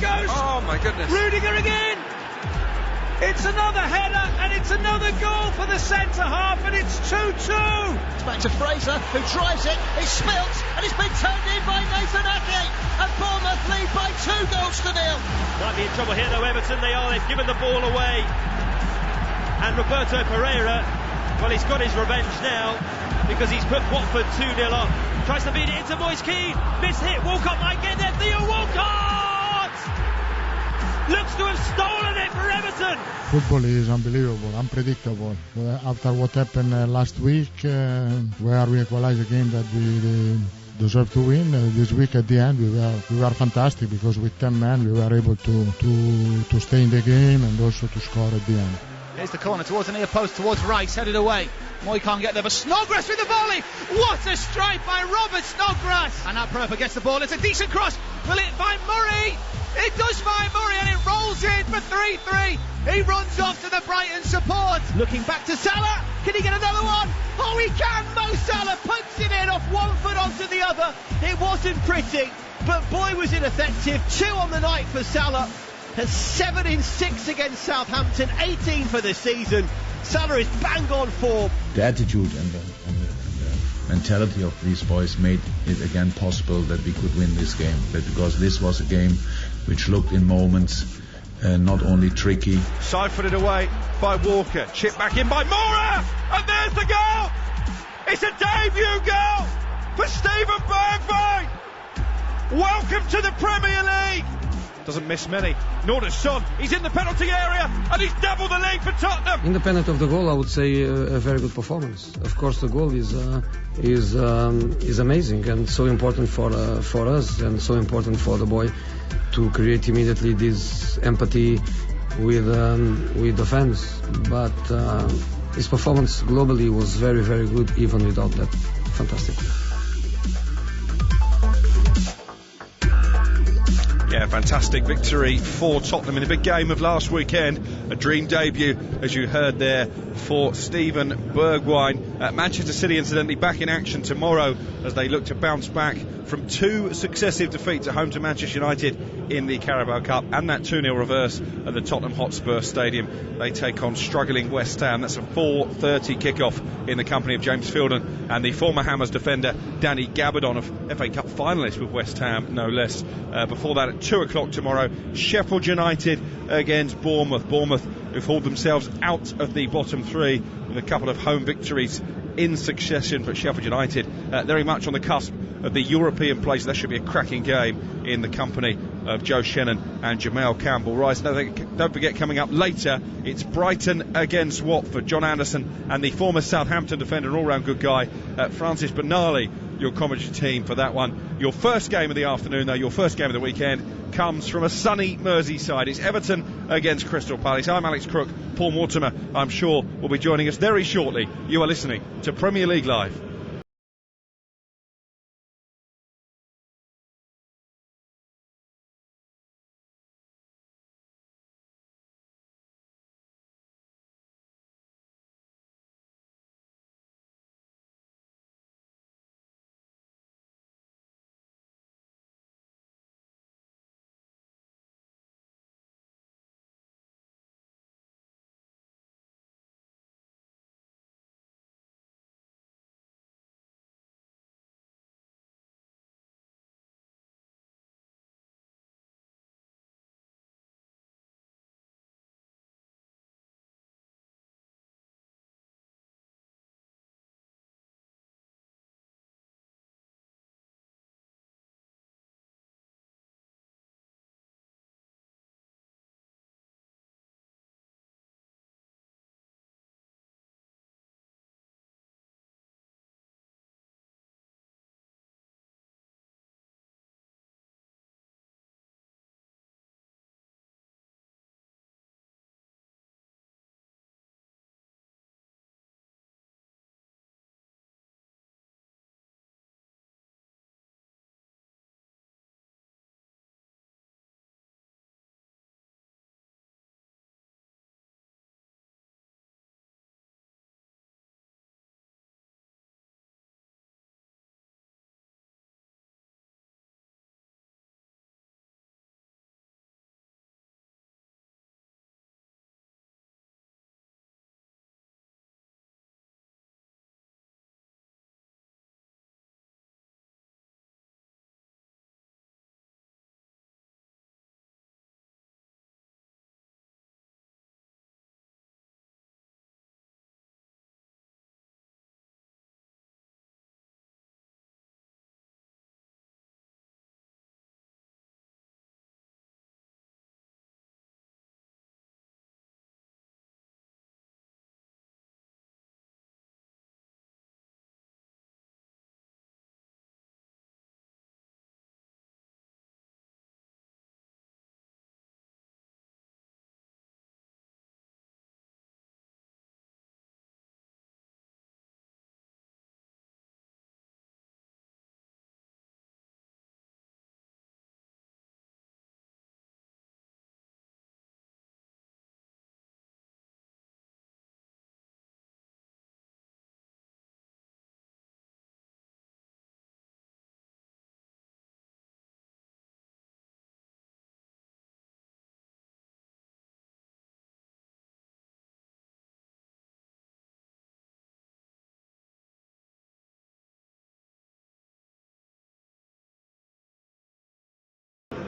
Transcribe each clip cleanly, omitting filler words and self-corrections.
goes! Oh my goodness! Rudiger again! It's another header and it's another goal for the centre half, and it's 2-2. It's back to Fraser, who drives it. It's Smilts, and it's been turned in by Nathan Aggregate, and Bournemouth lead by 2-0. Might be in trouble here though, Everton. They've given the ball away, and Roberto Pereira, well, he's got his revenge now because he's put Watford 2-0 up. Tries to beat it into Moise Keane. Miss hit. Walcott might get there. Theo Walcott looks to have stolen it for Everton. Football is unbelievable, unpredictable. After what happened last week, where we equalized a game that we deserved to win, this week at the end we were fantastic, because with 10 men we were able to stay in the game and also to score at the end. Here's the corner towards the near post, towards Rice, headed away. Moy can't get there, but Snodgrass with the volley. What a strike by Robert Snodgrass! And that Proper gets the ball. It's a decent cross. Will it find Murray? It does find Murray, and it rolls in for 3-3. He runs off to the Brighton support. Looking back to Salah. Can he get another one? Oh, he can! Mo Salah puts it in off one foot onto the other. It wasn't pretty, but boy was it effective. 2 on the night for Salah. Has 7 in 6 against Southampton, 18 for the season. Salah is bang on form. The attitude and the mentality of these boys made it again possible that we could win this game. Because this was a game which looked in moments not only tricky. Side-footed away by Walker, chipped back in by Mora, and there's the goal! It's a debut goal for Steven Bergwijn! Welcome to the Premier League! Doesn't miss many, nor does Son. He's in the penalty area, and he's doubled the lead for Tottenham. Independent of the goal, I would say a very good performance. Of course, the goal is amazing and so important for us, and so important for the boy to create immediately this empathy with the fans. But his performance globally was very, very good, even without that. Fantastic. Yeah, fantastic victory for Tottenham in a big game of last weekend. A dream debut, as you heard there, for Steven Bergwijn. Manchester City, incidentally, back in action tomorrow as they look to bounce back from 2 successive defeats at home to Manchester United in the Carabao Cup, and that 2-0 reverse at the Tottenham Hotspur Stadium. They take on struggling West Ham. That's a 4:30 kickoff in the company of James Fielden and the former Hammers defender Danny Gabardon, of FA Cup finalist with West Ham, no less. Before that, at 2 o'clock tomorrow, Sheffield United against Bournemouth. Bournemouth, who've hauled themselves out of the bottom 3 with a couple of home victories in succession, but Sheffield United very much on the cusp of the European place. That should be a cracking game in the company of Joe Shannon and Jamal Campbell-Rice. Don't forget, coming up later, it's Brighton against Watford. John Anderson and the former Southampton defender and all-round good guy, Francis Benali, your commentary team for that one. Your first game of the afternoon, though, your first game of the weekend, comes from a sunny Merseyside. It's Everton against Crystal Palace. I'm Alex Crook. Paul Mortimer, I'm sure, will be joining us very shortly. You are listening to Premier League Live.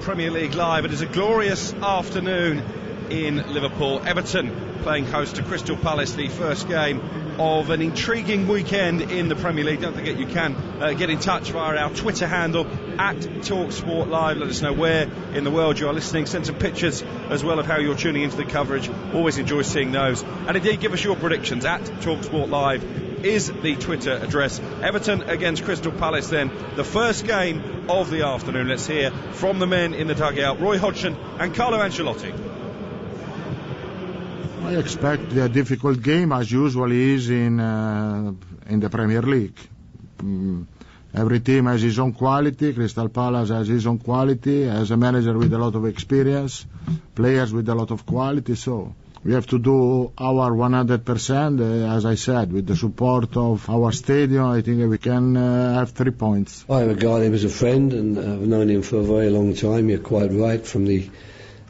Premier League Live. It is a glorious afternoon in Liverpool. Everton playing host to Crystal Palace, the first game of an intriguing weekend in the Premier League. Don't forget you can get in touch via our Twitter handle @TalkSport Live. Let us know where in the world you are listening. Send some pictures as well of how you're tuning into the coverage. Always enjoy seeing those. And indeed, give us your predictions @TalkSport Live is the Twitter address. Everton against Crystal Palace then, the first game of the afternoon. Let's hear from the men in the dugout, Roy Hodgson and Carlo Ancelotti. I expect a difficult game, as usual is in the Premier League. Every team has his own quality. Crystal Palace has his own quality, has a manager with a lot of experience, players with a lot of quality, so we have to do our 100%, as I said, with the support of our stadium. I think we can have 3 points. I regard him as a friend, and I've known him for a very long time. You're quite right,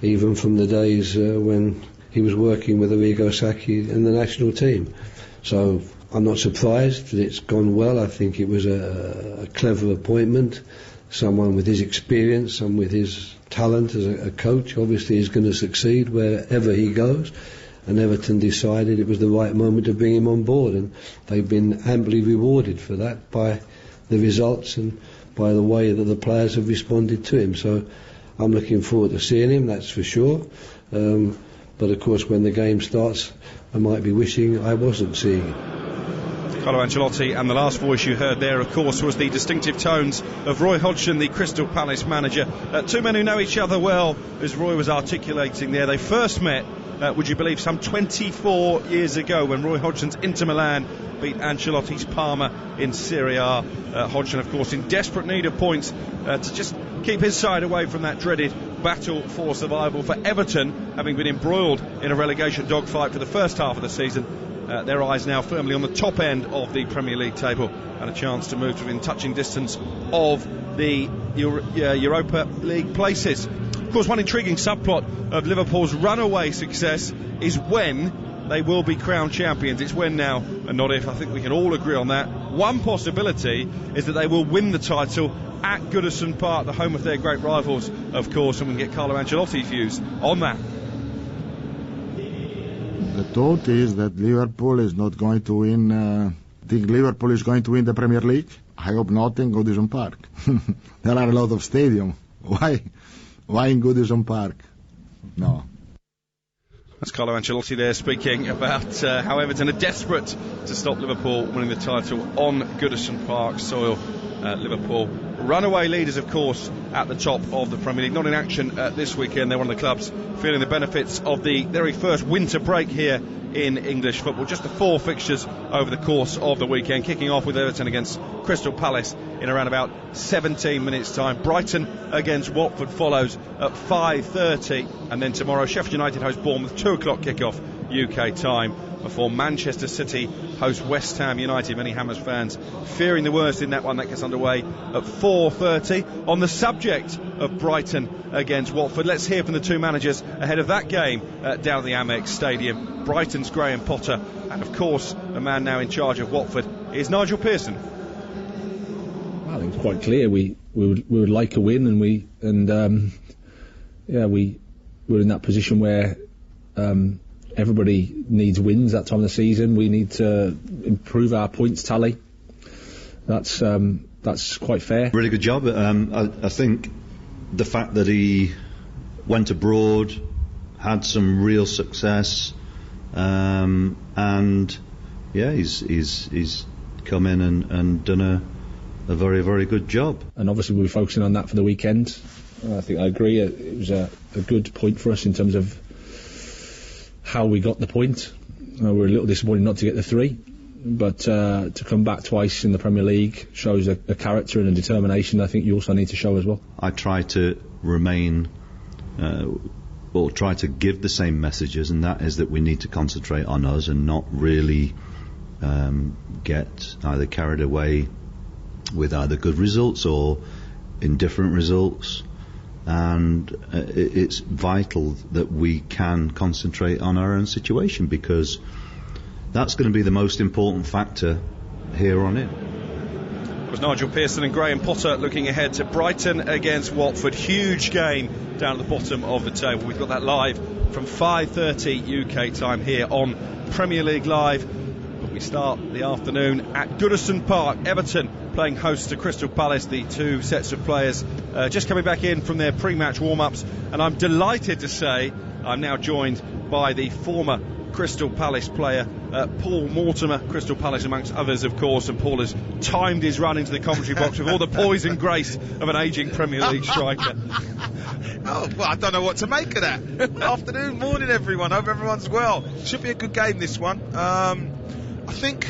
even from the days when he was working with Arrigo Sacchi in the national team. So I'm not surprised that it's gone well. I think it was a clever appointment. Someone with his experience and with his talent as a coach obviously is going to succeed wherever he goes, and Everton decided it was the right moment to bring him on board, and they've been amply rewarded for that by the results and by the way that the players have responded to him. So I'm looking forward to seeing him, that's for sure. But of course when the game starts I might be wishing I wasn't seeing it. Carlo Ancelotti, and the last voice you heard there, of course, was the distinctive tones of Roy Hodgson, the Crystal Palace manager. Two men who know each other well, as Roy was articulating there. They first met, would you believe, some 24 years ago when Roy Hodgson's Inter Milan beat Ancelotti's Parma in Serie A. Hodgson, of course, in desperate need of points to just keep his side away from that dreaded battle for survival. For Everton, having been embroiled in a relegation dogfight for the first half of the season, their eyes now firmly on the top end of the Premier League table and a chance to move to within touching distance of the Europa League places. Of course, one intriguing subplot of Liverpool's runaway success is when they will be crowned champions. It's when now and not if. I think we can all agree on that. One possibility is that they will win the title at Goodison Park, the home of their great rivals, of course, and we can get Carlo Ancelotti's views on that. The thought is that Liverpool is not going to win. I think Liverpool is going to win the Premier League. I hope not in Goodison Park. There are a lot of stadiums. Why in Goodison Park? No. That's Carlo Ancelotti there speaking about how Everton are desperate to stop Liverpool winning the title on Goodison Park soil. Liverpool runaway leaders, of course, at the top of the Premier League. Not in action this weekend. They're one of the clubs feeling the benefits of the very first winter break here in English football. Just the 4 fixtures over the course of the weekend, kicking off with Everton against Crystal Palace in around about 17 minutes time. Brighton against Watford follows at 5:30, and then tomorrow Sheffield United host Bournemouth, 2 o'clock kickoff UK time, before Manchester City host West Ham United. Many Hammers fans fearing the worst in that one. That gets underway at 4:30. On the subject of Brighton against Watford, let's hear from the two managers ahead of that game down at the Amex Stadium. Brighton's Graham Potter, and of course the man now in charge of Watford is Nigel Pearson. Well, I think it's quite clear we would like a win, and we're in that position where everybody needs wins that time of the season. We need to improve our points tally. That's quite fair. Really good job. I think the fact that he went abroad, had some real success, and he's come in and done a very, very good job. And obviously we'll be focusing on that for the weekend. I think I agree. It was a good point for us in terms of how we got the point. We're a little disappointed not to get the 3, but to come back twice in the Premier League shows a character and a determination I think you also need to show as well. I try to remain try to give the same messages, and that is that we need to concentrate on us and not really get either carried away with either good results or indifferent results. And it's vital that we can concentrate on our own situation, because that's going to be the most important factor here on in. It was Nigel Pearson and Graham Potter looking ahead to Brighton against Watford. Huge game down at the bottom of the table. We've got that live from 5:30 UK time here on Premier League Live. But we start the afternoon at Goodison Park. Everton playing host to Crystal Palace. The two sets of players just coming back in from their pre-match warm-ups. And I'm delighted to say I'm now joined by the former Crystal Palace player, Paul Mortimer. Crystal Palace amongst others, of course, and Paul has timed his run into the commentary box with all the poise and grace of an ageing Premier League striker. Oh, well, I don't know what to make of that. Afternoon, morning, everyone. Hope everyone's well. Should be a good game, this one. I think,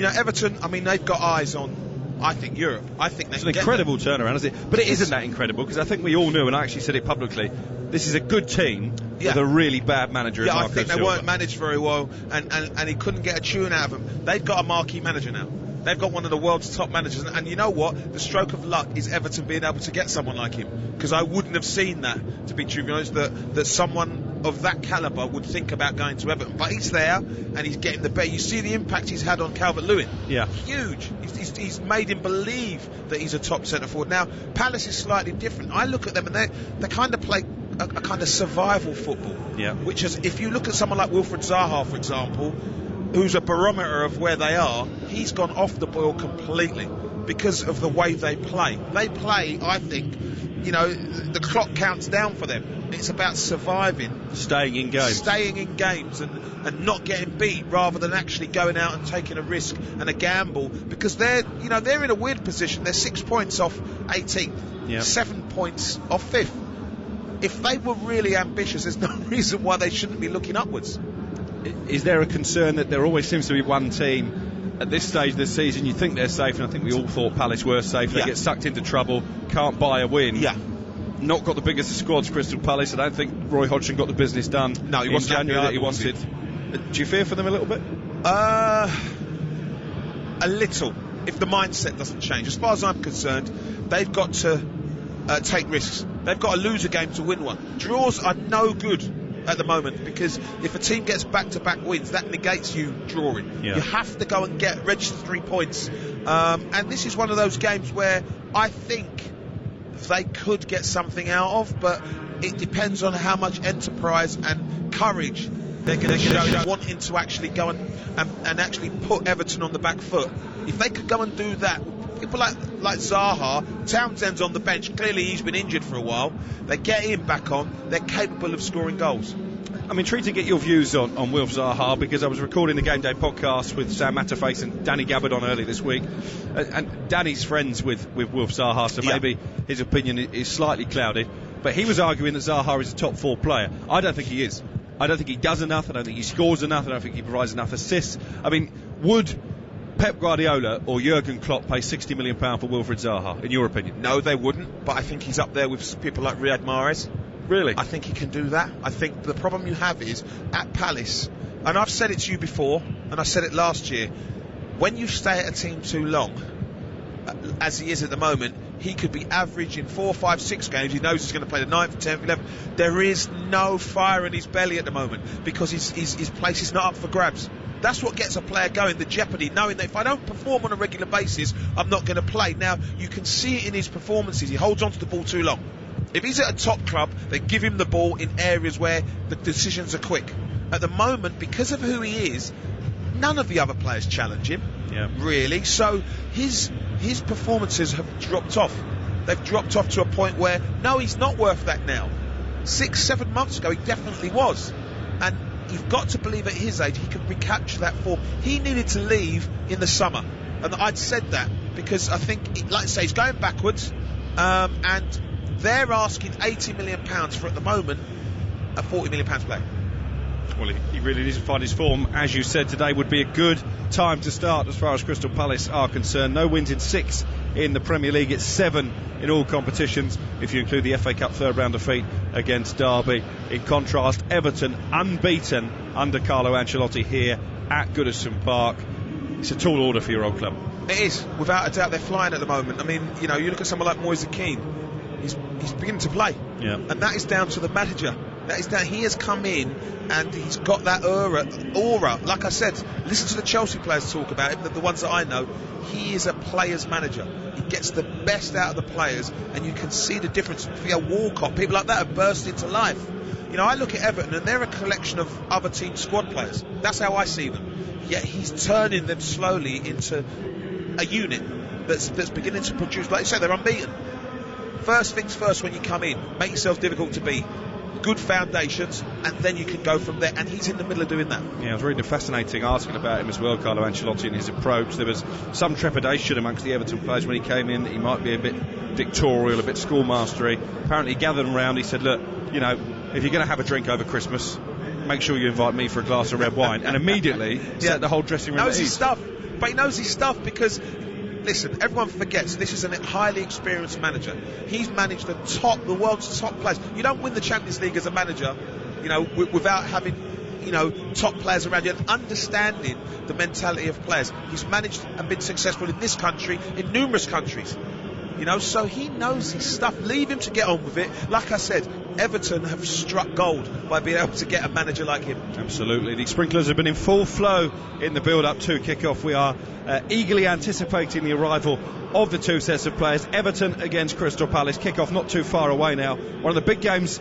Everton, they've got eyes on, I think, Europe. I think it's an incredible turnaround, isn't it? But it isn't that incredible, because I think we all knew, and I actually said it publicly, this is a good team with a really bad manager. Yeah, I think they weren't managed very well, and he couldn't get a tune out of them. They've got a marquee manager now. They've got one of the world's top managers, and you know what? The stroke of luck is Everton being able to get someone like him, because I wouldn't have seen that, to be truthfully honest, that someone of that calibre would think about going to Everton. But he's there, and he's getting the bet. You see the impact he's had on Calvert-Lewin. Yeah. Huge. He's made him believe that he's a top centre-forward. Now, Palace is slightly different. I look at them, and they kind of play a kind of survival football. Yeah. Which is, if you look at someone like Wilfried Zaha, for example, who's a barometer of where they are, he's gone off the boil completely because of the way they play. They play, I think, the clock counts down for them. It's about surviving. Staying in games and not getting beat, rather than actually going out and taking a risk and a gamble, because they're in a weird position. They're 6 points off 18th, 7 points off 5th. If they were really ambitious, there's no reason why they shouldn't be looking upwards. Is there a concern that there always seems to be one team at this stage of the season you think they're safe, and I think we all thought Palace were safe, they get sucked into trouble, can't buy a win, not got the biggest of squads, Crystal Palace. I don't think Roy Hodgson got the business done in January that he wanted. Do you fear for them a little bit? A little, if the mindset doesn't change. As far as I'm concerned, they've got to take risks. They've got to lose a game to win one. Draws are no good at the moment, because if a team gets back-to-back wins, that negates you drawing. You have to go and register 3 points, and this is one of those games where I think they could get something out of, but it depends on how much enterprise and courage they're going to show, wanting to actually go and actually put Everton on the back foot. If they could go and do that, people like Zaha, Townsend's on the bench, clearly he's been injured for a while, they get him back on, they're capable of scoring goals. I'm intrigued to get your views on Wilf Zaha, because I was recording the Game Day podcast with Sam Matterface and Danny Gabardon earlier this week, and Danny's friends with Wilf Zaha, so maybe his opinion is slightly clouded, but he was arguing that Zaha is a top 4 player. I don't think he is. I don't think he does enough, I don't think he scores enough, I don't think he provides enough assists. Would Pep Guardiola or Jurgen Klopp pay £60 million for Wilfried Zaha, in your opinion? No, they wouldn't, but I think he's up there with people like Riyad Mahrez. Really? I think he can do that. I think the problem you have is, at Palace, and I've said it to you before, and I said it last year, when you stay at a team too long, as he is at the moment, he could be average in 4, 5, 6 games. He knows he's going to play the 9th, 10th, 11th. There is no fire in his belly at the moment, because his place is not up for grabs. That's what gets a player going, the jeopardy, knowing that if I don't perform on a regular basis, I'm not going to play. Now, you can see it in his performances. He holds on to the ball too long. If he's at a top club, they give him the ball in areas where the decisions are quick. At the moment, because of who he is, none of the other players challenge him, really. So his performances have dropped off. They've dropped off to a point where, no, he's not worth that now. 6, 7 months ago, he definitely was. And you've got to believe at his age he can recapture that form. He needed to leave in the summer, and I'd said that because I think, like I say, he's going backwards, and they're asking £80 million for, at the moment, a £40 million player. Well, he really needs to find his form. As you said, today would be a good time to start as far as Crystal Palace are concerned. No wins in 6 in the Premier League. It's 7 in all competitions, if you include the FA Cup third round defeat against Derby. In contrast, Everton unbeaten under Carlo Ancelotti here at Goodison Park. It's a tall order for your old club. It is, without a doubt. They're flying at the moment. You look at someone like Moise Keane, he's beginning to play, and that is down to the manager. That is that he has come in and he's got that aura. Like I said, listen to the Chelsea players talk about him, the ones that I know. He is a player's manager. He gets the best out of the players, and you can see the difference. Theo Walcott, people like that have burst into life. You know, I look at Everton and they're a collection of other team squad players. That's how I see them. Yet he's turning them slowly into a unit that's beginning to produce. Like you say, they're unbeaten. First things first, when you come in, make yourself difficult to beat. Good foundations, and then you can go from there, and he's in the middle of doing that. Yeah, I was reading a fascinating article about him as well, Carlo Ancelotti, and his approach. There was some trepidation amongst the Everton players when he came in that he might be a bit dictatorial, a bit schoolmastery. Apparently he gathered them round, he said, look, you know, if you're going to have a drink over Christmas, make sure you invite me for a glass of red wine, and immedately set the whole dressing room knows at his ease. stuff, but he knows his stuff because, listen, everyone forgets this is a highly experienced manager. He's managed the world's top players. You don't win the Champions League as a manager, you know, without having, you know, top players around you and understanding the mentality of players. He's managed and been successful in this country, in numerous countries. You know, so he knows his stuff. Leave him to get on with it. Like I said, Everton have struck gold by being able to get a manager like him. Absolutely. The sprinklers have been in full flow in the build-up to kick-off. We are eagerly anticipating the arrival of the two sets of players. Everton against Crystal Palace. Kick-off not too far away now. One of the big games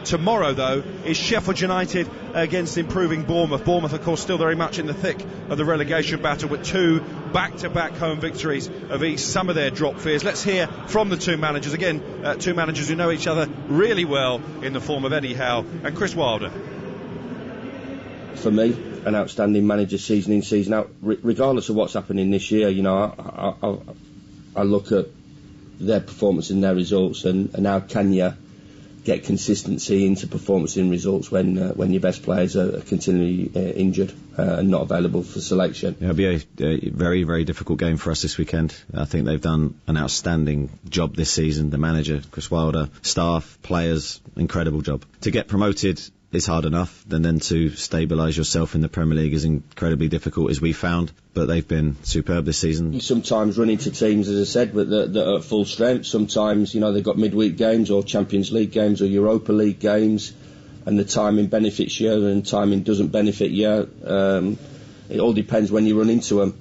tomorrow, though, is Sheffield United against improving Bournemouth. Bournemouth, of course, still very much in the thick of the relegation battle with two back-to-back home victories of each some of their drop fears. Let's hear from the two managers. Again, two managers who know each other really well in the form of Eddie Howe and Chris Wilder. For me, an outstanding manager season in, season out, regardless of what's happening this year. You know, I look at their performance and their results, and how can you get consistency into performance in results when your best players are continually injured and not available for selection. It'll be a very, very difficult game for us this weekend. I think they've done an outstanding job this season. The manager, Chris Wilder, staff, players, incredible job. To get promoted is hard enough, and then to stabilise yourself in the Premier League is incredibly difficult, as we found, but they've been superb this season. You sometimes run into teams, as I said, that are at full strength. Sometimes, you know, they've got midweek games or Champions League games or Europa League games, and the timing benefits you and timing doesn't benefit you. It all depends when you run into them.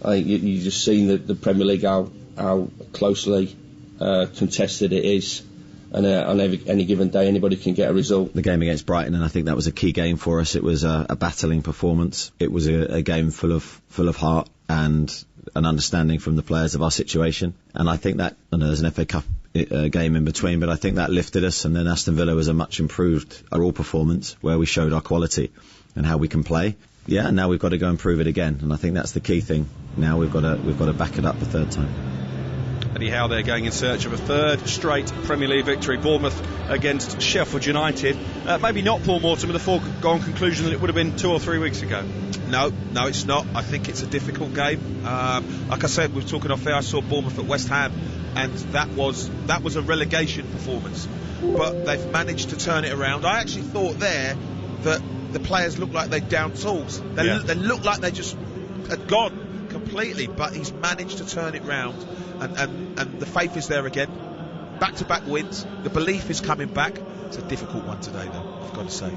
I think you've just seen the Premier League, how closely contested it is. And on any given day, anybody can get a result. The game against Brighton, and I think that was a key game for us. It was a battling performance. It was a game full of heart and an understanding from the players of our situation. And I think that, I know there's an FA Cup game in between, but I think that lifted us. And then Aston Villa was a much improved overall performance where we showed our quality and how we can play. Yeah, and now we've got to go and prove it again. And I think that's the key thing. Now we've got to back it up the third time. Eddie Howe there going in search of a third straight Premier League victory. Bournemouth against Sheffield United. Maybe not Paul Mortimer, the foregone conclusion that it would have been 2 or 3 weeks ago. No, it's not. I think it's a difficult game. Like I said, we were talking off air, I saw Bournemouth at West Ham, and that was a relegation performance. But they've managed to turn it around. I actually thought there that the players looked like they'd down tools. They looked like they just had gone completely, but he's managed to turn it round. And the faith is there again. Back-to-back wins. The belief is coming back. It's a difficult one today, though, I've got to say.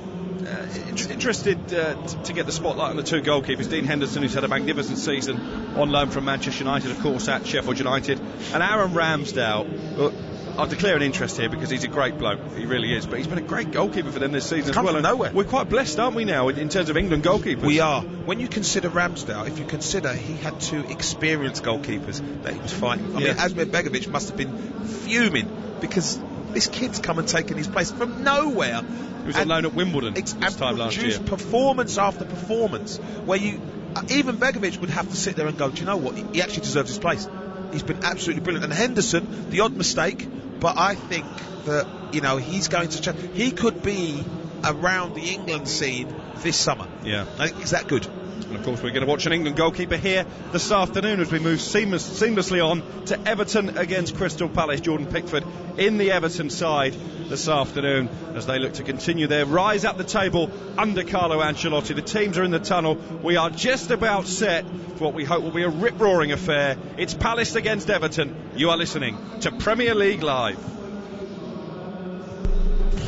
Interested to get the spotlight on the two goalkeepers. Dean Henderson, who's had a magnificent season on loan from Manchester United, of course, at Sheffield United. And Aaron Ramsdale. I'll declare an interest here because he's a great bloke. He really is. But he's been a great goalkeeper for them this season as well. From nowhere. We're quite blessed, aren't we, now, in terms of England goalkeepers? We are. When you consider Ramsdale, if you consider he had two experienced goalkeepers that he was fighting. I mean, Asmir Begovic must have been fuming because this kid's come and taken his place from nowhere. He was on loan at Wimbledon this time last year. Performance after performance, where even Begovic would have to sit there and go, do you know what? He actually deserves his place. He's been absolutely brilliant. And Henderson, the odd mistake, but I think that, you know, he's going to change. He could be around the England scene this summer. Yeah. I think he's that good. And of course we're going to watch an England goalkeeper here this afternoon as we move seamlessly on to Everton against Crystal Palace. Jordan Pickford in the Everton side this afternoon as they look to continue their rise up the table under Carlo Ancelotti. The teams are in the tunnel. We are just about set for what we hope will be a rip-roaring affair. It's Palace against Everton. You are listening to Premier League Live.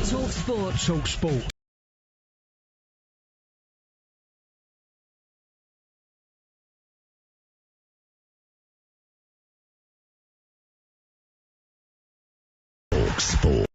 Talk Sport. Talk Sport. Talk Sport.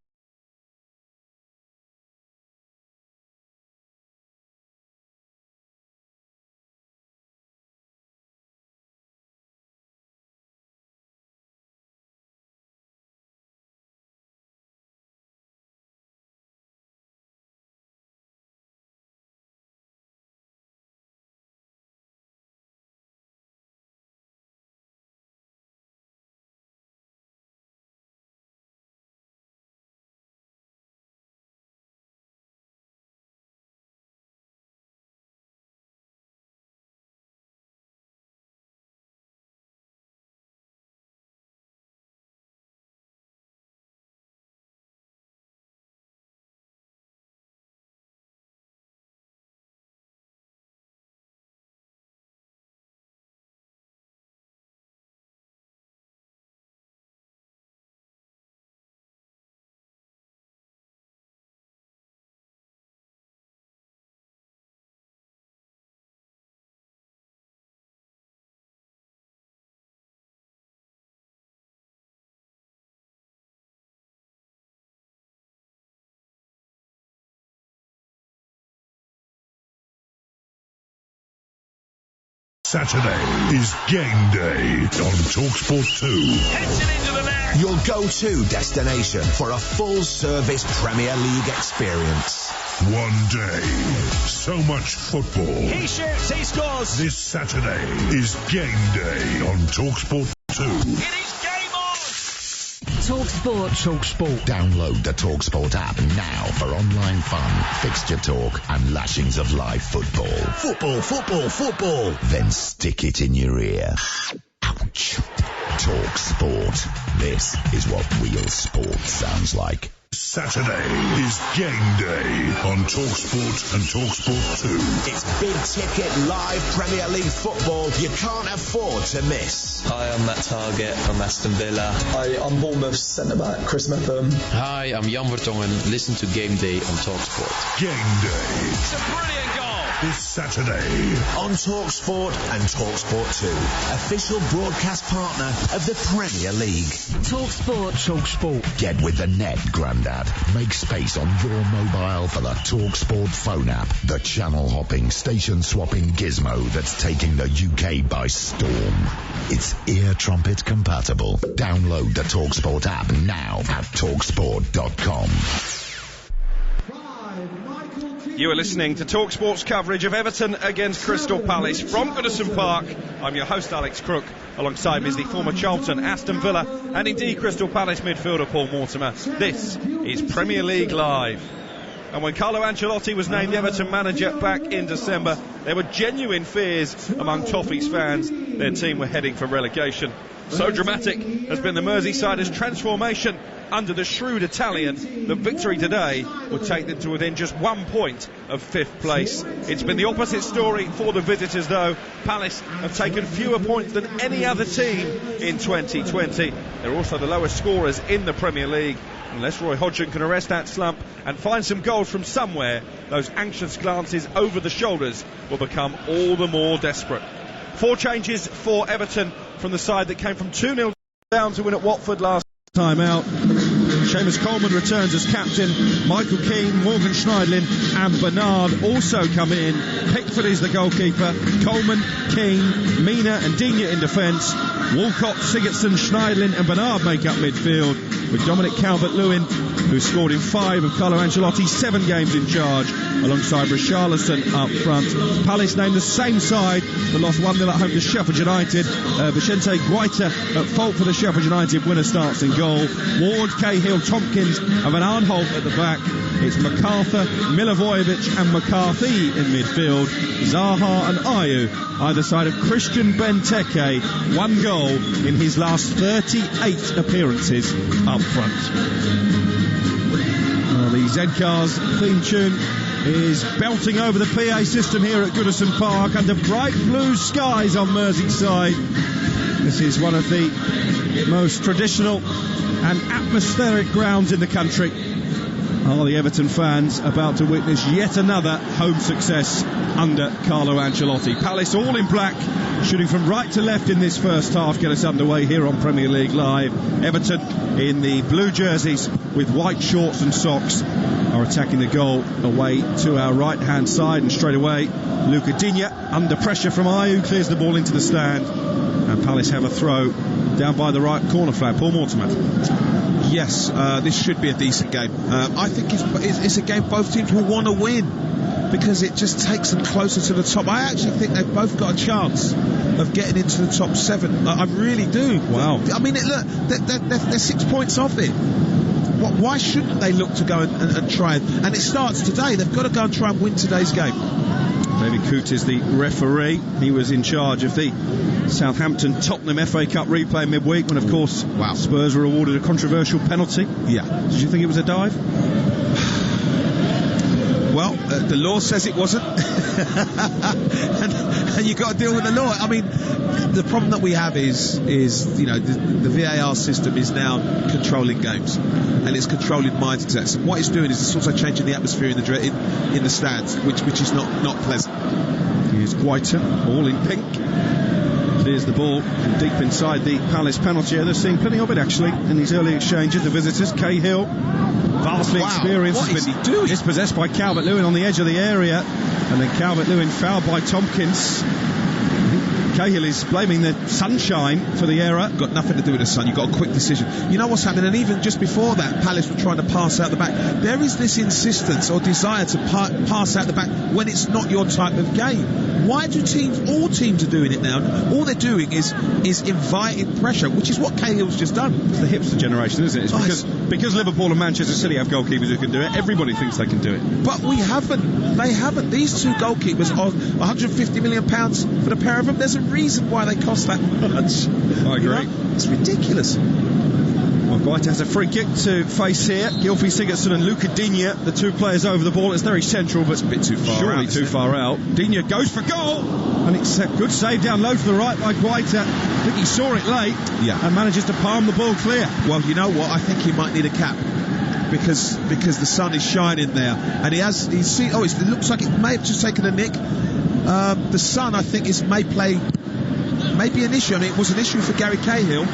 Saturday is game day on TalkSport 2. Into the net. Your go-to destination for a full-service Premier League experience. One day, so much football. He shoots, he scores. This Saturday is game day on TalkSport 2. It is game on. Talk Sport. Talk Sport. Download the TalkSport app now for online fun, fixture talk and lashings of live football. Football, football, football. Then stick it in your ear. Ouch. TalkSport. This is what real sport sounds like. Saturday is game day on TalkSport and TalkSport 2. It's big ticket live Premier League football you can't afford to miss. Hi, I'm Matt Target from Aston Villa. Hi, I'm Bournemouth centre-back Chris Mepham. Hi, I'm Jan Vertongen. Listen to Game Day on TalkSport. Game Day. It's a brilliant goal. This Saturday on TalkSport and TalkSport 2, official broadcast partner of the Premier League. Talk Sport. Talk Sport. Get with the net, Grandad. Make space on your mobile for the TalkSport phone app, the channel-hopping, station-swapping gizmo that's taking the UK by storm. It's ear trumpet compatible. Download the TalkSport app now at TalkSport.com. You are listening to TalkSport's coverage of Everton against Crystal Palace from Goodison Park. I'm your host, Alex Crook. Alongside me is the former Charlton, Aston Villa and indeed Crystal Palace midfielder Paul Mortimer. This is Premier League Live. And when Carlo Ancelotti was named the Everton manager back in December, there were genuine fears among Toffees fans their team were heading for relegation. So dramatic has been the Merseysiders' transformation under the shrewd Italian that victory today would take them to within just 1 point of 5th place. It's been the opposite story for the visitors though. Palace have taken fewer points than any other team in 2020. They're also the lowest scorers in the Premier League. Unless Roy Hodgson can arrest that slump and find some goals from somewhere, those anxious glances over the shoulders will become all the more desperate. 4 changes for Everton from the side that came from 2-0 down to win at Watford last time out. Seamus Coleman returns as captain. Michael Keane, Morgan Schneidlin and Bernard also come in. Pickford is the goalkeeper. Coleman, Keane, Mina and Digne in defence. Walcott, Sigurdsson, Schneidlin and Bernard make up midfield, with Dominic Calvert-Lewin, who scored in 5 of Carlo Ancelotti's 7 games in charge, alongside Richarlison up front. Palace named the same side that lost 1-0 at home to Sheffield United. Vicente Guaita at fault for the Sheffield United winner starts in goal. Ward, Cahill, Tompkins and Van Arnholt at the back. It's MacArthur, Milivojevic and McCarthy in midfield. Zaha and Ayew either side of Christian Benteke. 1 goal in his last 38 appearances up front. The Z-Cars theme tune is belting over the PA system here at Goodison Park under bright blue skies on Merseyside. This is one of the most traditional and atmospheric grounds in the country. are the Everton fans about to witness yet another home success under Carlo Ancelotti. Palace all in black, shooting from right to left in this first half, get us underway here on Premier League Live. Everton in the blue jerseys with white shorts and socks are attacking the goal away to our right hand side, and straight away Luca Digne under pressure from Ayew clears the ball into the stand, and Palace have a throw down by the right corner flag. Paul Mortimer. Yes, this should be a decent game. I think it's a game both teams will want to win, because it just takes them closer to the top. I actually think they've both got a chance of getting into the top 7. I really do. Wow. I mean, look, they're 6 points off it. Why shouldn't they look to go and try? And it starts today. They've got to go and try and win today's game. David Coote is the referee. He was in charge of the Southampton-Tottenham FA Cup replay midweek when, of course, Spurs were awarded a controversial penalty. Yeah. Did you think it was a dive? Well, the law says it wasn't. and you've got to deal with the law. I mean, the problem that we have is you know, the VAR system is now controlling games, and it's controlling mindsets. And what it's doing is it's also changing the atmosphere in the stands, which is not pleasant. Here's Guaita, all in pink. Clears the ball from deep inside the Palace penalty area. They're seeing plenty of it actually in these early exchanges. The visitors, Cahill, vastly experienced. What is he doing? Dispossessed by Calvert-Lewin on the edge of the area, and then Calvert-Lewin fouled by Tompkins. Cahill is blaming the sunshine for the error. Got nothing to do with the sun. You've got a quick decision. You know what's happening, and even just before that, Palace were trying to pass out the back. There is this insistence or desire to pass out the back when it's not your type of game. Why do all teams are doing it now? All they're doing is inviting pressure, which is what Cahill's just done. It's the hipster generation, isn't it? It's because Liverpool and Manchester City have goalkeepers who can do it. Everybody thinks they can do it. But we haven't. They haven't. These two goalkeepers are £150 million for the pair of them. There's a reason why they cost that much. I agree. You know? It's ridiculous. Well, Guaita has a free kick to face here. Gylfi Sigurdsson and Luca Digne, the two players over the ball. It's very central, but it's a bit too far surely out. Too far out. Digne goes for goal, and it's a good save down low to the right by Guaita. I think he saw it late, and manages to palm the ball clear. Well, you know what? I think he might need a cap. Because the sun is shining there, and it looks like it may have just taken a nick. The sun, I think, may be an issue. I mean, it was an issue for Gary Cahill.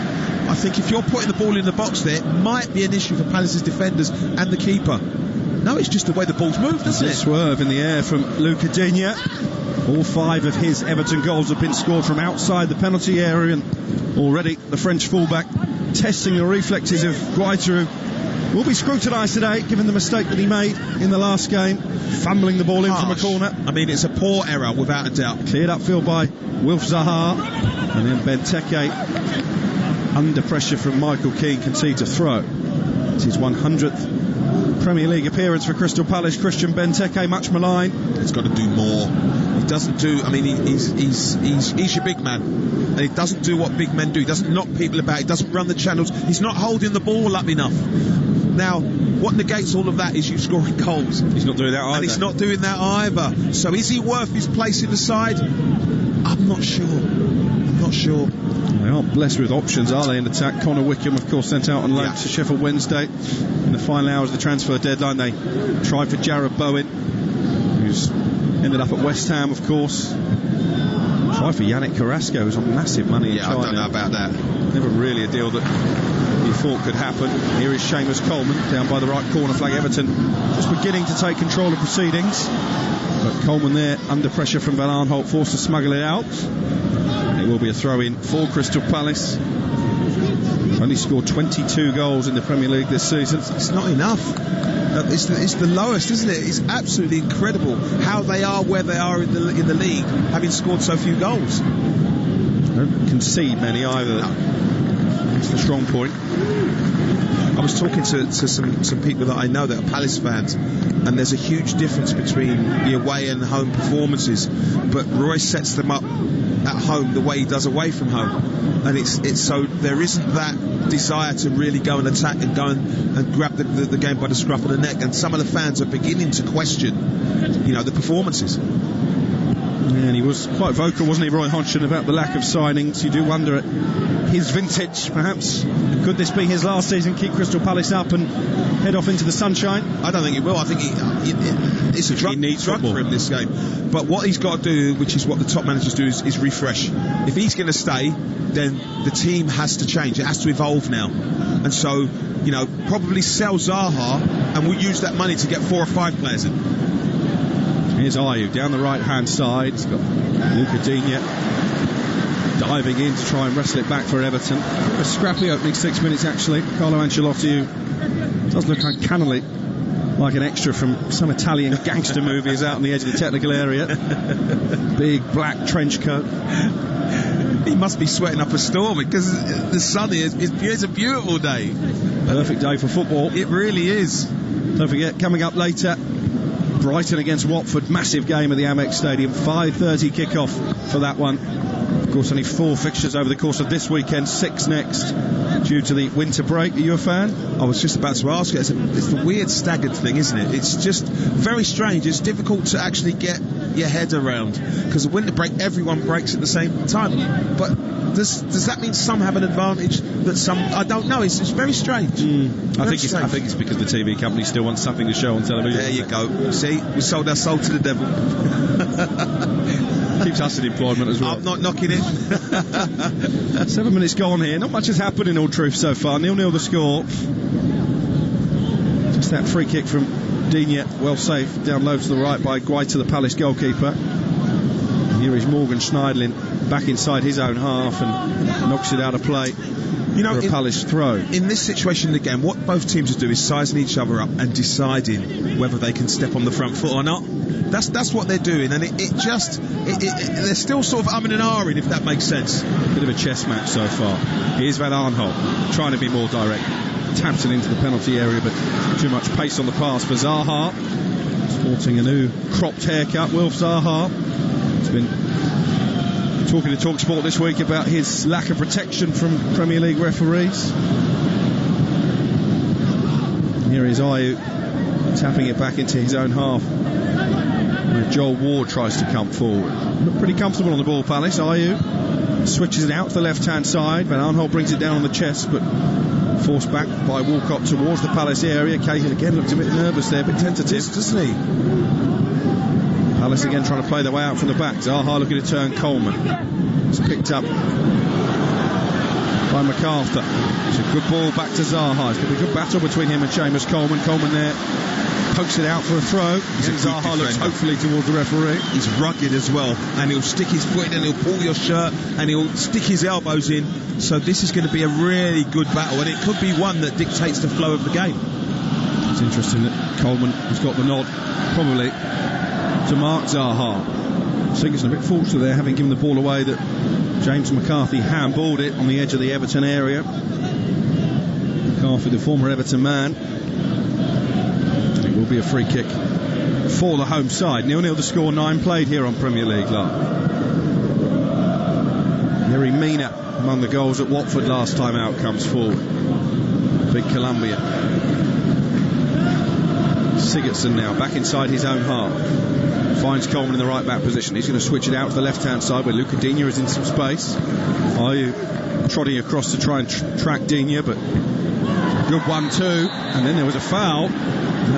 I think if you're putting the ball in the box there, it might be an issue for Palace's defenders and the keeper. No, it's just the way the ball's moved, isn't it? Swerve in the air from Luca Digne. All 5 of his Everton goals have been scored from outside the penalty area, and already the French fullback testing the reflexes of Guaita, who will be scrutinised today, given the mistake that he made in the last game, fumbling the ball in from a corner. I mean, it's a poor error, without a doubt. Cleared upfield by Wilf Zaha, and then Benteke, under pressure from Michael Keane, concedes a throw. It's his 100th Premier League appearance for Crystal Palace. Christian Benteke, much maligned. He's got to do more. He doesn't do. I mean, he's your big man, and he doesn't do what big men do. He doesn't knock people about. He doesn't run the channels. He's not holding the ball up enough. Now, what negates all of that is you scoring goals. He's not doing that either. And he's not doing that either. So is he worth his place in the side? I'm not sure. They aren't blessed with options, are they, in attack? Connor Wickham, of course, sent out on loan to Sheffield Wednesday. In the final hours of the transfer deadline, they tried for Jarrod Bowen, who's ended up at West Ham, of course. Tried for Yannick Carrasco, who's on massive money in China. I don't know about that. Never really a deal that he thought could happen. Here is Seamus Coleman, down by the right corner flag. Everton just beginning to take control of proceedings. But Coleman there, under pressure from Van Aanholt, forced to smuggle it out. It will be a throw-in for Crystal Palace. Only scored 22 goals in the Premier League this season. It's not enough. It's the lowest, isn't it? It's absolutely incredible how they are where they are in the league, having scored so few goals. Don't concede many either. No. It's the strong point. I was talking to some people that I know that are Palace fans, and there's a huge difference between the away and home performances, but Roy sets them up at home the way he does away from home, and it's so there isn't that desire to really go and attack and go and grab the game by the scruff of the neck, and some of the fans are beginning to question, the performances. And he was quite vocal, wasn't he, Roy Hodgson, about the lack of signings. You do wonder at his vintage, perhaps, could this be his last season, keep Crystal Palace up and head off into the sunshine? I don't think he will. I think it's a drug for him, this game. But what he's got to do, which is what the top managers do, is refresh. If he's going to stay, then the team has to change. It has to evolve now. And so, probably sell Zaha, and we'll use that money to get 4 or 5 players in. Here's Ayew down the right-hand side. He's got Luca Digne diving in to try and wrestle it back for Everton. A scrappy opening 6 minutes, actually. Carlo Ancelotti, who does look uncannily like an extra from some Italian gangster movies out on the edge of the technical area. Big black trench coat. He must be sweating up a storm because the sun is it's a beautiful day. Perfect day for football. It really is. Don't forget, coming up later, Brighton against Watford, massive game at the Amex Stadium, 5:30 kickoff for that one. Of course, only 4 fixtures over the course of this weekend, 6 next due to the winter break. Are you a fan? I was just about to ask you. It's a weird staggered thing, isn't it? It's just very strange. It's difficult to actually get your head around because the winter break, everyone breaks at the same time. But does that mean some have an advantage that some? I don't know. It's very strange. I think it's because the TV company still wants something to show on television. There you go. See, we sold our soul to the devil. Keeps us in employment as well. I'm not knocking it. 7 minutes gone here. Not much has happened in all truth so far. 0-0 the score. Just that free kick from Digne, well saved down low to the right by Guaita, the Palace goalkeeper. And here is Morgan Schneidlin back inside his own half and knocks it out of play. For a Palace throw. In this situation again, what both teams will do is sizing each other up and deciding whether they can step on the front foot or not. That's what they're doing, and they're still sort of umming and ahhing, if that makes sense. Bit of a chess match so far. Here's Van Aanholt trying to be more direct. Taps it into the penalty area, but too much pace on the pass for Zaha. Sporting a new cropped haircut, Wilf Zaha. He's been talking to TalkSport this week about his lack of protection from Premier League referees. Here is Ayew tapping it back into his own half. Joel Ward tries to come forward. Look pretty comfortable on the ball, Palace. Ayew switches it out to the left-hand side. Van Aanholt brings it down on the chest, but forced back by Walcott towards the Palace area. Cahill again looked a bit nervous there, a bit tentative, doesn't he? Palace again trying to play their way out from the back. Zaha looking to turn Coleman. It's picked up by MacArthur. It's a good ball back to Zaha. It's going to be a good battle between him and Seamus Coleman. Coleman there pokes it out for a throw. Zaha looks hopefully towards the referee. He's rugged as well, and he'll stick his foot in and he'll pull your shirt and he'll stick his elbows in. So this is going to be a really good battle, and it could be one that dictates the flow of the game. It's interesting that Coleman has got the nod, probably, to mark Zaha. Sigurdsson a bit fortunate there, having given the ball away, that James McCarthy handballed it on the edge of the Everton area. McCarthy, the former Everton man. It will be a free kick for the home side. 0-0 the score, 9 played here on Premier League Live. Yerry Mina among the goals at Watford last time out comes forward. Big Columbia. Sigurdsson now back inside his own half. Finds Coleman in the right back position. He's going to switch it out to the left hand side where Luca Digne is in some space. Ayew trotting across to try and track Digne, but good 1-2, and then there was a foul.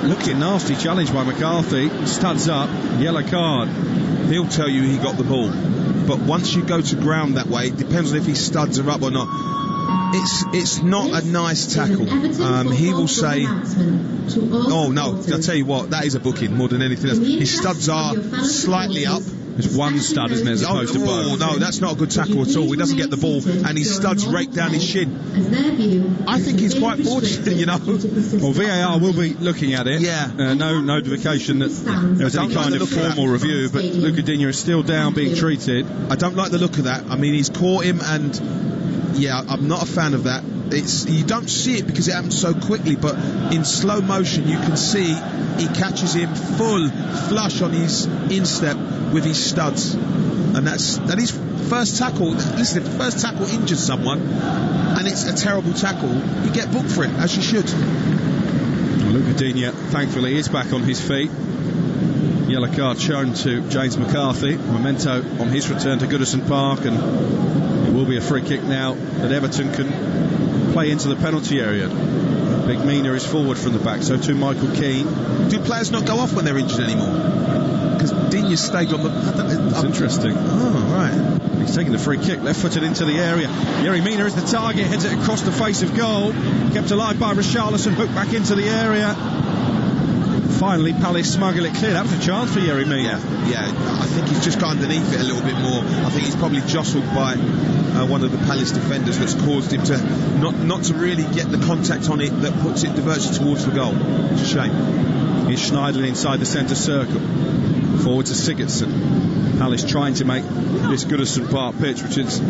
Looking nasty challenge by McCarthy. Studs up, yellow card. He'll tell you he got the ball, but once you go to ground that way, it depends on if he studs her up or not. It's not a nice tackle. He will say, oh no, I'll tell you what, that is a booking more than anything else. His studs are slightly up. There's one stud, isn't there, as opposed to both? No, that's not a good tackle at all. He doesn't get the ball, and his studs rake down his shin. I think he's quite fortunate, you know. Well, VAR will be looking at it. Yeah. No notification that there was any kind of formal review, but Luca Digne is still down, being treated. I don't like the look of that. I mean, he's caught him, and yeah, I'm not a fan of that. You don't see it because it happens so quickly, but in slow motion you can see he catches him full flush on his instep with his studs, and that's first tackle. Listen, if the first tackle injures someone and it's a terrible tackle, you get booked for it, as you should. Well, Luca Digne thankfully is back on his feet. Yellow card shown to James McCarthy. Memento on his return to Goodison Park, and it will be a free kick now that Everton can play into the penalty area. Big Mina is forward from the back, so too Michael Keane. Do players not go off when they're injured anymore? Because Digne stayed on the... It's interesting. Oh, right. He's taking the free kick, left-footed into the area. Yerry Mina is the target, heads it across the face of goal. Kept alive by Richarlison, hooked back into the area. Finally, Palace smuggle it clear. That was a chance for Yerry Mina. Yeah, I think he's just got underneath it a little bit more. I think he's probably jostled by one of the Palace defenders that's caused him to not to really get the contact on it that diverts it towards the goal. It's a shame. Here's Schneiderlin inside the centre circle. Forward to Sigurdsson. Palace trying to make this Goodison Park pitch, which is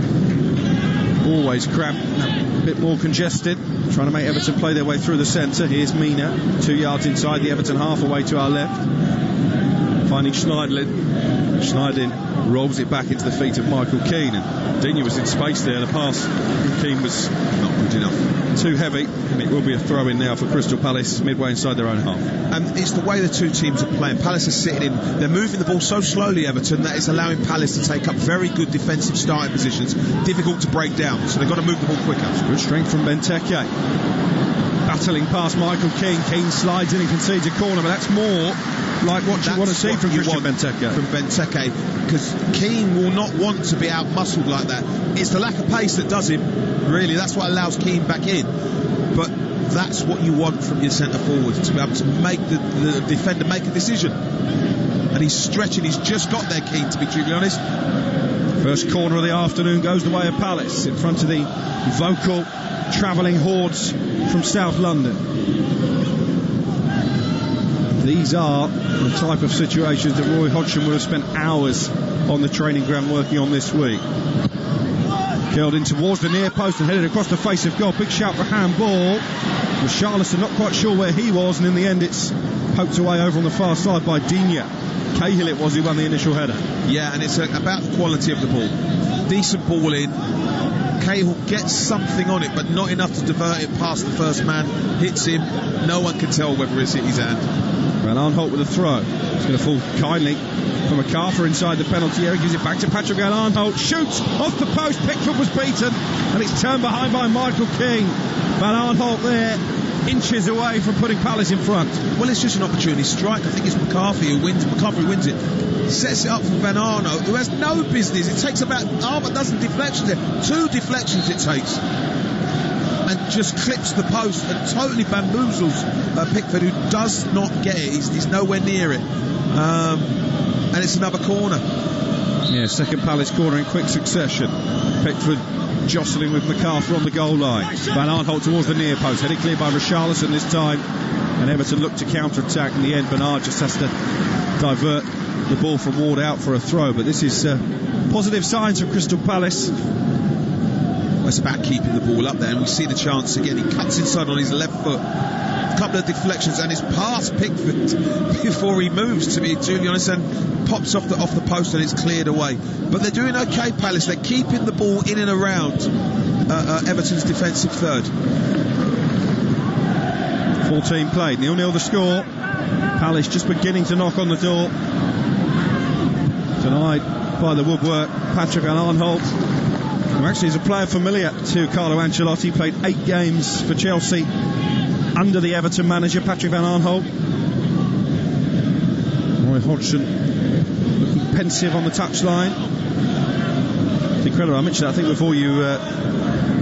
always cramped, a bit more congested, trying to make Everton play their way through the centre. Here's Mina, 2 yards inside the Everton half, away to our left, finding Schneiderlin. Schneiderlin rolls it back into the feet of Michael Keane, and Digne was in space there. The pass from Keane was not good enough, too heavy, and it will be a throw in now for Crystal Palace midway inside their own half. And it's the way the two teams are playing. Palace are sitting in, they're moving the ball so slowly, Everton, that it's allowing Palace to take up very good defensive starting positions, difficult to break down, so they've got to move the ball quicker. Good strength from Benteke, battling past Michael Keane. Keane slides in and concedes a corner, but that's more like what you want to see from Christian Benteke. From Benteke, because Keane will not want to be out-muscled like that. It's the lack of pace that does him, really. That's what allows Keane back in. But that's what you want from your centre forward, to be able to make the defender make a decision. And he's stretching, he's just got there, Keane, to be truly honest. First corner of the afternoon goes the way of Palace, in front of the vocal travelling hordes from South London. These are the type of situations that Roy Hodgson would have spent hours on the training ground working on this week. Curled in towards the near post and headed across the face of goal. Big shout for handball. Richarlison not quite sure where he was, and in the end it's poked away over on the far side by Digne. Cahill it was who won the initial header. Yeah, and it's about the quality of the ball. Decent ball in. Cahill gets something on it, but not enough to divert it past the first man. Hits him. No one can tell whether it's hit his hand. Van Aanholt with a throw. It's going to fall kindly from MacArthur inside the penalty area. Gives it back to Patrick Van Aanholt. Shoots off the post. Pickford was beaten, and it's turned behind by Michael Keane. Van Aanholt there, inches away from putting Palace in front. Well, it's just an opportunity strike. I think it's McCarthy who wins. McCarthy wins it. Sets it up for Van Aanholt, who has no business. It takes about half a dozen deflections there. 2 deflections it takes. And just clips the post and totally bamboozles Pickford, who does not get it. He's nowhere near it. And it's another corner. Yeah, second Palace corner in quick succession. Pickford jostling with MacArthur on the goal line. Van Aanholt towards the near post, headed clear by Richarlison this time. And Everton look to counter-attack. In the end, Bernard just has to divert the ball from Ward out for a throw. But this is positive signs for Crystal Palace. It's about keeping the ball up there, and we see the chance again. He cuts inside on his left foot, a couple of deflections, and it's past Pickford before he moves, to be truly honest, and pops off the post, and it's cleared away. But they're doing okay, Palace. They're keeping the ball in and around Everton's defensive third. 14 played, 0-0 the score. Palace just beginning to knock on the door. Tonight by the woodwork, Patrick Van Aanholt, who actually is a player familiar to Carlo Ancelotti. Played 8 games for Chelsea under the Everton manager, Patrick Van Aanholt. Roy Hodgson looking pensive on the touchline. It's incredible. I mentioned that, I think, before you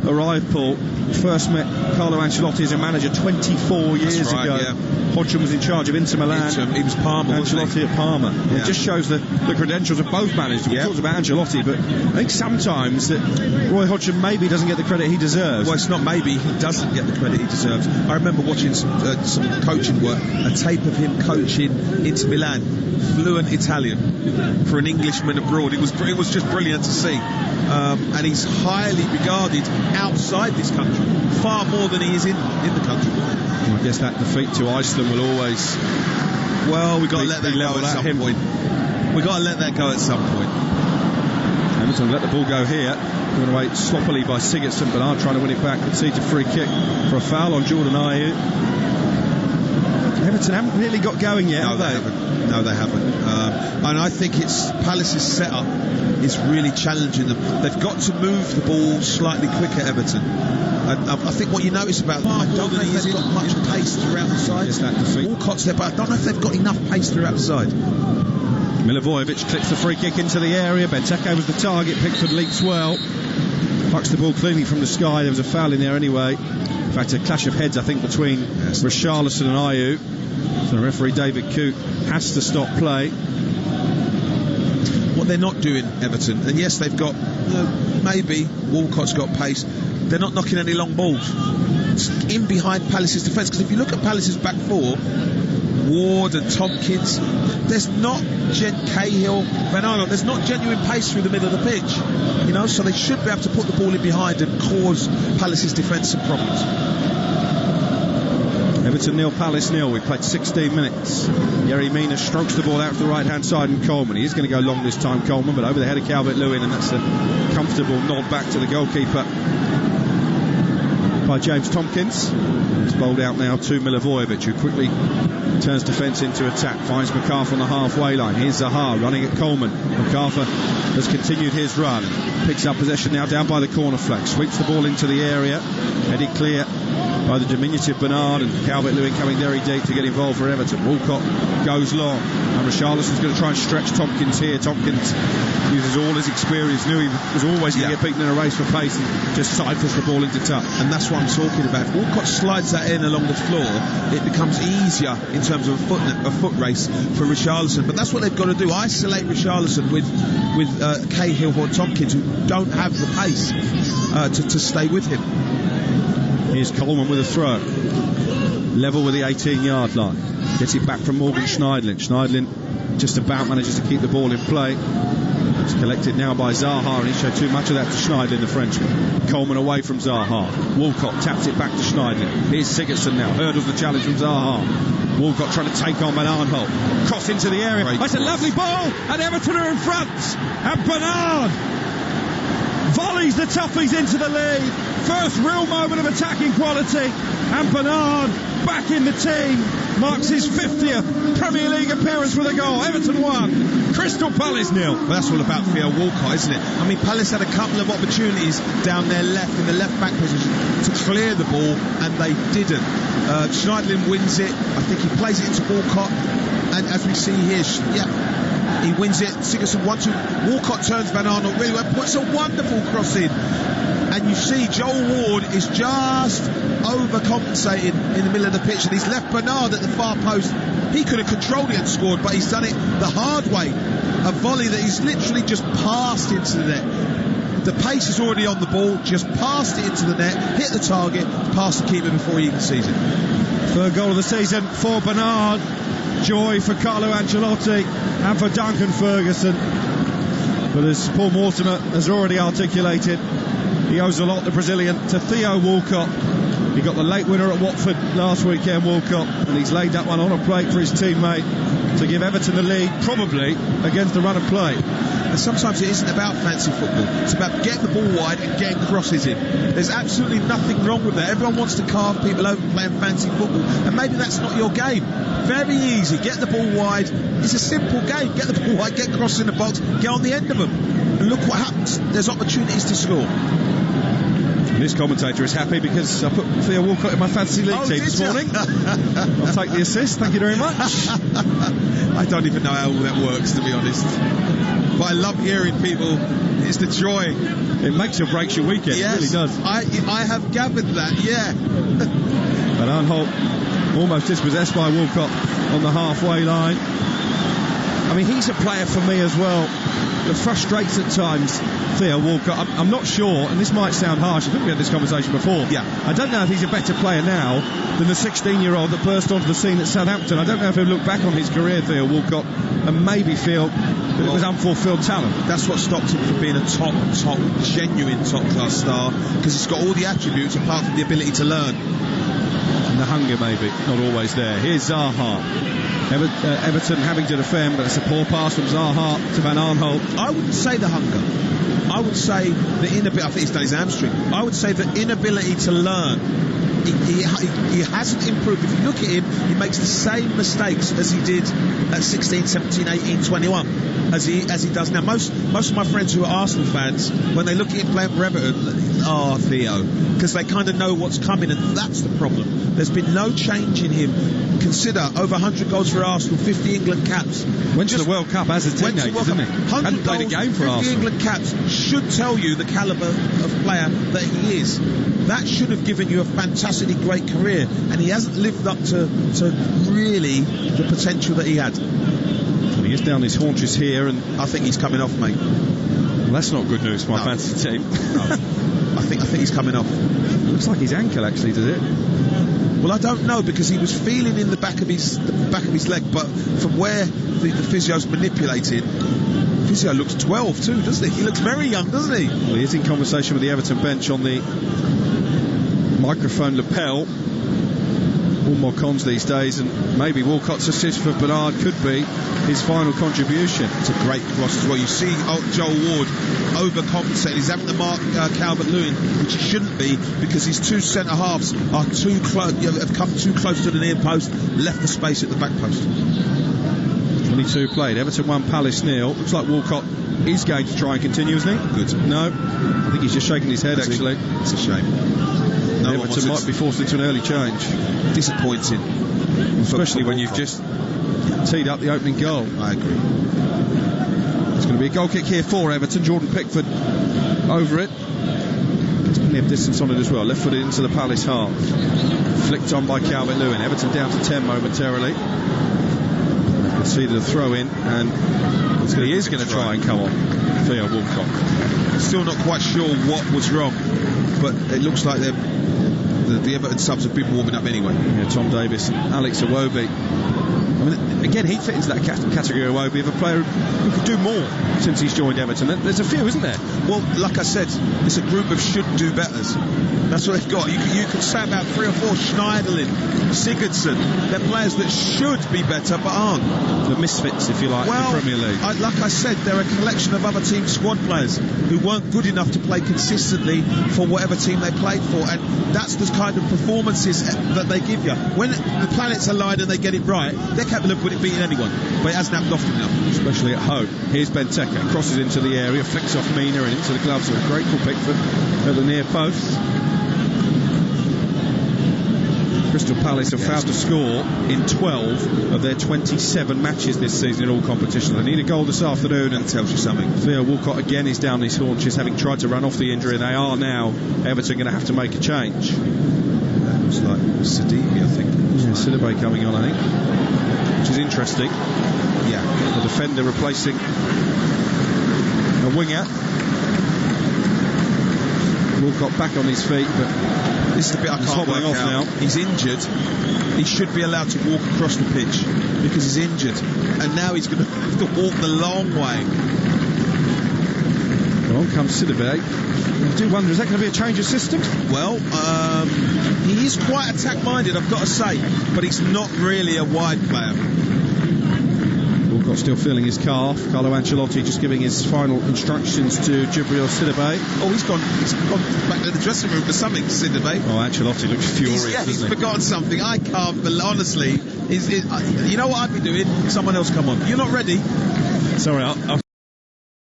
arrived, Paul. First met Carlo Ancelotti as a manager 24 years ago. Yeah. Hodgson was in charge of Inter Milan. He was Parma, Ancelotti at Parma. Yeah. It just shows the credentials of both managers. We talked about Ancelotti, but I think sometimes that Roy Hodgson maybe doesn't get the credit he deserves. Well, it's not maybe, he doesn't get the credit he deserves. I remember watching some coaching work, a tape of him coaching Inter Milan, fluent Italian for an Englishman abroad. It was just brilliant to see. And he's highly regarded outside this country, far more than he is in the country. I guess that defeat to Iceland will always... Well, we've got to let that go at some point. We've got to let that go at some point. Everton let the ball go here. Given away sloppily by Sigurdsson. Bernard trying to win it back. Concedes a free kick for a foul on Jordan Ayew. Everton haven't really got going yet, have they? No, they haven't. And I think it's Palace's setup is really challenging them. They've got to move the ball slightly quicker, Everton. I think what you notice about them, I don't know if they've got much pace throughout the side. Yes, that defeat. Walcott's there, but I don't know if they've got enough pace throughout the side. Milivojevic clips the free kick into the area. Benteke was the target. Pickford leaps well. Plucks the ball cleanly from the sky. There was a foul in there anyway. In fact, a clash of heads, I think, between Richarlison and Ayew. So referee David Coote has to stop play. What they're not doing, Everton, and yes, they've got, maybe Walcott's got pace, they're not knocking any long balls. It's in behind Palace's defence, because if you look at Palace's back four, Ward and Tompkins, there's not Cahill, Van Arnold, there's not genuine pace through the middle of the pitch, you know, so they should be able to put the ball in behind and cause Palace's defence some problems. Everton 0, Palace 0. We've played 16 minutes. Yerry Mina strokes the ball out to the right hand side, and Coleman, he is going to go long this time, Coleman, but over the head of Calvert-Lewin, and that's a comfortable nod back to the goalkeeper by James Tompkins. It's bowled out now to Milivojevic, who quickly turns defence into attack, finds McArthur on the halfway line. Here's Zaha running at Coleman. McArthur has continued his run, picks up possession now down by the corner flag, sweeps the ball into the area, headed clear by the diminutive Bernard, and Calvert-Lewin coming very deep to get involved for Everton. Walcott goes long, and Richarlison's going to try and stretch Tompkins here. Tompkins uses all his experience, knew he was always going to get beaten in a race for pace, and just ciphers the ball into touch. And that's what I'm talking about. If Walcott slides that in along the floor, it becomes easier in terms of a foot race for Richarlison. But that's what they've got to do, isolate Richarlison with Cahill or Tompkins, who don't have the pace to stay with him. Here's Coleman with a throw, level with the 18-yard line, gets it back from Morgan Schneidlin. Schneidlin just about manages to keep the ball in play. It's collected now by Zaha, and he showed too much of that to Schneidlin, the Frenchman. Coleman away from Zaha. Walcott taps it back to Schneidlin. Here's Sigurdsson now, hurdles the challenge from Zaha. Walcott trying to take on Bernard. Cross into the area. That's a lovely ball, and Everton are in front. And Bernard volleys the toughies into the lead. First real moment of attacking quality, and Bernard back in the team, marks his 50th Premier League appearance with a goal. Everton 1, Crystal Palace 0. Well, that's all about Theo Walcott, isn't it? I mean, Palace had a couple of opportunities down their left, in the left back position, to clear the ball, and they didn't. Schneidlin wins it. I think he plays it into Walcott, and as we see here, he wins it. Sigurdsson 1-2. Walcott turns Van Arnold really well, puts a wonderful cross in. And you see Joel Ward is just overcompensating in the middle of the pitch, and he's left Bernard at the far post. He could have controlled it and scored, but he's done it the hard way. A volley that he's literally just passed into the net. The pace is already on the ball, just passed it into the net, hit the target, past the keeper before he even sees it. Third goal of the season for Bernard. Joy for Carlo Ancelotti and for Duncan Ferguson. But as Paul Mortimer has already articulated, he owes a lot, the Brazilian, to Theo Walcott. He got the late winner at Watford last weekend, Walcott, and he's laid that one on a plate for his teammate to give Everton the lead, probably against the run of play. And sometimes it isn't about fancy football, it's about getting the ball wide and getting crosses in. There's absolutely nothing wrong with that. Everyone wants to carve people over playing fancy football, and maybe that's not your game. Very easy, get the ball wide. It's a simple game, get the ball wide, get crosses in the box, get on the end of them, and look what happens. There's opportunities to score. And this commentator is happy because I put Theo Walcott in my fantasy league team this morning. I'll take the assist, thank you very much. I don't even know how all that works, to be honest. But I love hearing people. It's the joy. It makes or breaks your weekend. Yes, it really does. I have gathered that, yeah. But Arnholt almost dispossessed by Walcott on the halfway line. I mean, he's a player for me as well that frustrates at times Theo Walcott. I'm not sure, and this might sound harsh, I think we had this conversation before. Yeah. I don't know if he's a better player now than the 16-year-old that burst onto the scene at Southampton. I don't know if he'll look back on his career, Theo Walcott, and maybe feel that it was unfulfilled talent. That's what stopped him from being a genuine top-class star, because he's got all the attributes apart from the ability to learn. And the hunger, maybe, not always there. Here's Zaha. Everton having to defend, but it's a poor pass from Zaha to Van Arnholt. I wouldn't say the hunger. I would say the inability, I think he's done his hamstring, I would say the inability to learn. He hasn't improved. If you look at him, he makes the same mistakes as he did at 16, 17, 18, 21 as he does now. Most of my friends who are Arsenal fans, when they look at him playing for Everton, Theo, because they kind of know what's coming, and that's the problem. There's been no change in him. Consider over 100 goals for Arsenal, 50 England caps. Went to the World Cup as a teenager, didn't he? Hadn't played a game for 50 Arsenal. England caps should tell you the calibre of player that he is. That should have given you a fantastically great career, and he hasn't lived up to really the potential that he had. Well, he is down his haunches here, and I think he's coming off, mate. Well, that's not good news for my fantasy team. No. I think he's coming off. Looks like his ankle, actually, does it? Well, I don't know, because he was feeling in the back of his leg, but from where the physio's manipulated, physio looks 12 too, doesn't he? He looks very young, doesn't he? Well, he is in conversation with the Everton bench on the microphone lapel. All more cons these days, and maybe Walcott's assist for Bernard could be his final contribution. It's a great cross as well. You see Joel Ward overcompensating. He's having to mark Calvert-Lewin, which he shouldn't be, because his two centre halves are too close, have come too close to the near post, left the space at the back post. 22 played. Everton 1, Palace 0. Looks like Walcott is going to try and continue, isn't he? Good. No, I think he's just shaking his head, actually. It's a shame. Everton might be forced into an early change. Disappointing. Especially when you've just teed up the opening goal. I agree. It's going to be a goal kick here for Everton. Jordan Pickford over it. There's plenty of distance on it as well. Left footed into the Palace half. Flicked on by Calvert-Lewin. Everton down to 10 momentarily. Conceded a throw in, and he is going to try and come on. Theo Walcott. Still not quite sure what was wrong, but it looks like the Everton subs have been warming up anyway. Yeah, Tom Davis and Alex Iwobi. I mean, again, he'd fit into that category of Iwobi of a player who could do more since he's joined Everton. There's a few, isn't there? Well, like I said, it's a group of should-do-betters. That's what they've got. You could say about 3 or 4, Schneiderlin, Sigurdsson. They're players that should be better but aren't. The misfits, if you like, in the Premier League. Like I said, they're a collection of other team squad players who weren't good enough to play consistently for whatever team they played for, and that's the kind of performances that they give you. When the planets align and they get it right, they're capable of beating anyone, but it hasn't happened often enough. Especially at home. Here's Benteke, crosses into the area, flicks off Mina and into the gloves of a grateful Pickford at the near post. Crystal Palace have failed to score in 12 of their 27 matches this season in all competitions. They need a goal this afternoon, and tells you something. Theo Walcott again is down his haunches, having tried to run off the injury, and they are now, Everton, going to have to make a change. That looks like Sidibe, I think. Yeah, Sidibe coming on, I think, which is interesting. Yeah. The defender replacing a winger. Walcott back on his feet, but this is the bit I can't work off out. now. He's injured. He should be allowed to walk across the pitch because he's injured, and now he's going to have to walk the long way. Well, on comes Sidibe. I do wonder, is that going to be a change of system? Well, he is quite attack-minded, I've got to say, but he's not really a wide player. Walcott still feeling his calf. Carlo Ancelotti just giving his final instructions to Djibril Sidibe. Oh, he's gone back to the dressing room for something, Sidibe. Oh, Ancelotti looks furious. He's forgotten something. I can't believe, honestly. You know what I'd be doing? Someone else come on. You're not ready? Sorry, I'm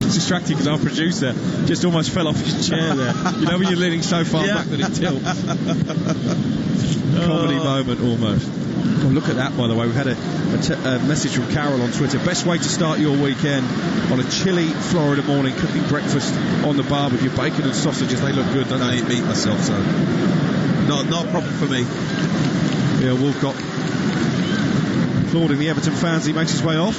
distracted because our producer just almost fell off his chair there. You know when you're leaning so far back that it tilts. Comedy moment almost. Oh, look at that, by the way. We've had a message from Carol on Twitter. Best way to start your weekend on a chilly Florida morning, cooking breakfast on the barbecue, bacon and sausages. They look good, don't they? I eat meat myself, so not a problem for me. Yeah, Walcott applauding the Everton fans. He makes his way off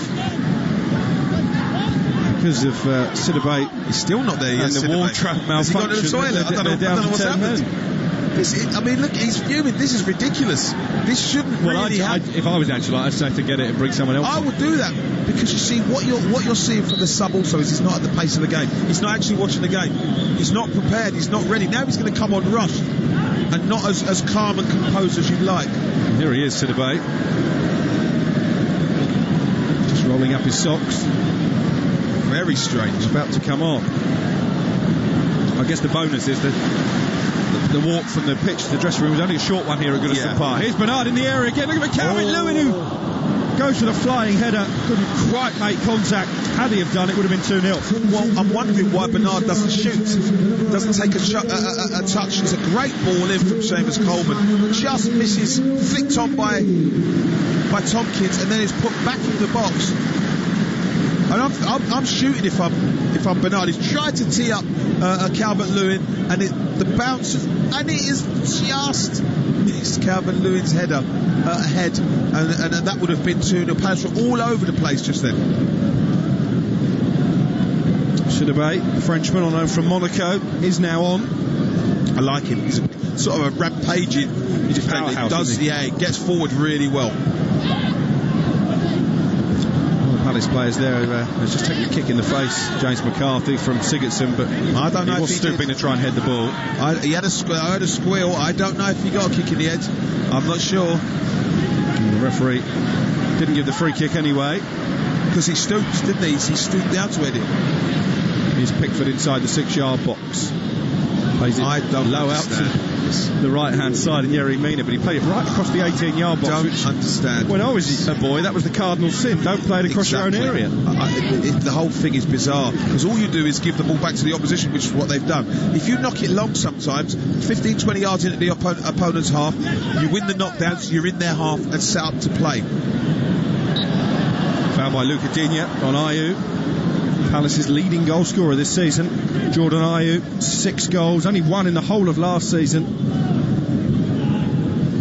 because of Sidibe. He's still not there yet. And the wall trap malfunction. Has he gone to the toilet? I don't know what's happened. I mean, look, he's fuming. This is ridiculous. This shouldn't really happen. If I was Angela, I'd say forget it and bring someone else. I would do that, because you see what you're seeing from the sub also is he's not at the pace of the game. He's not actually watching the game. He's not prepared. He's not ready. Now he's going to come on rushed and not as calm and composed as you'd like. Here he is, Sidibe, just rolling up his socks. Very strange. About to come on. I guess the bonus is the walk from the pitch to the dressing room was only a short one here at Goodison Park. Here's Bernard in the area again. Look at Calvert-Lewin who goes for the flying header. Couldn't quite make contact. Had he have done, it would have been 2-0. Well, I'm wondering why Bernard doesn't shoot. Doesn't take a touch. It's a great ball in from Seamus Coleman. Just misses, flicked on by Tompkins, and then is put back in the box. And I'm shooting if I'm Bernard. He's tried to tee up Calvert-Lewin, and the bounce, and it is just missed Calvert-Lewin's header ahead, and that would have been 2-0. Palace were all over the place just then. Sidibe, the Frenchman on loan from Monaco, is now on. I like him. He's sort of a rampaging. He's a powerhouse. He gets forward really well. Palace players there has just taken a kick in the face. James McCarthy from Sigurdsson, but I don't know he was stooping to try and head the ball. He had I heard a squeal. I don't know if he got a kick in the head. I'm not sure. And the referee didn't give the free kick anyway, because he stooped, didn't he? He stooped down to head it. Here's Pickford inside the 6-yard box. Plays it low out to the right-hand side, and Yerry Mina, but he played it right across the 18-yard box. Don't understand. When I was a boy, that was the cardinal sin. Don't play it across your own area. The whole thing is bizarre, because all you do is give the ball back to the opposition, which is what they've done. If you knock it long sometimes, 15-20 yards into the opponent's half, you win the knockdown, so you're in their half and set up to play. Foul by Luca Digne on Ayew. Palace's leading goal scorer this season, Jordan Ayew, 6 goals, only 1 in the whole of last season.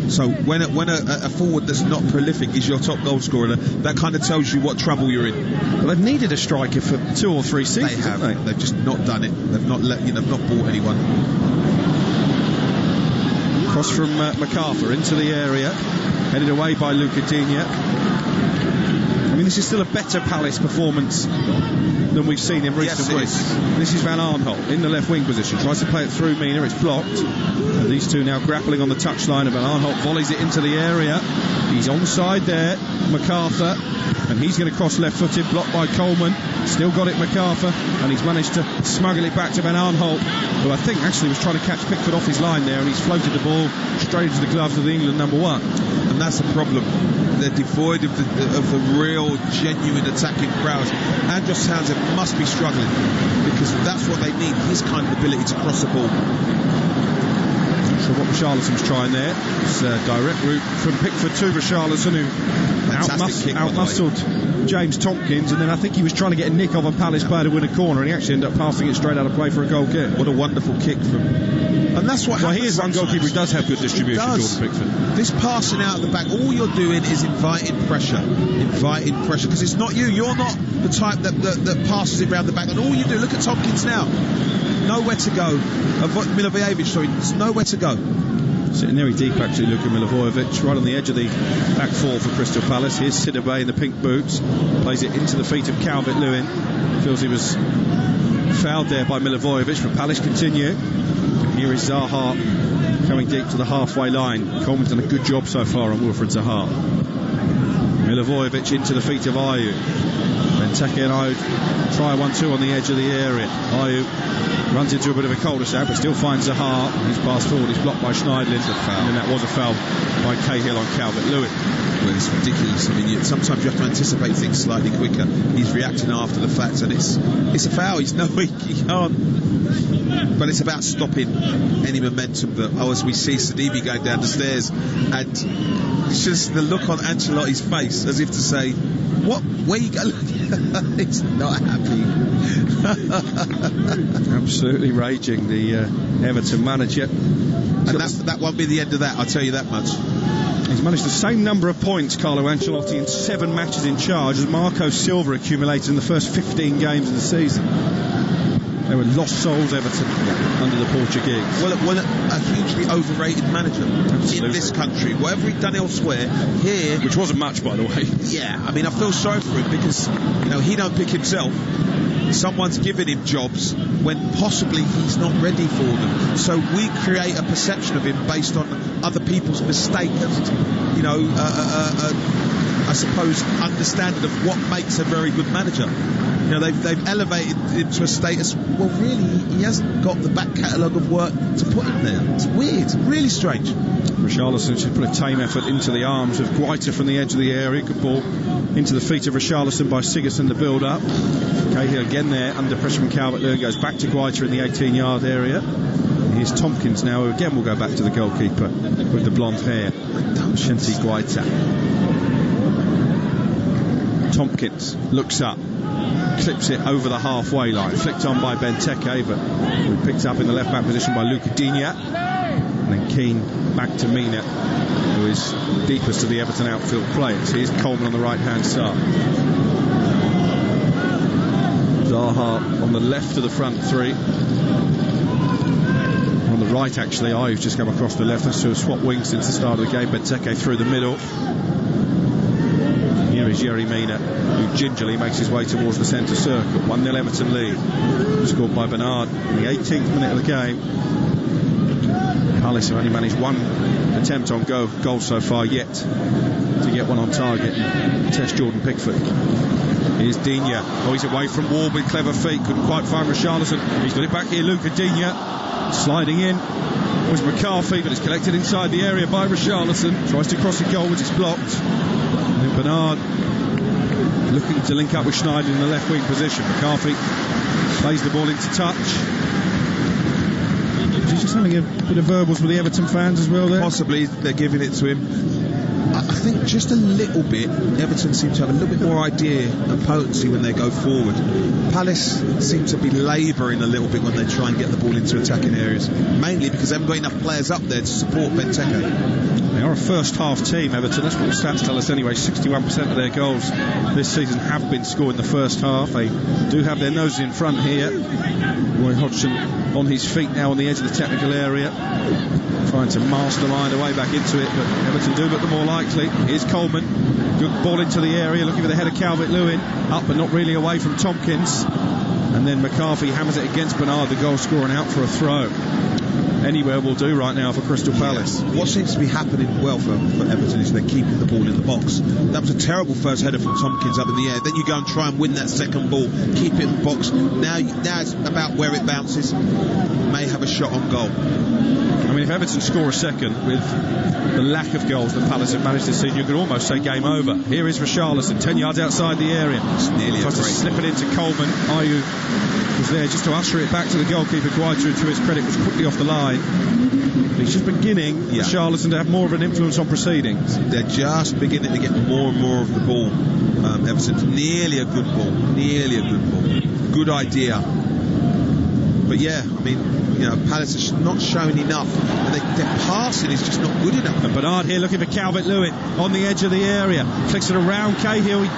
So when a forward that's not prolific is your top goal scorer, that kind of tells you what trouble you're in. Well, they've needed a striker for 2 or 3 seasons. They have. Haven't they? They've just not done it. They've not bought anyone. Cross from MacArthur into the area, headed away by Luca Digne. I mean, this is still a better Palace performance than we've seen in recent weeks. This is Van Arnholt in the left wing position, tries to play it through Mina, it's blocked, and these two now grappling on the touchline, and Van Arnholt volleys it into the area. He's onside there, MacArthur, and he's going to cross left-footed, blocked by Coleman. Still got it, MacArthur, and he's managed to smuggle it back to Van Arnholt, who I think actually was trying to catch Pickford off his line there, and he's floated the ball straight into the gloves of the England number 1. And that's the problem. They're devoid of the real, genuine attacking prowess. Andros Townsend must be struggling, because that's what they need, his kind of ability to cross the ball. Not sure what Richarlison's trying there. It's a direct route from Pickford to Richarlison, who outmuscled James Tompkins, and then I think he was trying to get a nick of a Palace player to win a corner, and he actually ended up passing it straight out of play for a goal kick. What a wonderful kick from... And that's what happens. He is one goalkeeper who does have good distribution, Jordan Pickford. This passing out of the back, all you're doing is inviting pressure, because it's not you. You're not the type that passes it round the back, and all you do, look at Tompkins now, nowhere to go. Milivojevic, sorry, there's nowhere to go. Sitting very deep actually, Luka Milivojevic, right on the edge of the back four for Crystal Palace. Here's Sidibe in the pink boots, plays it into the feet of Calvert-Lewin, feels he was fouled there by Milivojevic, but Palace continue. Here is Zaha coming deep to the halfway line. Coleman's done a good job so far on Wilfred Zaha. Milivojevic into the feet of Ayew. Benteke and Ayew try 1-2 on the edge of the area. Ayew runs into a bit of a cul-de-sac but still finds Zaha. He's passed forward, he's blocked by Schneidlin, and that was a foul by Cahill on Calvert-Lewin. Well, it's ridiculous. I mean, sometimes you have to anticipate things slightly quicker. He's reacting after the fact, and it's a foul. He can't. But it's about stopping any momentum that, as we see Sidibe going down the stairs, and it's just the look on Ancelotti's face as if to say, what, where you go? He's not happy. Absolutely raging, the Everton manager. And that won't be the end of that, I'll tell you that much. He's managed the same number of points, Carlo Ancelotti, in 7 matches in charge as Marco Silva accumulated in the first 15 games of the season. They were lost souls, Everton, under the Portuguese. Well, a hugely overrated manager. Absolutely. In this country. Whatever he'd done elsewhere, here... Which wasn't much, by the way. Yeah, I mean, I feel sorry for him because, he don't pick himself. Someone's giving him jobs when possibly he's not ready for them. So we create a perception of him based on other people's mistakes, I suppose, understanding of what makes a very good manager. You know, they've elevated him to a status. Well, really, he hasn't got the back catalogue of work to put in there. It's weird, really strange. Richarlison should put a tame effort into the arms of Guaita from the edge of the area. Good ball into the feet of Richarlison by Sigurdsson, the build-up. Cahill again there, under pressure from Calvert-Lewin, goes back to Guaita in the 18-yard area. Here's Tompkins now, who again will go back to the goalkeeper with the blonde hair, Shinti Guaita. Tompkins looks up, clips it over the halfway line, flicked on by Benteke, but picked up in the left-back position by Luca Digna. And then Keane back to Mina, who is deepest of the Everton outfield players. Here's Coleman on the right-hand side. Zaha on the left of the front three. On the right, actually, Ayu's just come across the left. That's to have swapped wings since the start of the game. Benteke through the middle. Here is Yerry Mina, who gingerly makes his way towards the centre circle. 1-0 Everton lead. Scored by Bernard in the 18th minute of the game. Palace have only managed one attempt on goal so far yet to get one on target and test Jordan Pickford. Here's Digna. Oh, he's away from Ward with clever feet. Couldn't quite find Richarlison. He's got it back here. Luca Digna sliding in. Was McCarthy, but it's collected inside the area by Richarlison. Tries to cross the goal, which is blocked. And then Bernard looking to link up with Schneider in the left wing position. McCarthy plays the ball into touch. He's just having a bit of verbals with the Everton fans as well there. Possibly they're giving it to him. I think just a little bit, Everton seem to have a little bit more idea and potency when they go forward. Palace seem to be labouring a little bit when they try and get the ball into attacking areas, mainly because they haven't got enough players up there to support Benteke. They are a first half team, Everton. That's what the stats tell us anyway. 61% of their goals this season have been scored in the first half. They do have their noses in front here. Roy Hodgson on his feet now on the edge of the technical area, trying to mastermind a way back into it, but Everton do look the more likely. Here's Coleman, good ball into the area, looking for the head of Calvert-Lewin, up but not really away from Tompkins, and then McCarthy hammers it against Bernard, the goal scorer, and out for a throw. Anywhere will do right now for Crystal Palace. What seems to be happening well for Everton is they're keeping the ball in the box. That was a terrible first header from Tompkins up in the air. Then you go and try and win that second ball, keep it in the box. Now it's about where it bounces. May have a shot on goal. I mean, if Everton score a second with the lack of goals that Palace have managed to see, you could almost say game over. Here is Richarlison, 10 yards outside the area. It's nearly tries to slip it into Coleman. Ayew was there just to usher it back to the goalkeeper. Guaita, to his credit, was quickly off the line. He's just beginning, Richarlison, to have more of an influence on proceedings. They're just beginning to get more and more of the ball. Everton's nearly a good ball. Good idea. But yeah, I mean, you know, Palace is not showing enough, and their passing is just not good enough. And Bernard here looking for Calvert-Lewin on the edge of the area, flicks it around Cahill. He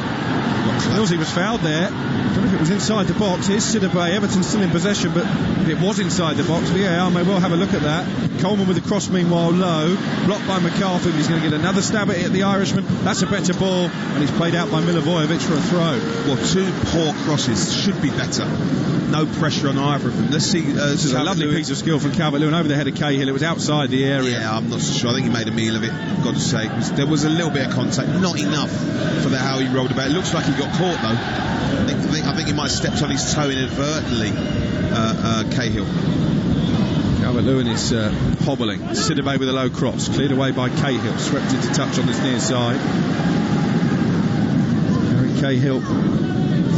feels he was fouled there. I don't know if it was inside the box. Here's Sidibe. Everton's still in possession, but if it was inside the box, VAR may well have a look at that. Coleman with the cross meanwhile low, blocked by McCarthy. He's going to get another stab at it, the Irishman. That's a better ball, and he's played out by Milivojevic for a throw. Well, two poor crosses, should be better. No pressure on either of them. Let's see. This is a lovely piece of skill from Calvert-Lewin over the head of Cahill. It was outside the area. Yeah, I'm not so sure. I think he made a meal of it, I've got to say. There was a little bit of contact, not enough for how he rolled about. It looks like he got caught though. I think he might have stepped on his toe inadvertently, Cahill. Calvert-Lewin is hobbling. Sidibe with a low cross, cleared away by Cahill, swept into touch on this near side. Harry Cahill,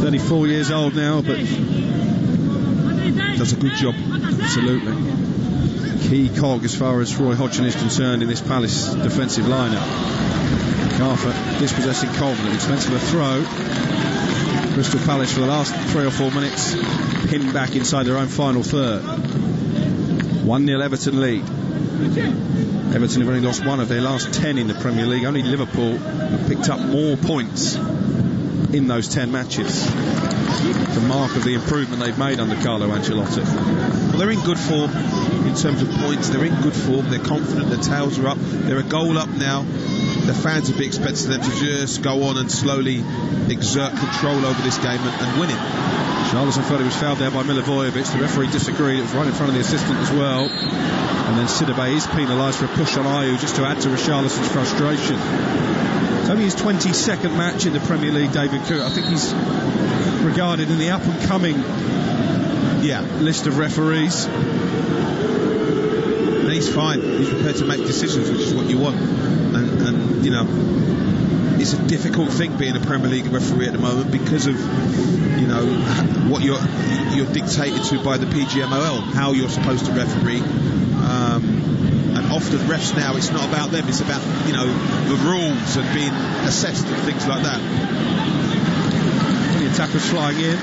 34 years old now, but does a good job. Absolutely. Key cog as far as Roy Hodgson is concerned in this Palace defensive lineup. McArthur dispossessing Coleman at the expense of a throw. Crystal Palace for the last 3 or 4 minutes pinned back inside their own final third. 1-0 Everton lead. Everton have only lost one of their last 10 in the Premier League. Only Liverpool have picked up more points in those 10 matches. The mark of the improvement they've made under Carlo Ancelotti. Well, they're in good form in terms of points. They're in good form. They're confident. Their tails are up. They're a goal up now. The fans would be expecting them to just go on and slowly exert control over this game and win it. Richarlison thought he was fouled there by Milivojevic. The referee disagreed. It was right in front of the assistant as well. And then Sidibe is penalised for a push on Ayew just to add to Richarlison's frustration. It's only his 22nd match in the Premier League, David Coote. I think he's regarded in the up-and-coming list of referees. And he's fine. He's prepared to make decisions, which is what you want. And you know, it's a difficult thing being a Premier League referee at the moment because of, you know, what you're dictated to by the PGMOL, how you're supposed to referee. And often refs now, it's not about them, it's about, you know, the rules and being assessed and things like that. The attackers flying in.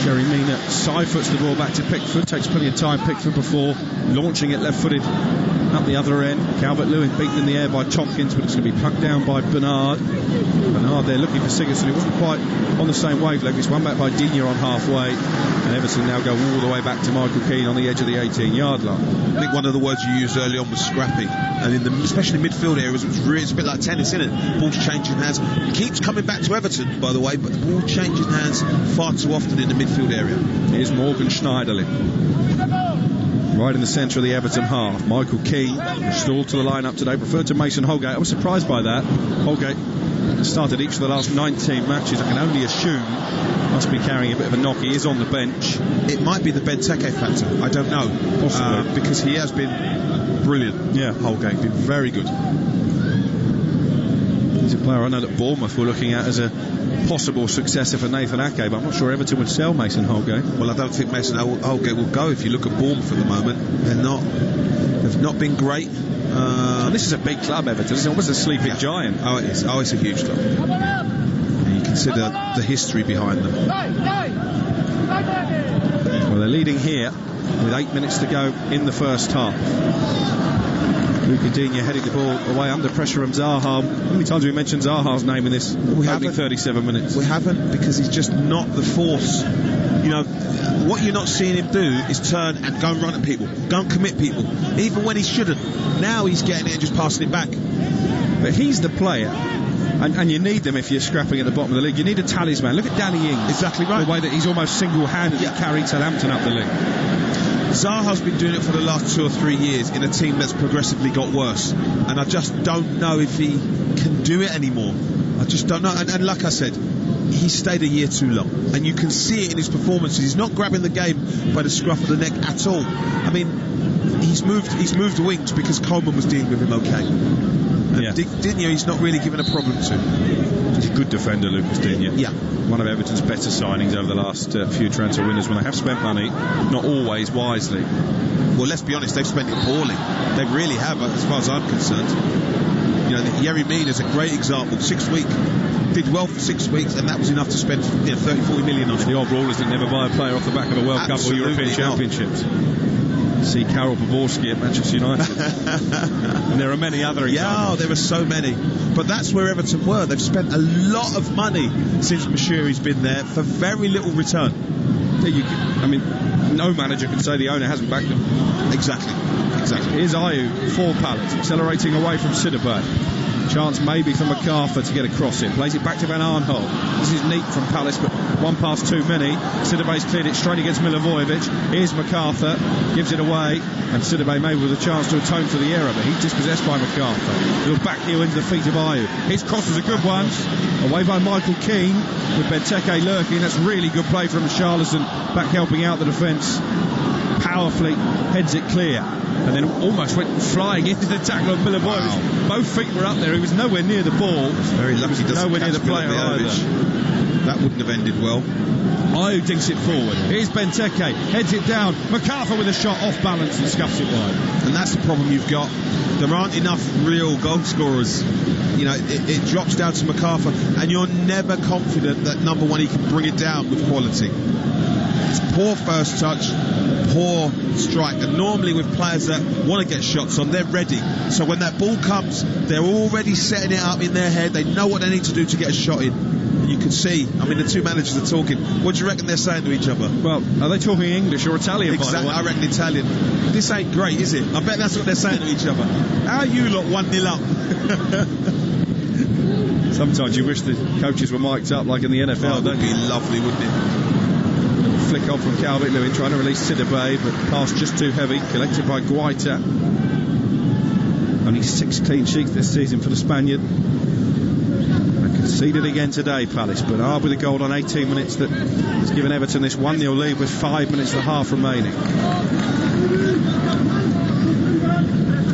Jerry Mina side foots the ball back to Pickford, takes plenty of time, Pickford, before launching it left-footed up the other end. Calvert-Lewin beaten in the air by Tompkins, but it's going to be plucked down by Bernard. Bernard there looking for Sigurdsson, who wasn't quite on the same wavelength. It's won back by Digne on halfway, and Everton now go all the way back to Michael Keane on the edge of the 18-yard line. I think one of the words you used early on was scrappy, and in the, especially midfield areas, it's a bit like tennis, isn't it? Ball's changing hands. It keeps coming back to Everton, by the way, but the ball changing hands far too often in the midfield area. Here's Morgan Schneiderlin, right in the centre of the Everton half. Michael Keane restored to the line-up today, preferred to Mason Holgate. I was surprised by that. Holgate started each of the last 19 matches. I can only assume must be carrying a bit of a knock. He is on the bench. It might be the Benteke factor, I don't know. Possibly. Because he has been brilliant. Yeah, Holgate, been very good. He's a player I know that Bournemouth were looking at as a possible successor for Nathan Ake, but I'm not sure Everton would sell Mason Holgate. Well, I don't think Mason Holgate will go. If you look at Bournemouth at the moment, they've not been great. And this is a big club, Everton. It's almost a sleeping giant. Oh, it is. Oh, it's a huge club. And you consider the history behind them. Well, they're leading here with 8 minutes to go in the first half. Luca Digne heading the ball away under pressure from Zaha. How many times have we mentioned Zaha's name in this opening 37 minutes? We haven't, because he's just not the force. You know, what you're not seeing him do is turn and go and run at people, go and commit people, even when he shouldn't. Now he's getting it and just passing it back. But he's the player, and you need them if you're scrapping at the bottom of the league. You need a talisman. Look at Danny Ings. Exactly right. The way that he's almost single-handedly carried Southampton up the league. Zaha's been doing it for the last 2 or 3 years in a team that's progressively got worse, and I just don't know if he can do it anymore. I just don't know. And like I said, he stayed a year too long, and you can see it in his performances. He's not grabbing the game by the scruff of the neck at all. I mean, he's moved wings because Coleman was dealing with him okay. And Digne, he's not really given a problem to. He's a good defender, Lucas Digne. Yeah. One of Everton's better signings over the last few transfer windows, when they have spent money, not always wisely. Well, let's be honest, they've spent it poorly. They really have, as far as I'm concerned. You know, Yerry Mina is a great example. 6 weeks, did well for 6 weeks, and that was enough to spend 30-40 million on it. The old rulers that never buy a player off the back of a World Cup or European Championships. See Karol Poborski at Manchester United. And there are many other examples. Yeah, there are so many. But that's where Everton were. They've spent a lot of money since Mashiri's been there for very little return. I mean, no manager can say the owner hasn't backed them. Exactly. Here's Ayew for Palace, accelerating away from Sidibe. Chance maybe for MacArthur to get across it. Plays it back to Van Arnholt. This is neat from Palace, but one pass too many. Sidibe's cleared it straight against Milivojevic. Here's MacArthur, gives it away, and Sidibe maybe with a chance to atone for the error, but he's dispossessed by MacArthur. Little back heel into the feet of Ayew. His cross was a good one. Away by Michael Keane, with Benteke lurking. That's really good play from Charlison, back helping out the defence. Powerfully heads it clear, and then almost went flying into the tackle of Milivojevic. Wow. Both feet were up there. He was nowhere near the ball. Very lucky. Nowhere near the player either. That wouldn't have ended well. Ayew dinks it forward. Here's Benteke, heads it down. MacArthur with a shot off balance and scuffs it wide. And that's the problem you've got. There aren't enough real goal scorers. You know, it drops down to MacArthur, and you're never confident that number one, he can bring it down with quality. It's poor first touch, poor strike, and normally with players that want to get shots on, they're ready. So when that ball comes, they're already setting it up in their head. They know what they need to do to get a shot in. You can see, I mean, the two managers are talking. What do you reckon they're saying to each other? Well, are they talking English or Italian? Exactly, I reckon Italian. This ain't great, is it? I bet that's what they're saying to each other. How are you lot 1-0 up? Sometimes you wish the coaches were mic'd up like in the NFL. That would be lovely, wouldn't it? Flick off from Calvert-Lewin, trying to release Sidibe, but pass just too heavy, collected by Guaita. Only 6 clean sheets this season for the Spaniard. Conceded again today, Palace, but are with a goal on 18 minutes that has given Everton this 1-0 lead with 5 minutes and a half remaining.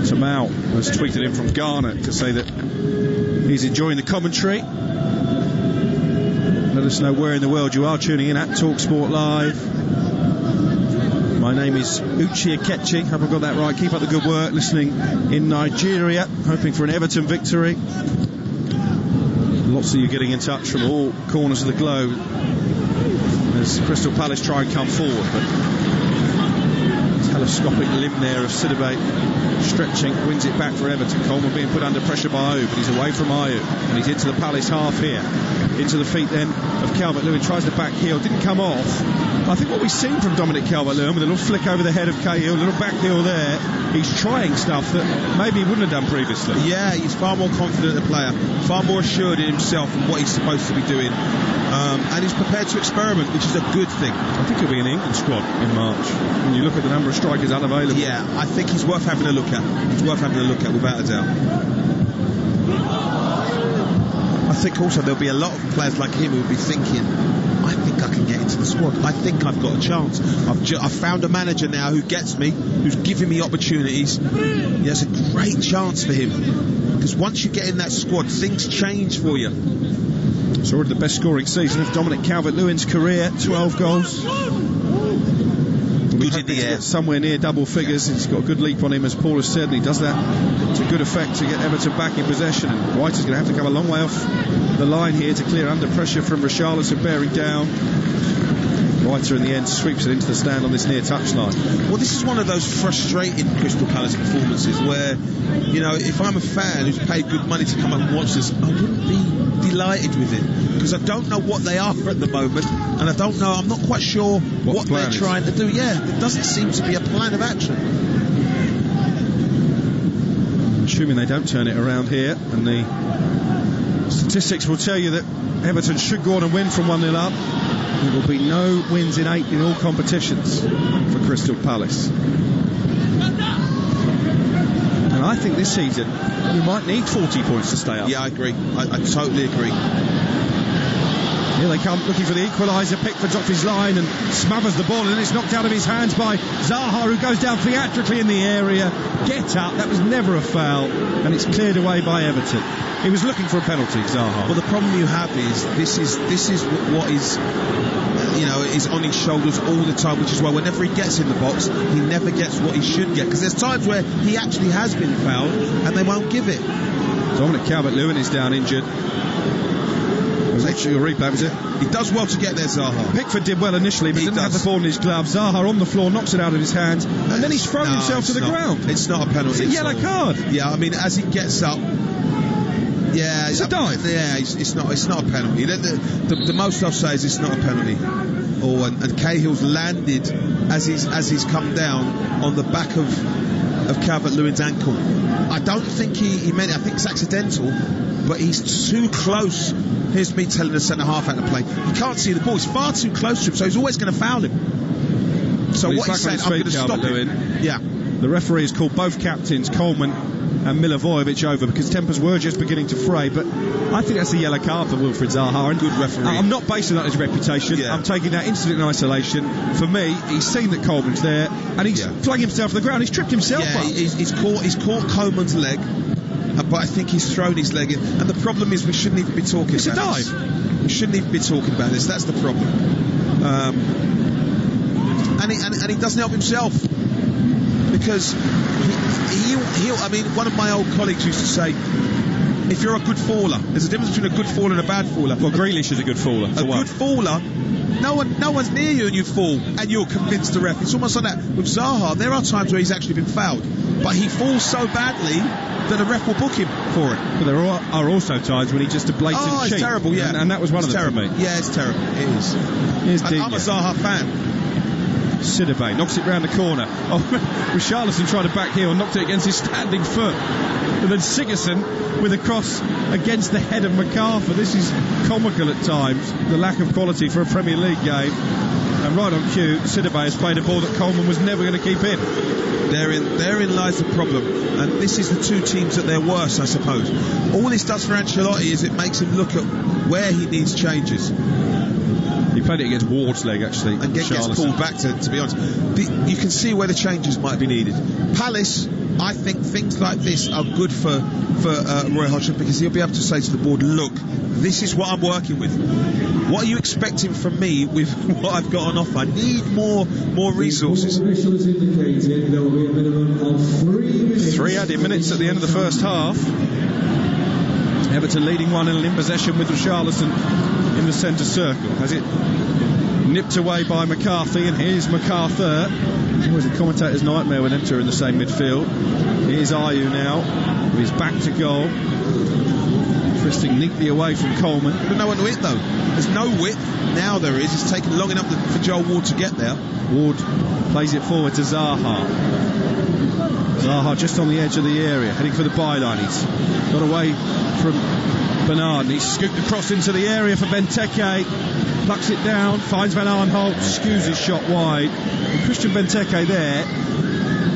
Tamau has tweeted in from Ghana to say that he's enjoying the commentary. Let us know where in the world you are tuning in at TalkSport Live. My name is Uche Akechi. Have I got that right? Keep up the good work. Listening in Nigeria, hoping for an Everton victory. Lots of you getting in touch from all corners of the globe as Crystal Palace try and come forward, but telescopic limb there of Sidibe stretching, wins it back for Everton. Coleman being put under pressure by Ayew, but he's away from Ayew, and he's into the Palace half here. Into the feet then of Calvert-Lewin, tries the back heel, didn't come off. I think what we've seen from Dominic Calvert-Lewin, with a little flick over the head of Cahill, a little back heel there, he's trying stuff that maybe he wouldn't have done previously. Yeah, he's far more confident a player, far more assured in himself and what he's supposed to be doing, and he's prepared to experiment, which is a good thing. I think he'll be in the England squad in March. When you look at the number of strikers unavailable. Yeah, I think he's worth having a look at. He's worth having a look at, without a doubt. I think also there'll be a lot of players like him who will be thinking, I think I can get into the squad. I think I've got a chance. I've found a manager now who gets me, who's giving me opportunities. Yeah, it's a great chance for him, because once you get in that squad, things change for you. It's already the best scoring season of Dominic Calvert-Lewin's career, 12 goals. Good in the air. Somewhere near double figures. He's got a good leap on him, as Paul has said, and he does that to good effect to get Everton back in possession. And White is going to have to come a long way off the line here to clear under pressure from Richarlison bearing down. Whiter in the end sweeps it into the stand on this near touchline. Well, this is one of those frustrating Crystal Palace performances where, you know, if I'm a fan who's paid good money to come up and watch this, I wouldn't be delighted with it, because I don't know what they are at the moment, and I'm not quite sure what they're trying to do. Yeah, there doesn't seem to be a plan of action. Assuming they don't turn it around here, and the statistics will tell you that Everton should go on and win from 1-0 up. There will be no wins in 8 in all competitions for Crystal Palace. And I think this season we might need 40 points to stay up. Yeah, I agree. I totally agree. Here they come, looking for the equaliser. Pickford's off his line and smothers the ball, and then it's knocked out of his hands by Zaha, who goes down theatrically in the area. Get up, that was never a foul, and it's cleared away by Everton. He was looking for a penalty, Zaha. Well, the problem you have is this is what is, is on his shoulders all the time, which is why whenever he gets in the box, he never gets what he should get, because there's times where he actually has been fouled and they won't give it. Dominic Calvert-Lewin is down injured. Was your replay, was it? He does well to get there, Zaha. Pickford did well initially, but didn't have the ball in his glove. Zaha on the floor, knocks it out of his hands, and then he's thrown himself to the ground. It's not a penalty. It's a yellow card. Yeah, I mean, as he gets up, yeah, it's a dive. Yeah, it's not a penalty. The most I'll say is it's not a penalty. And Cahill's landed as he's come down on the back of Calvert-Lewin's ankle. I don't think he meant it. I think it's accidental, but he's too close. Here's me telling the centre half how to play. He can't see the ball. He's far too close to him, so he's always going to foul him. So what he's saying, I'm going to stop him. Yeah. The referee has called both captains, Coleman and Milivojevic, over because tempers were just beginning to fray, but I think that's a yellow card for Wilfried Zaha. And good referee. I'm not basing that on his reputation. I'm taking that incident in isolation. For me, he's seen that Coleman's there and he's flung himself to the ground. He's tripped himself up. He's caught Coleman's leg, but I think he's thrown his leg in. And the problem is we shouldn't even be talking about this. We shouldn't even be talking about this. That's the problem. And he doesn't help himself, because I mean, one of my old colleagues used to say, if you're a good faller, there's a difference between a good faller and a bad faller. Well, Grealish is a good faller. Good faller, no one's near you and you fall and you're convinced the ref. It's almost like that with Zaha. There are times where he's actually been fouled, but he falls so badly that a ref will book him for it. But there are also times when he just a blatant cheat. Oh, it's terrible, yeah. And that was one of them for me. Yeah, it's terrible. It is. I'm a Zaha fan. Sidibe knocks it round the corner. Oh, Richarlison tried to back heel, knocked it against his standing foot. And then Sigurdsson with a cross against the head of MacArthur. This is comical at times, the lack of quality for a Premier League game. And right on cue, Sidibe has played a ball that Coleman was never going to keep in. Therein lies the problem, and this is the two teams at their worst, I suppose. All this does for Ancelotti is it makes him look at where he needs changes. He played it against Ward's leg, actually, and gets pulled back, to be honest. You can see where the changes might be needed. Palace, I think things like this are good for Roy Hodgson, because he'll be able to say to the board, look, this is what I'm working with. What are you expecting from me with what I've got on offer? I need more resources. 3 added minutes at the end of the first half. Everton leading 1-0 in possession with Richarlison in the centre circle. Has it nipped away by McCarthy, and here's MacArthur. It was a commentator's nightmare with them two in the same midfield. Here's Ayew now with his back to goal, twisting neatly away from Coleman. There's no one to hit though. There's no width. Now there is. It's taken long enough for Joel Ward to get there. Ward plays it forward to Zaha. Zaha just on the edge of the area, heading for the byline. He's got away from Bernard, and he's scooped across into the area for Benteke. Plucks it down, finds Van Aanholt, skews his shot wide. And Christian Benteke there,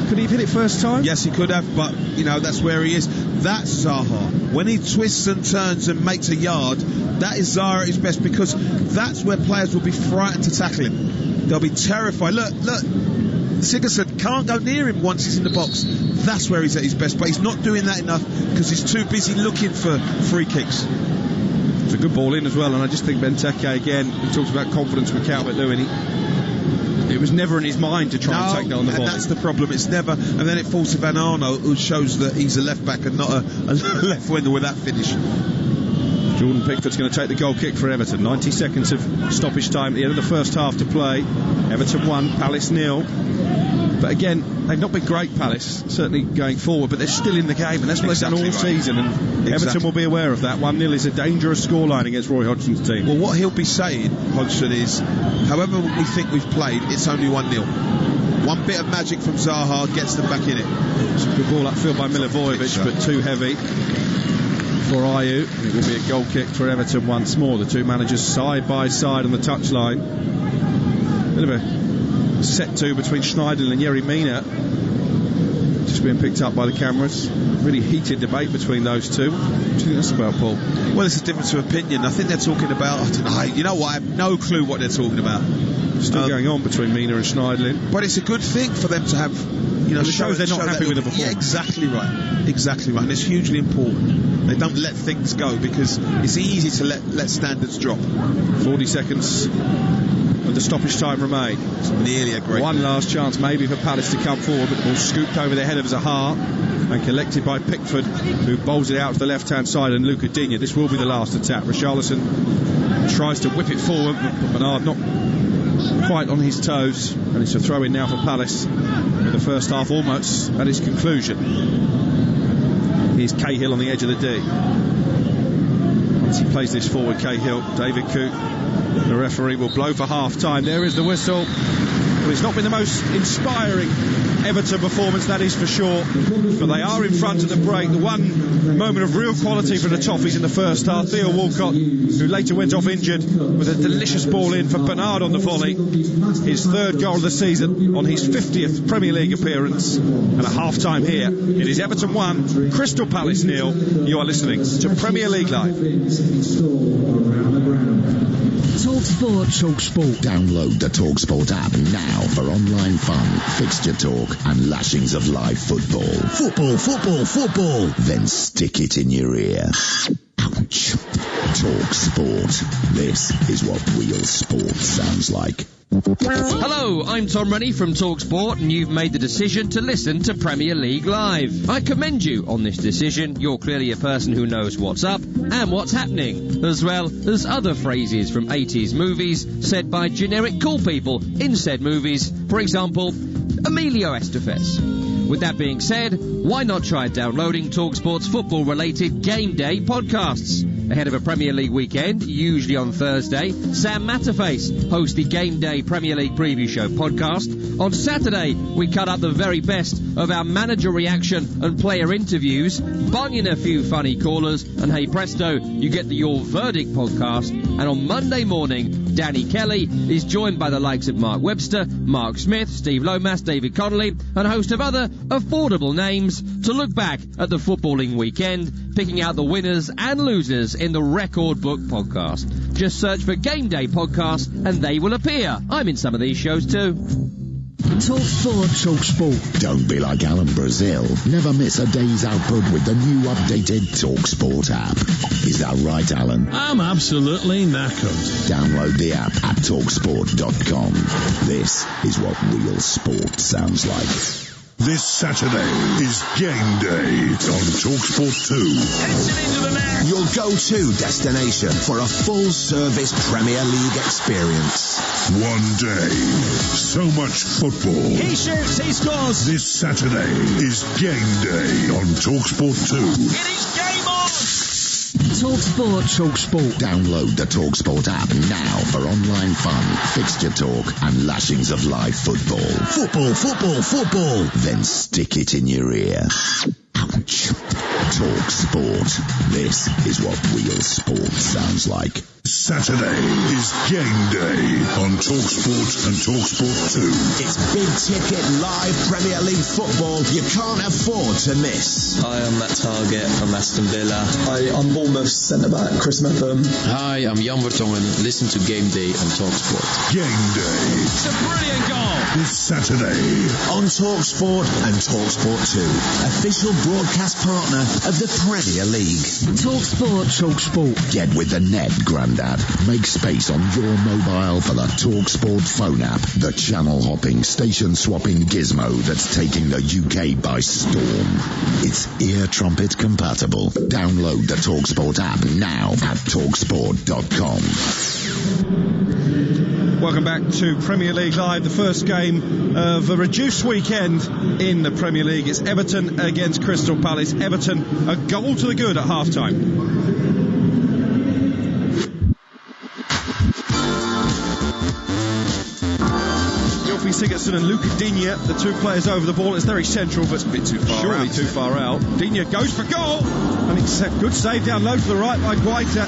could he have hit it first time? Yes, he could have, but that's where he is. That's Zaha. When he twists and turns and makes a yard, that is Zaha at his best, because that's where players will be frightened to tackle him. They'll be terrified. Look, Sigurdsson can't go near him once he's in the box. That's where he's at his best, but he's not doing that enough because he's too busy looking for free kicks. It's a good ball in as well, and I just think Benteke again, he talks about confidence with Calvert-Lewin. It was never in his mind to try and take that on the ball. And that's the problem. It's never, and then it falls to Van Aanholt, who shows that he's a left back and not a left winger with that finish. Jordan Pickford's going to take the goal kick for Everton. 90 seconds of stoppage time at the end of the first half to play. Everton 1, Palace 0. But again, they've not been great, Palace, certainly going forward, but they're still in the game, and that's what they've done all season, and Everton will be aware of that. 1-0 is a dangerous scoreline against Roy Hodgson's team. Well, what he'll be saying, Hodgson, is however we think we've played, it's only 1-0. One bit of magic from Zaha gets them back in it. It's a good ball upfield by Milivojevic, but too heavy for Ayew. It will be a goal kick for Everton once more. The two managers side by side on the touchline. Bit of a set two between Schneiderlin and Yerry Mina, just being picked up by the cameras. Really heated debate between those two. What do you think that's about, Paul? Well, it's a difference of opinion. I think they're talking about, I don't know, you know what, I have no clue what they're talking about. Still going on between Mina and Schneiderlin. But it's a good thing for them to have, it shows they're not happy with the performance. Yeah, exactly right, and it's hugely important. They don't let things go, because it's easy to let standards drop. 40 seconds of the stoppage time remain. It's nearly a great one last chance maybe for Palace to come forward, but the ball scooped over the head of Zaha and collected by Pickford, who bowls it out to the left hand side, and Luca Digne. This will be the last attack. Richarlison tries to whip it forward, but Bernard not quite on his toes, and it's a throw in now for Palace with the first half almost at its conclusion. Here's Cahill on the edge of the D. Once he plays this forward, Cahill, David Coote, the referee, will blow for half time. There is the whistle. Well, it's not been the most inspiring Everton performance, that is for sure, but they are in front at the break. The one moment of real quality for the Toffees in the first half, Theo Walcott, who later went off injured, with a delicious ball in for Bernard on the volley. His third goal of the season on his 50th Premier League appearance, and a half-time here. It is Everton 1, Crystal Palace 0. You are listening to Premier League Live. TalkSport. Download the TalkSport app now for online fun, fixture talk and lashings of live football. Football. Then stick it in your ear. Ouch. TalkSport. This is what real sport sounds like. Hello, I'm Tom Rennie from TalkSport, and you've made the decision to listen to Premier League Live. I commend you on this decision. You're clearly a person who knows what's up and what's happening, as well as other phrases from 80s movies said by generic cool people in said movies. For example, Emilio Estevez. With that being said, why not try downloading TalkSport's football-related Game Day podcasts? Ahead of a Premier League weekend, usually on Thursday, Sam Matterface hosts the Game Day Premier League Preview Show podcast. On Saturday, we cut up the very best of our manager reaction and player interviews, bung in a few funny callers, and hey presto, you get the Your Verdict podcast. And on Monday morning, Danny Kelly is joined by the likes of Mark Webster, Mark Smith, Steve Lomas, David Connolly, and a host of other affordable names to look back at the footballing weekend, picking out the winners and losers in the Record Book podcast. Just search for Game Day Podcast and they will appear. I'm in some of these shows too. Talk Sport. Don't be like Alan Brazil. Never miss a day's output with the new updated Talk Sport app. Is that right, Alan? I'm absolutely knackered. Download the app at talksport.com. This is what real sport sounds like. This Saturday is Game Day on TalkSport 2. Your go-to destination for a full-service Premier League experience. One day, so much football. He shoots, he scores. This Saturday is Game Day on TalkSport 2. It is game on. TalkSport. Download the TalkSport app now for online fun, fixture talk, and lashings of live football. Football. Then stick it in your ear. Ouch. TalkSport. This is what real sport sounds like. Saturday is Game Day on TalkSport and TalkSport 2. It's big ticket live Premier League football you can't afford to miss. Hi, I'm Matt Target from Aston Villa. Hi, I'm Bournemouth centre-back Chris Mepham. Hi, I'm Jan Vertongen. Listen to Game Day on TalkSport. Game Day. It's a brilliant goal. This Saturday on TalkSport and TalkSport 2. Official broadcast partner of the Premier League. TalkSport. Get with the net, Grandad. Make space on your mobile for the TalkSport phone app, the channel-hopping, station-swapping gizmo that's taking the UK by storm. It's ear trumpet compatible. Download the TalkSport app now at talksport.com. Welcome back to Premier League Live, the first game of a reduced weekend in the Premier League. It's Everton against Crystal Palace. Everton, a goal to the good at half-time. Sigurdsson and Luca Digne, the two players over the ball. It's very central, but it's a bit too far surely out. Too far out. Digne goes for goal, and it's a good save down low to the right by Guaita.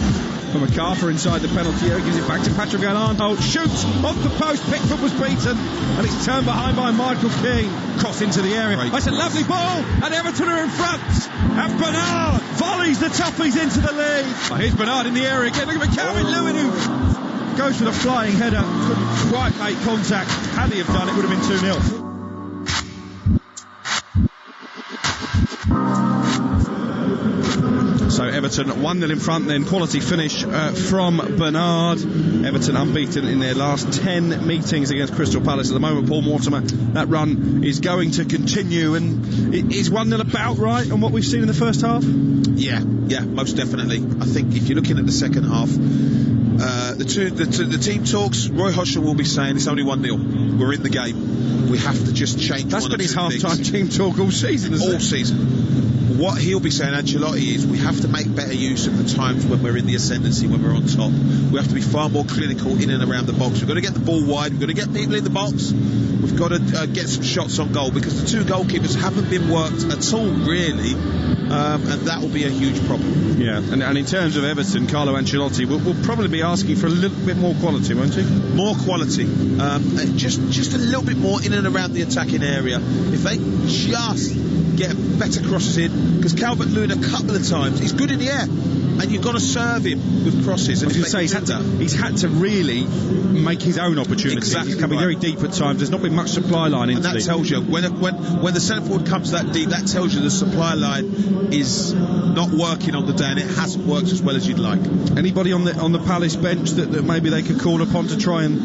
From McArthur inside the penalty area, gives it back to Patrick Van Arnholt, shoots off the post, Pickford was beaten, and it's turned behind by Michael Keane. Cross into the area. That's a lovely ball, and Everton are in front. And Bernard volleys the toughies into the lead. Oh, here's Bernard in the area again. Look at Calvin Lewin, who goes for the flying header, couldn't quite make contact. Had he have done, it would have been 2-0. So Everton 1-0 in front, then quality finish from Bernard. Everton unbeaten in their last 10 meetings against Crystal Palace at the moment. Paul Mortimer, that run is going to continue, and it is 1-0 about right on what we've seen in the first half? Yeah, most definitely. I think if you're looking at the second half, the team talks, Roy Hodgson will be saying it's only 1-0. We're in the game. We have to just change. That's been his half-time team talk all season, isn't it? All season. What he'll be saying, Ancelotti, is we have to make better use of the times when we're in the ascendancy, when we're on top. We have to be far more clinical in and around the box. We've got to get the ball wide. We've got to get people in the box. We've got to get some shots on goal, because the two goalkeepers haven't been worked at all, really. And that will be a huge problem. Yeah, and in terms of Everton, Carlo Ancelotti will probably be asking for a little bit more quality, won't he? More quality. Just a little bit more in and around the attacking area. If they just get better crosses in, because Calvert-Lewin a couple of times, he's good in the air, and you've got to serve him with crosses. And he's had to really make his own opportunities. Exactly, he's coming very deep at times. There's not been much supply line into and that tells you when the centre forward comes that deep, that tells you the supply line is not working on the day, and it hasn't worked as well as you'd like. Anybody on the Palace bench that maybe they could call upon to try and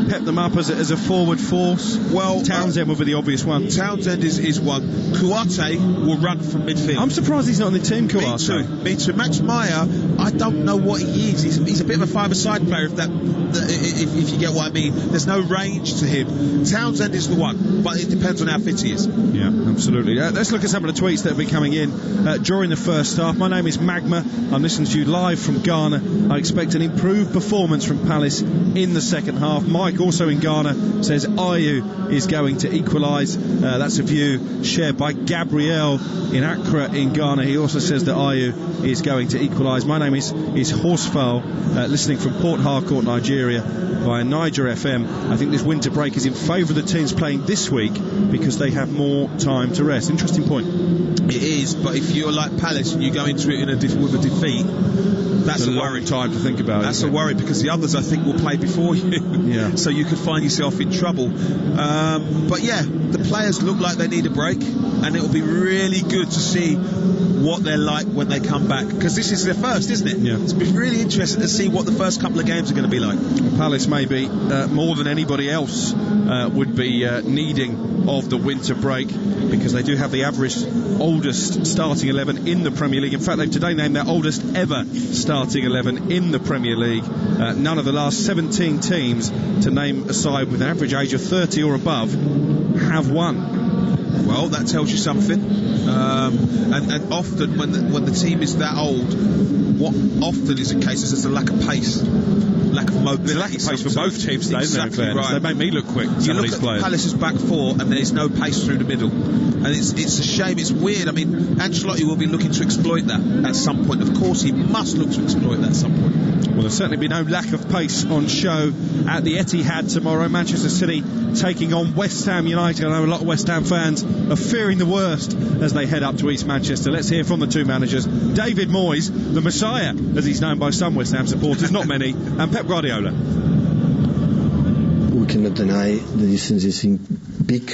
pep them up as a forward force? Well, Townsend will be the obvious one. Townsend is one. Kouate will run from midfield him. I'm surprised he's not in the team, Me too. Max Meyer, I don't know what he is. He's a bit of a five-a-side player, if you get what I mean. There's no range to him. Townsend is the one, but it depends on how fit he is. Yeah, absolutely. Let's look at some of the tweets that have been coming in during the first half. My name is Magma. I'm listening to you live from Ghana. I expect an improved performance from Palace in the second half. Mike, also in Ghana, says Ayew is going to equalise. That's a view shared by Gabriel in Accra in Ghana. He also says that Ayew is going to equalise. My name is Horsefall, listening from Port Harcourt, Nigeria, via Niger FM. I think this winter break is in favour of the teams playing this week because they have more time to rest. Interesting point. It is, but if you're like Palace and you go into it with a defeat, that's a worry. Time to think about. That's a worry, because the others, I think, will play before you. Yeah. So you could find yourself in trouble. But yeah, the players look like they need a break, and it'll be really good to see what they're like when they come back, because this is their first, isn't it? Yeah. It's been really interesting to see what the first couple of games are going to be like. Palace maybe more than anybody else would be needing of the winter break, because they do have the average oldest starting 11 in the Premier League. In fact, they've today named their oldest ever starting 11 in the Premier League. None of the last 17 teams to name a side with an average age of 30 or above have won. Well, that tells you something. And often when the team is that old, what often is the case is there's a lack of pace, lack of mobility. There's a lack of pace for both teams today, exactly right. They make me look quick. You look at Palace's back four, and there's no pace through the middle, and it's a shame. It's weird. I mean, Ancelotti will be looking to exploit that at some point. Of course, he must look to exploit that at some point. Well, there'll certainly be no lack of pace on show at the Etihad tomorrow. Manchester City taking on West Ham United. I know a lot of West Ham fans are fearing the worst as they head up to East Manchester. Let's hear from the two managers, David Moyes, the Messiah, as he's known by some West Ham supporters, not many, and Pep Guardiola. We cannot deny the distance is big.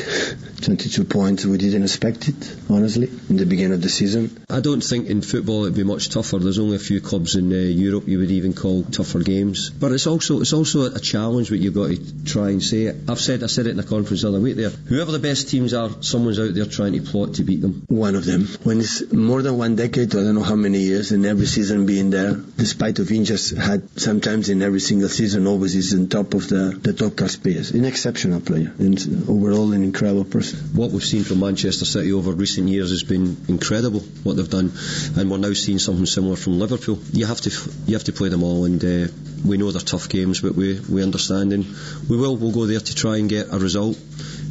22 points, we didn't expect it, honestly, in the beginning of the season. I don't think in football it'd be much tougher. There's only a few clubs in Europe you would even call tougher games. But it's also a challenge what you've got to try and say. I said it in a conference the other week there. Whoever the best teams are, someone's out there trying to plot to beat them. One of them. When it's more than 1 decade, I don't know how many years, and every season being there, despite of injuries, had sometimes in every single season, always is on top of the top class players. An exceptional player, and overall an incredible person. What we've seen from Manchester City over recent years has been incredible, what they've done, and we're now seeing something similar from Liverpool. You have to play them all, and we know they're tough games, but we understand, and we'll go there to try and get a result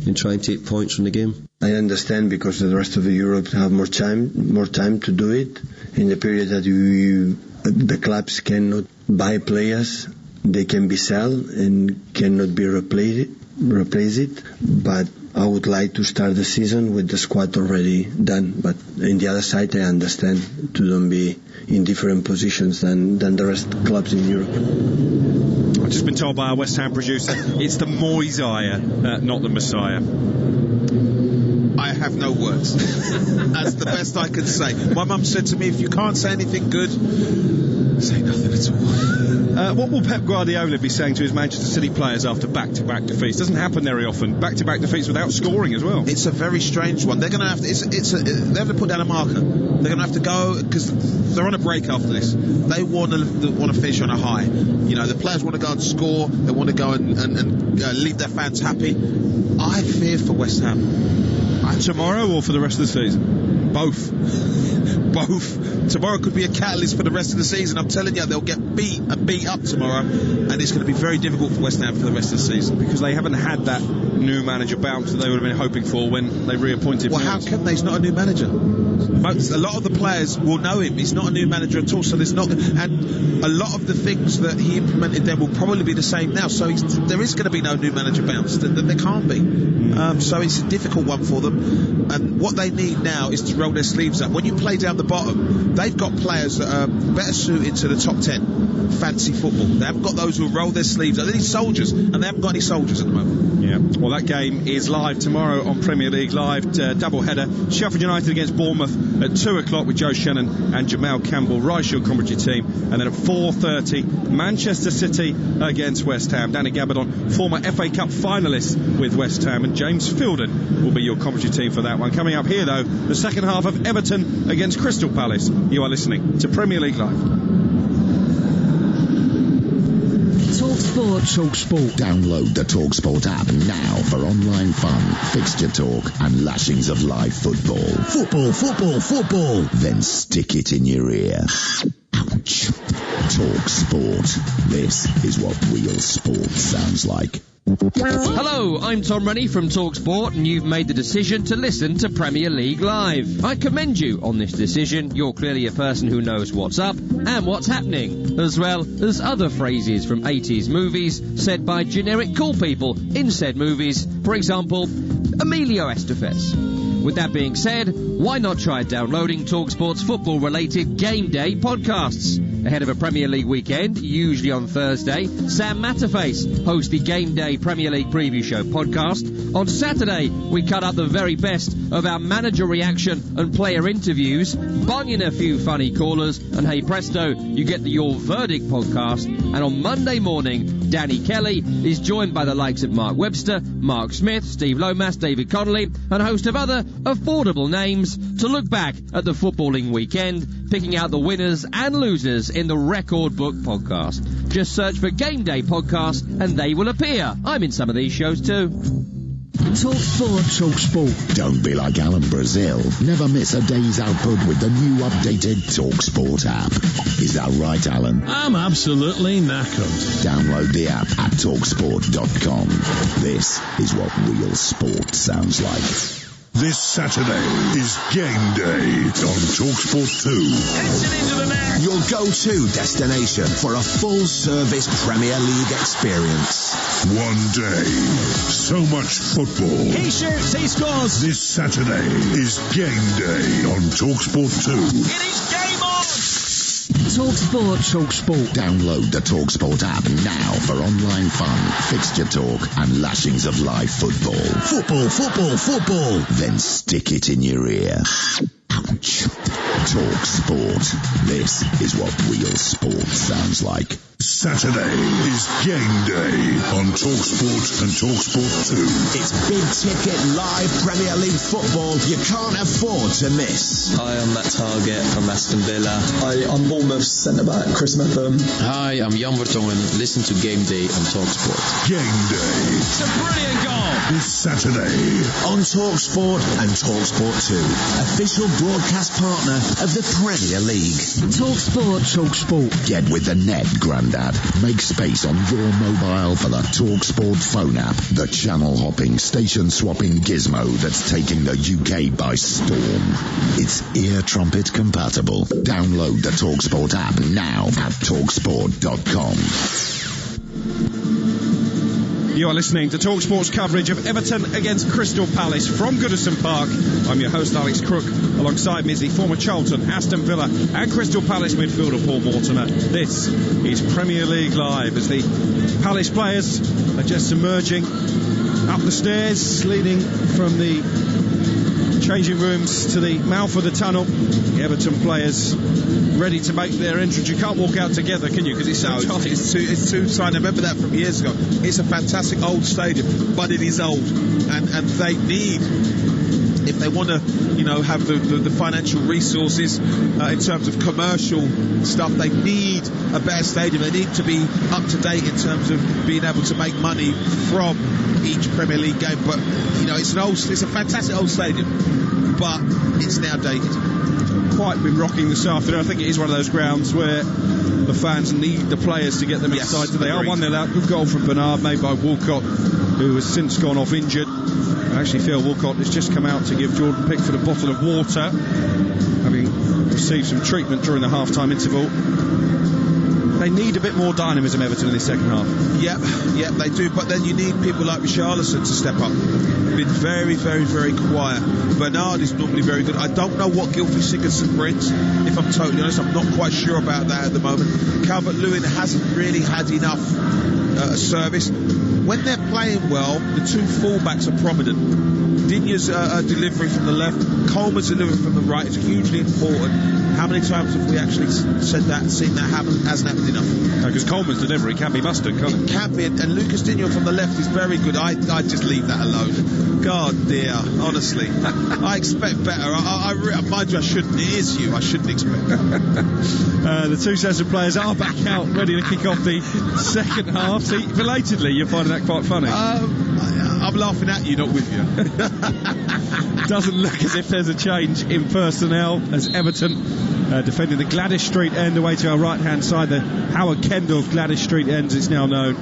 and try and take points from the game. I understand, because the rest of Europe have more time to do it. In the period that the clubs cannot buy players, they can be sold and cannot be replace it. But I would like to start the season with the squad already done. But on the other side, I understand to don't be in different positions than the rest of clubs in Europe. I've just been told by our West Ham producer it's the Moyes-iah, not the Messiah. I have no words. That's the best I can say. My mum said to me, if you can't say anything good, say nothing at all. What will Pep Guardiola be saying to his Manchester City players after back-to-back defeats? Doesn't happen very often. Back-to-back defeats without scoring as well. It's a very strange one. They're going to have to. They have to put down a marker. They're going to have to go, because they're on a break after this. They want to finish on a high. You know, the players want to go and score. They want to go and leave their fans happy. I fear for West Ham. Tomorrow or for the rest of the season? Both. Tomorrow could be a catalyst for the rest of the season. I'm telling you, they'll get beat up tomorrow, and it's going to be very difficult for West Ham for the rest of the season, because they haven't had that new manager bounce that they would have been hoping for when they reappointed. Well, how can they? He's not a new manager. A lot of the players will know him. He's not a new manager at all, so there's not, and a lot of the things that he implemented then will probably be the same now. So there is going to be no new manager bounce. There can't be. So it's a difficult one for them. And what they need now is to roll their sleeves up. When you play down the bottom, they've got players that are better suited to the top 10 fancy football. They haven't got those who roll their sleeves up. They need soldiers, and they haven't got any soldiers at the moment. Yeah. Well, that game is live tomorrow on Premier League Live. Double header. Sheffield United against Bournemouth at 2 o'clock with Joe Shannon and Jamal Campbell, Rice, your commentary team. And then at 4:30, Manchester City against West Ham. Danny Gabardon, former FA Cup finalist with West Ham, and James Fielden will be your commentary team for that one. Coming up here, though, the second half half of Everton against Crystal Palace. You are listening to Premier League Live. TalkSport. Download the TalkSport app now for online fun, fixture talk and lashings of live football. Football. Then stick it in your ear. Ouch. TalkSport. This is what real sport sounds like. Hello, I'm Tom Rennie from TalkSport, and you've made the decision to listen to Premier League Live. I commend you on this decision. You're clearly a person who knows what's up and what's happening, as well as other phrases from 80s movies said by generic cool people in said movies. For example, Emilio Estevez. With that being said, why not try downloading TalkSport's football-related Game Day podcasts? Ahead of a Premier League weekend, usually on Thursday, Sam Matterface hosts the Game Day Premier League Preview Show podcast. On Saturday, we cut up the very best of our manager reaction and player interviews, bung in a few funny callers, and hey presto, you get the Your Verdict podcast. And on Monday morning, Danny Kelly is joined by the likes of Mark Webster, Mark Smith, Steve Lomas, David Connolly, and a host of other affordable names to look back at the footballing weekend, picking out the winners and losers in the Record Book podcast. Just search for Game Day podcast and they will appear. I'm in some of these shows too. TalkSport. Don't be like Alan Brazil. Never miss a day's output with the new updated TalkSport app. Is that right, Alan? I'm absolutely knackered. Download the app at TalkSport.com. This is what real sport sounds like. This Saturday is Game Day on TalkSport 2. Your go-to destination for a full-service Premier League experience. One day, so much football. He shoots, he scores. This Saturday is Game Day on TalkSport 2. It is game on. TalkSport. Download the TalkSport app now for online fun, fixture talk and lashings of live football. Football. Then stick it in your ear. Ouch. TalkSport. This is what real sport sounds like. Saturday is Game Day on TalkSport and TalkSport 2. It's big ticket live Premier League football you can't afford to miss. Hi, I'm Matt Target from Aston Villa. Hi, I'm Bournemouth centre-back Chris Metham. Hi, I'm Jan Vertongen. Listen to Game Day on TalkSport. Game Day. It's a brilliant goal. This Saturday on TalkSport and TalkSport 2. Official broadcast partner of the Premier League. TalkSport. Get with the net, Grandad. Make space on your mobile for the TalkSport phone app, the channel-hopping, station-swapping gizmo that's taking the UK by storm. It's ear trumpet compatible. Download the TalkSport app now at TalkSport.com. You are listening to TalkSport's coverage of Everton against Crystal Palace from Goodison Park. I'm your host, Alex Crook. Alongside me is the former Charlton, Aston Villa and Crystal Palace midfielder Paul Mortimer. This is Premier League Live as the Palace players are just emerging up the stairs leading from the changing rooms to the mouth of the tunnel. The Everton players ready to make their entrance. You can't walk out together, can you? Because it's so tight. It's too tight. I remember that from years ago. It's a fantastic old stadium, but it is old, and they need, if they want to, have the financial resources in terms of commercial stuff, they need a better stadium. They need to be up to date in terms of being able to make money from each Premier League game. But it's a fantastic old stadium, but it's now dated. Quite been rocking this afternoon. I think it is one of those grounds where the fans need the players to get them excited. They are 1-0 out. Good goal from Bernard, made by Walcott, who has since gone off injured. I actually feel Walcott has just come out to give Jordan Pickford a bottle of water, having received some treatment during the half-time interval. They need a bit more dynamism, Everton, in the second half. Yep, they do. But then you need people like Richarlison to step up. Been very, very, very quiet. Bernard is normally very good. I don't know what Gylfi Sigurdsson brings, if I'm totally honest. I'm not quite sure about that at the moment. Calvert-Lewin hasn't really had enough service. when they're playing well, the two fullbacks are prominent. Digne's delivery from the left, Coleman's delivery from the right is hugely important. How many times have we actually seen that happen? Hasn't happened enough. Because Coleman's delivery can be mustard, can't it? It can be, and Lucas Digne from the left is very good. I'd just leave that alone. God dear, honestly. I expect better. Mind you, I shouldn't. It is you. I shouldn't expect better. The two sets of players are back out, ready to kick off the second half. See, belatedly, you're finding that quite funny. I'm laughing at you, not with you. Doesn't look as if there's a change in personnel as Everton defending the Gladys Street end away to our right hand side. The Howard Kendall Gladys Street ends, it's now known.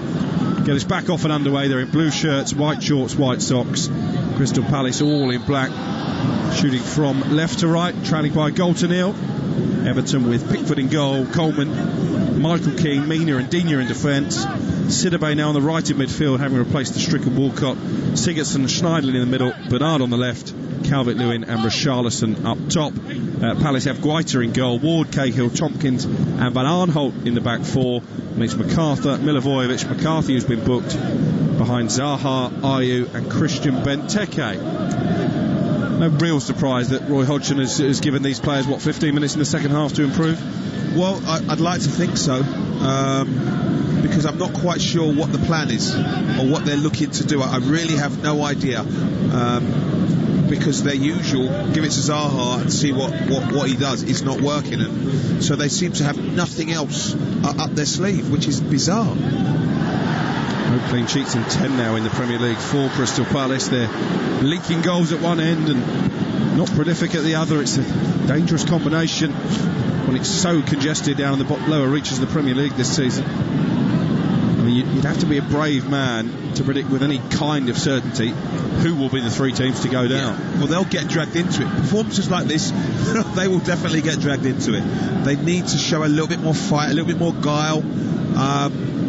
Get us back off and underway. They're in blue shirts, white shorts, white socks. Crystal Palace all in black, shooting from left to right, trailing by a goal to nil. Everton with Pickford in goal, Coleman, Michael Keane, Mina and Digne in defence. Sidibe now on the right in midfield, having replaced the stricken Walcott. Sigurdsson, Schneidlin in the middle, Bernard on the left, Calvert-Lewin and Richarlison up top. Palace have Guaita in goal, Ward, Cahill, Tompkins and Van Arnholt in the back four. And it's MacArthur, Milivojevic, McCarthy who's been booked behind Zaha, Ayew and Christian Benteke. No real surprise that Roy Hodgson has given these players, 15 minutes in the second half to improve? Well, I'd like to think so, because I'm not quite sure what the plan is or what they're looking to do. I really have no idea, because their usual, give it to Zaha and see what he does, is not working. And so they seem to have nothing else up their sleeve, which is bizarre. No clean sheets in 10 now in the Premier League for Crystal Palace. They're leaking goals at one end and not prolific at the other. It's a dangerous combination when it's so congested down in the lower reaches of the Premier League this season. I mean, you'd have to be a brave man to predict with any kind of certainty who will be the three teams to go down. Yeah. Well, they'll get dragged into it. Performances like this, they will definitely get dragged into it. They need to show a little bit more fight, a little bit more guile,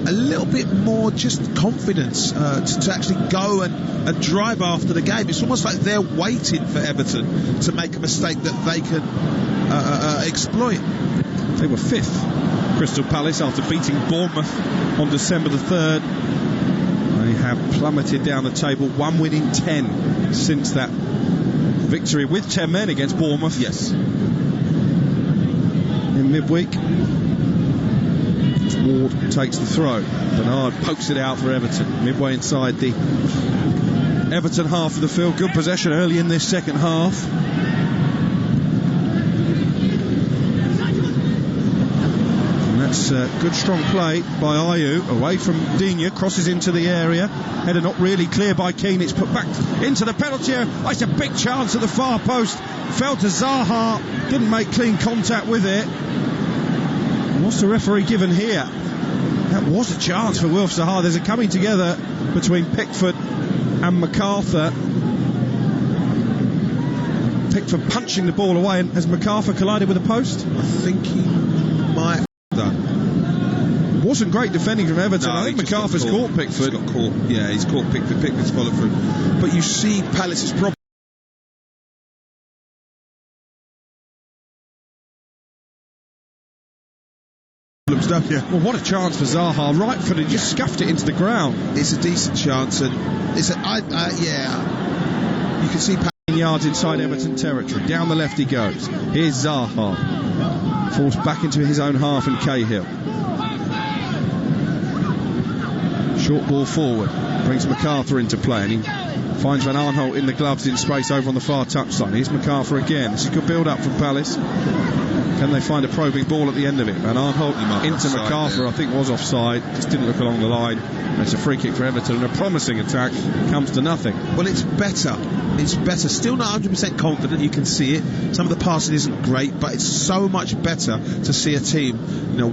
a little bit more just confidence to actually go and drive after the game. It's almost like they're waiting for Everton to make a mistake that they can exploit. They were fifth, Crystal Palace, after beating Bournemouth on December the 3rd. They have plummeted down the table, 1 win in 10 since that victory with 10 men against Bournemouth. Yes. In midweek. Ward takes the throw. Bernard pokes it out for Everton. Midway inside the Everton half of the field. Good possession early in this second half. And that's good strong play by Ayew. Away from Digne. Crosses into the area. Header not really clear by Keane. It's put back into the penalty area. Oh, it's a big chance at the far post. Fell to Zaha. Didn't make clean contact with it. What's the referee given here? That was a chance for Wilf Zaha. There's a coming together between Pickford and MacArthur. Pickford punching the ball away, and has MacArthur collided with a post? I think he might have done. It wasn't great defending from Everton. I think MacArthur's caught Pickford. He's got caught. Yeah, he's caught Pickford. Pickford's followed through. But you see Palace's problem. Well, what a chance for Zaha. Right footed, just scuffed it into the ground. It's a decent chance, and it's yeah. You can see yards inside Everton territory. Down the left he goes. Here's Zaha. Falls back into his own half and Cahill. Short ball forward. Brings MacArthur into play, and he finds Van Arnholt in the gloves in space over on the far touchline. Here's MacArthur again. This is a good build up from Palace. Can they find a probing ball at the end of it? Van Arnholt into MacArthur, I think was offside. Just didn't look along the line. It's a free kick for Everton, and a promising attack comes to nothing. Well, it's better. It's better. Still not 100% confident. You can see it. Some of the passing isn't great, but it's so much better to see a team,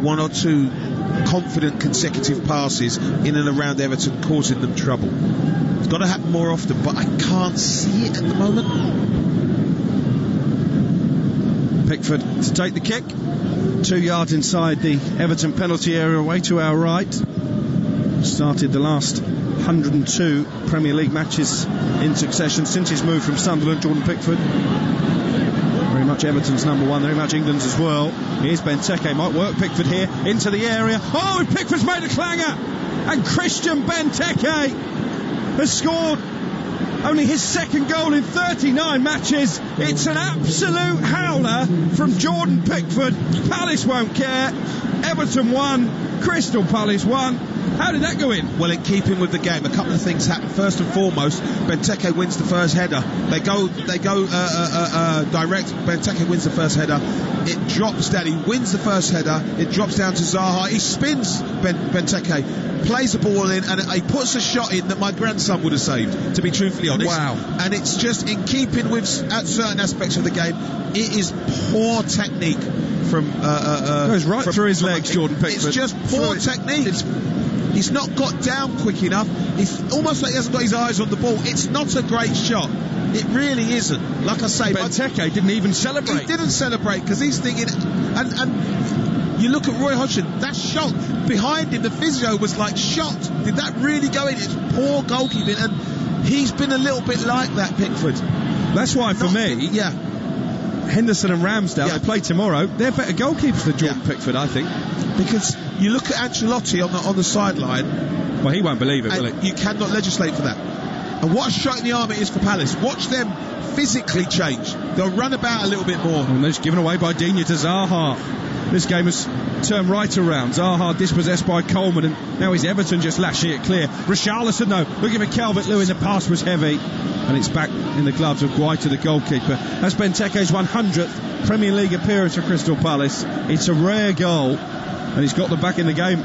one or two confident consecutive passes in and around Everton, causing them trouble. It's got to happen more often, but I can't see it at the moment. Pickford to take the kick. 2 yards inside the Everton penalty area, away to our right. Started the last 102 Premier League matches in succession since his move from Sunderland. Jordan Pickford, very much Everton's number one, very much England's as well. Here's Benteke, might work Pickford here into the area. Oh, Pickford's made a clanger. And Christian Benteke has scored only his second goal in 39 matches. It's an absolute howler from Jordan Pickford. Palace won't care. Everton won. Crystal Palace won. How did that go in? Well, in keeping with the game, a couple of things happen. First and foremost, Benteke wins the first header. They go direct. Benteke wins the first header. It drops down. He wins the first header. It drops down to Zaha. He spins Benteke, plays the ball in, and he puts a shot in that my grandson would have saved, to be truthfully honest. Wow. And it's just in keeping with certain aspects of the game. It is poor technique from goes right through his legs, Jordan Pickford. It's just poor technique. He's not got down quick enough. It's almost like he hasn't got his eyes on the ball. It's not a great shot. It really isn't. Like I say, Benteke didn't even celebrate. He didn't celebrate because he's thinking. And you look at Roy Hodgson. That shot behind him, the physio was like, shot. Did that really go in? It's poor goalkeeping, and he's been a little bit like that, Pickford. That's why, for me, Henderson and Ramsdale, they play tomorrow. They're better goalkeepers than Jordan Pickford, I think. Because you look at Ancelotti on the sideline. Well, he won't believe it, will he? You cannot legislate for that. And what a shot in the arm it is for Palace. Watch them physically change. They'll run about a little bit more. And they're just given away by Digne to Zaha. This game has turned right around. Zaha dispossessed by Coleman, and now is Everton just lashing it clear. Richarlison, though, looking for Calvert-Lewin. The pass was heavy, and it's back in the gloves of Guaita, the goalkeeper. That's Benteke's 100th Premier League appearance for Crystal Palace. It's a rare goal, and he's got them back in the game.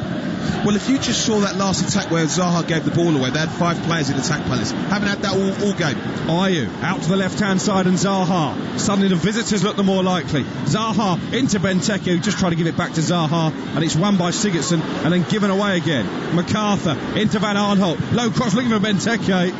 Well, if you just saw that last attack where Zaha gave the ball away, they had 5 players in attack, Palace. Haven't had that all game. Ayew out to the left-hand side, and Zaha. Suddenly the visitors look the more likely. Zaha into Benteke, just trying to give it back to Zaha, and it's won by Sigurdsson and then given away again. MacArthur into Van Arnholt. Low cross looking for Benteke.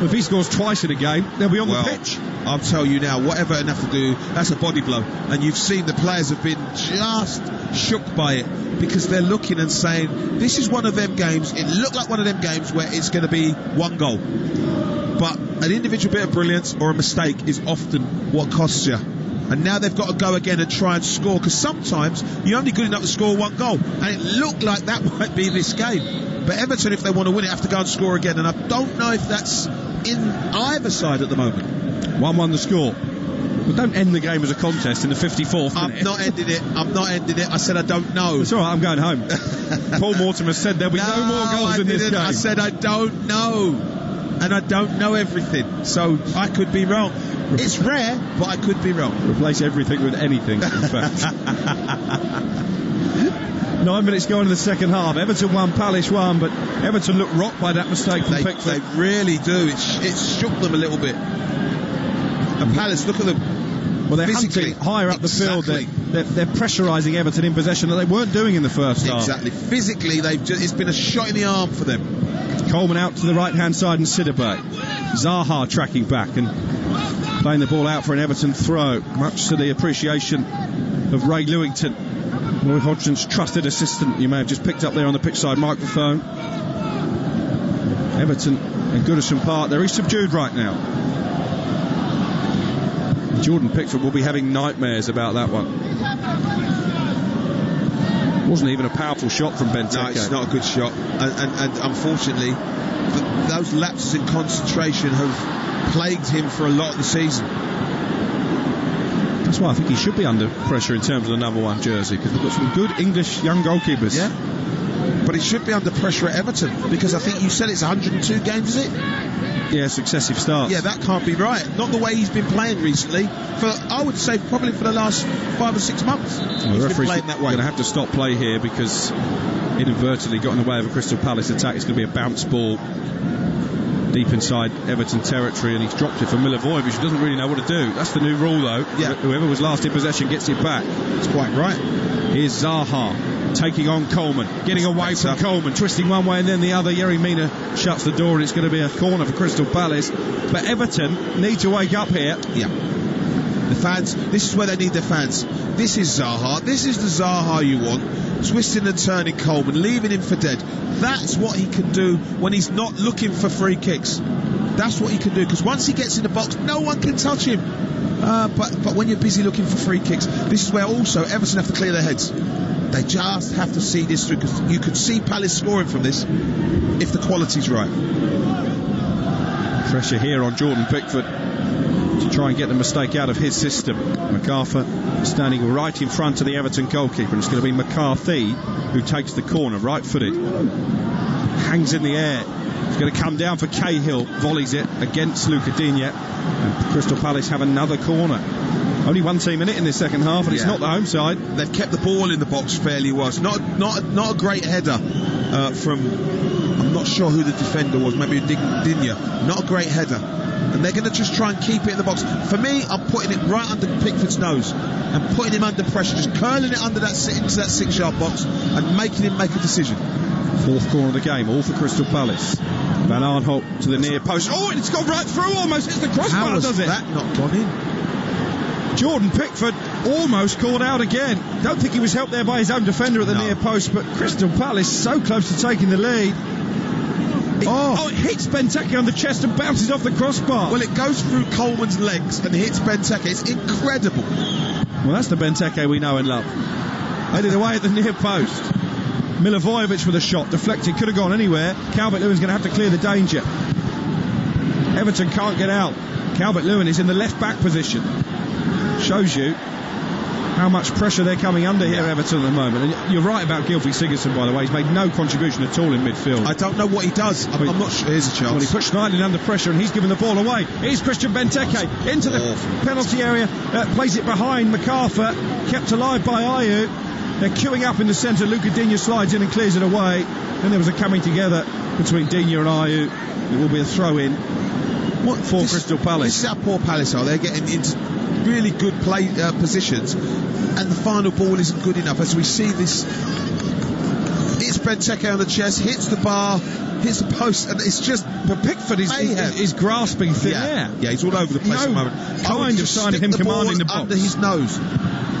If he scores twice in a game, they'll be on the pitch. I'll tell you now, what Everton have to do, that's a body blow. And you've seen the players have been just shook by it, because they're looking and saying, this is one of them games, it looked like one of them games where it's going to be one goal. But an individual bit of brilliance or a mistake is often what costs you. And now they've got to go again and try and score, because sometimes you're only good enough to score one goal. And it looked like that might be this game. But Everton, if they want to win it, have to go and score again. And I don't know if that's in either side at the moment. 1-1 the score. Well, don't end the game as a contest in the 54th minute. I'm not ending it. I said I don't know. It's all right, I'm going home. Paul Mortimer said there'll be no more goals in this game. I said I don't know. And I don't know everything. So I could be wrong. It's rare, but I could be wrong. Replace everything with anything, in fact. 9 minutes going in the second half. Everton won, Palace won, but Everton looked rocked by that mistake from Pickford. They really do. It shook them a little bit. And Palace, look at them. Well, they're hunting higher up the field. They're pressurising Everton in possession that they weren't doing in the first half. Exactly. Physically, it's been a shot in the arm for them. Coleman out to the right-hand side and Sidibe. Zaha tracking back and playing the ball out for an Everton throw, much to the appreciation of Ray Lewington, Roy Hodgson's trusted assistant. You may have just picked up there on the pitch side microphone. Everton and Goodison Park, they're subdued right now. Jordan Pickford will be having nightmares about that one. Wasn't even a powerful shot from Benteke. No, it's not a good shot, and unfortunately those lapses in concentration have plagued him for a lot of the season. That's why I think he should be under pressure in terms of the number 1 jersey, because we've got some good English young goalkeepers. Yeah, but he should be under pressure at Everton, because I think you said it's 102 games, is it? Yeah, successive starts. Yeah, that can't be right. Not the way he's been playing recently. I would say probably for the last 5 or 6 months. He's been playing that way. Going to have to stop play here, because inadvertently got in the way of a Crystal Palace attack. It's going to be a bounce ball deep inside Everton territory, and he's dropped it for Milivojevic, who doesn't really know what to do. That's the new rule, though. Yeah. Whoever was last in possession gets it back. That's quite right. Here's Zaha taking on Coleman, getting away from Coleman, twisting one way and then the other. Yerry Mina shuts the door, and it's going to be a corner for Crystal Palace. But Everton need to wake up here. Yeah. The fans, this is where they need their fans. This is Zaha. This is the Zaha you want. Twisting and turning Coleman, leaving him for dead. That's what he can do when he's not looking for free kicks. That's what he can do, because once he gets in the box, no one can touch him. But when you're busy looking for free kicks, this is where also Everton have to clear their heads. They just have to see this through, because you could see Palace scoring from this if the quality's right. Pressure here on Jordan Pickford to try and get the mistake out of his system. MacArthur standing right in front of the Everton goalkeeper, and it's going to be McCarthy who takes the corner, right-footed, hangs in the air. It's going to come down for Cahill, volleys it against Luca Digne, and Crystal Palace have another corner. Only one team in it in this second half, and it's not the home side. They've kept the ball in the box fairly well. It's not a great header from, I'm not sure who the defender was, maybe Digne. Not a great header. And they're going to just try and keep it in the box. For me, I'm putting it right under Pickford's nose and putting him under pressure, just curling it into that 6-yard box and making him make a decision. Fourth corner of the game, all for Crystal Palace. Van Aanholt to the near post. Oh, and it's gone right through, almost hits the crossbar, does it? How has that not gone in? Jordan Pickford almost caught out again. Don't think he was helped there by his own defender at the near post, but Crystal Palace so close to taking the lead. It hits Benteke on the chest and bounces off the crossbar. Well, it goes through Coleman's legs and hits Benteke. It's incredible. Well, that's the Benteke we know and love. Headed away at the near post. Milivojevic with a shot, deflected, could have gone anywhere. Calvert-Lewin's going to have to clear the danger. Everton can't get out. Calvert-Lewin is in the left-back position. Shows you how much pressure they're coming under here, Everton, at the moment. And you're right about Gylfi Sigurdsson, by the way. He's made no contribution at all in midfield. I don't know what he does. I'm not sure. Here's a chance. Well, he put Schneiderlin under pressure and he's given the ball away. Here's Christian Benteke into the penalty area, plays it behind MacArthur, kept alive by Ayew. They're queuing up in the centre. Luca Digne slides in and clears it away. Then there was a coming together between Digne and Ayew. It will be a throw-in for Crystal Palace. This is how poor Palace are. They're getting into really good play positions, and the final ball isn't good enough. As we see this, it's Benteke on the chest, hits the bar, hits the post, and it's just. But Pickford is grasping thin air. Yeah, he's all over the place at the moment. Kind of sign of him commanding the box. Under his nose.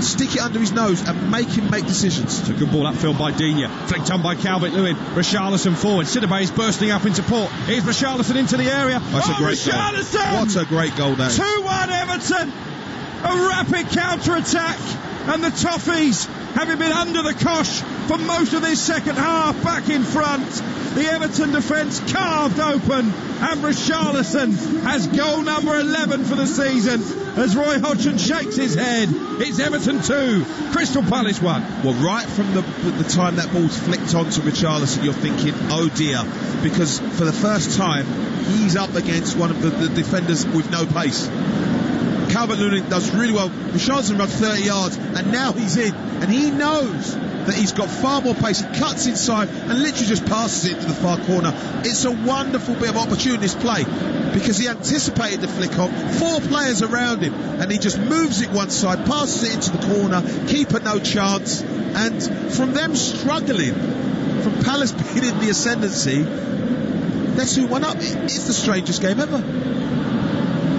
Stick it under his nose and make him make decisions. It's a good ball upfield by Digne, flicked on by Calvert-Lewin. Richarlison forward. Sidibe is bursting up into port. Here's Richarlison into the area. That's a great goal. What a great goal that is. 2-1 Everton. A rapid counter-attack, and the Toffees, having been under the cosh for most of this second half, back in front. The Everton defence carved open, and Richarlison has goal number 11 for the season. As Roy Hodgson shakes his head, it's Everton 2, Crystal Palace 1. Well, right from the time that ball's flicked onto Richarlison, you're thinking, oh dear, because for the first time, he's up against one of the defenders with no pace. Calvert-Lewin does really well. Richarlison runs 30 yards, and now he's in, and he knows that he's got far more pace. He cuts inside and literally just passes it to the far corner. It's a wonderful bit of opportunist play, because he anticipated the flick on, 4 players around him, and he just moves it one side, passes it into the corner, keeper no chance, and from them struggling, from Palace being in the ascendancy, they're 2-1 up. It's the strangest game ever.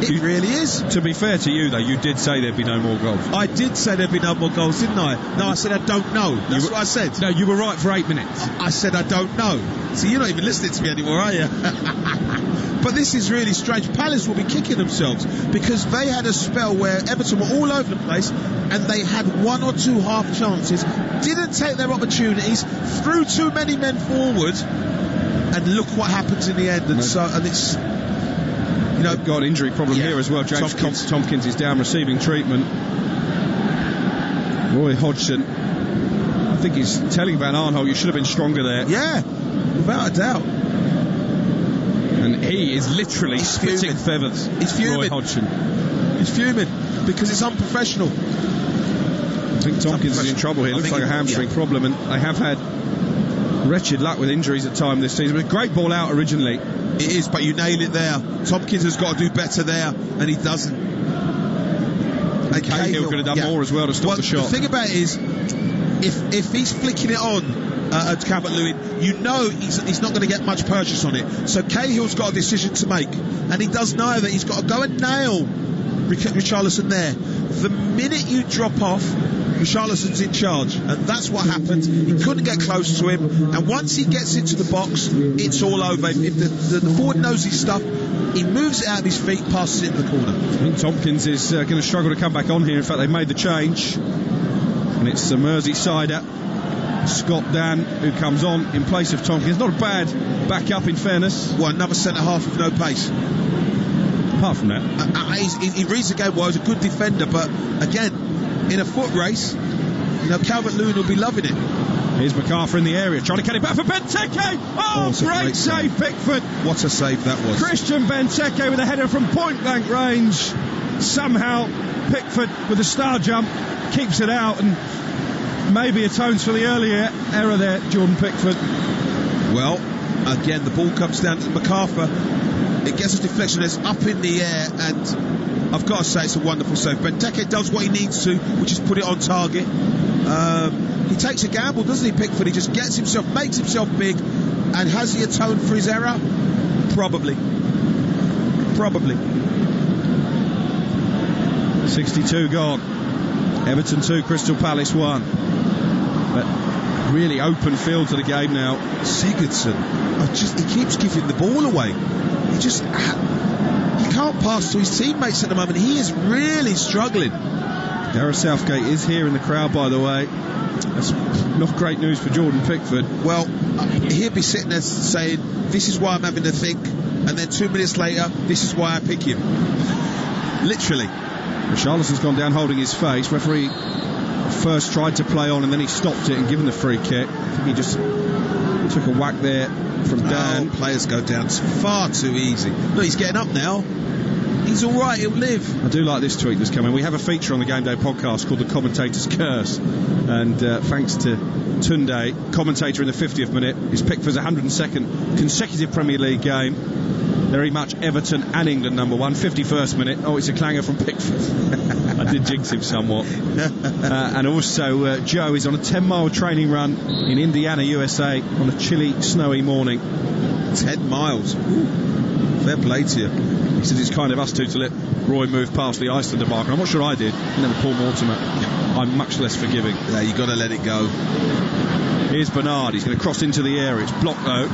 It really is. To be fair to you, though, you did say there'd be no more goals. I did say there'd be no more goals, didn't I? No, I said I don't know. That's what I said. No, you were right for 8 minutes. I said I don't know. So you're not even listening to me anymore, are you? But this is really strange. Palace will be kicking themselves, because they had a spell where Everton were all over the place and they had 1 or 2 half chances, didn't take their opportunities, threw too many men forward, and look what happens in the end. And it's... They've got an injury problem here as well. James Tompkins is down receiving treatment. Roy Hodgson, I think he's telling Van Aanholt, you should have been stronger there. Yeah, without a doubt. And he is literally spitting feathers. He's fuming. Roy Hodgson. He's fuming because it's unprofessional. I think Tompkins is in trouble here. Looks like a hamstring problem, and they have had wretched luck with injuries at times this season. But a great ball out originally. It is, but you nail it there. Tompkins has got to do better there, and he doesn't. And Cahill could have done more as well to stop the shot. The thing about it is, if he's flicking it on to Calvert-Lewin, you know he's not going to get much purchase on it. So Cahill's got a decision to make, and he does know that he's got to go and nail Richarlison there. The minute you drop off, Richarlison's in charge, and that's what happened. He couldn't get close to him, and once he gets into the box, it's all over. If the forward knows his stuff, he moves it out of his feet, passes it into the corner. I think Tompkins is going to struggle to come back on here. In fact, they've made the change. And it's the Merseysider, Scott Dan, who comes on in place of Tompkins. Not a bad back-up, in fairness. Well, another centre-half with no pace. Apart from that. He reads the game well, he's a good defender, but again, in a foot race, Calvert-Lewin will be loving it. Here's MacArthur in the area, trying to cut it back for Benteke. Oh, great save, Pickford. What a save that was. Christian Benteke with a header from point-blank range. Somehow, Pickford with a star jump keeps it out and maybe atones for the earlier error there, Jordan Pickford. Well, again, the ball comes down to MacArthur. It gets a deflection, it's up in the air, and I've got to say it's a wonderful save. Benteke does what he needs to, which is put it on target. He takes a gamble, doesn't he, Pickford? He just makes himself big, and has he atoned for his error? Probably. 62 gone. Everton 2, Crystal Palace 1. But really open field to the game now. Sigurdsson, he keeps giving the ball away. He can't pass to his teammates at the moment. He is really struggling. Gareth Southgate is here in the crowd, by the way. That's not great news for Jordan Pickford. Well, he'll be sitting there saying, this is why I'm having to think, and then 2 minutes later, this is why I pick him. Literally. Richarlison's gone down holding his face. Referee first tried to play on and then he stopped it and given the free kick. I think he just took a whack there from Dan. Players go down far too easy. Look, he's getting up now. He's alright, he'll live. I do like this tweet that's coming. We have a feature on the Game Day podcast called The Commentator's Curse, and thanks to Tunde, commentator in the 50th minute, is Pickford's 102nd consecutive Premier League game. Very much Everton and England number 1. 51st minute. Oh, it's a clanger from Pickford. I did jinx him somewhat. And also Joe is on a 10-mile training run in Indiana, USA on a chilly, snowy morning. 10 miles. Ooh. Fair play to you. He says it's kind of us two to let Roy move past the Iceland debacle. I'm not sure I did. And then Paul Mortimer. I'm much less forgiving. Yeah, you've got to let it go. Here's Bernard. He's going to cross into the area. It's blocked though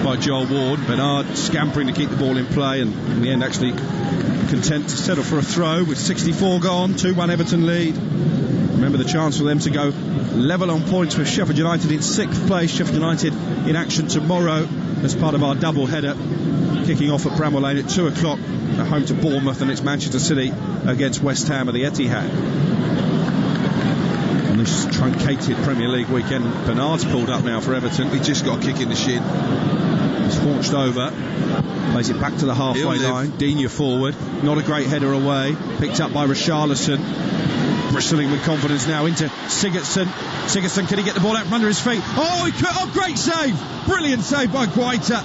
by Joel Ward. Bernard scampering to keep the ball in play, and in the end actually content to settle for a throw with 64 gone. 2-1 Everton lead. Remember the chance for them to go level on points with Sheffield United in 6th place. Sheffield United in action tomorrow as part of our double header, kicking off at Bramwell Lane at 2 o'clock at home to Bournemouth, and it's Manchester City against West Ham at the Etihad. On this truncated Premier League weekend, Bernard's pulled up now for Everton. He just got a kick in the shin. He's haunched over, plays it back to the halfway line. Digne forward, not a great header away, picked up by Richarlison, bristling with confidence now into Sigurdsson. Sigurdsson, can he get the ball out from under his feet? Oh, he could. Oh, great save, brilliant save by Guaita.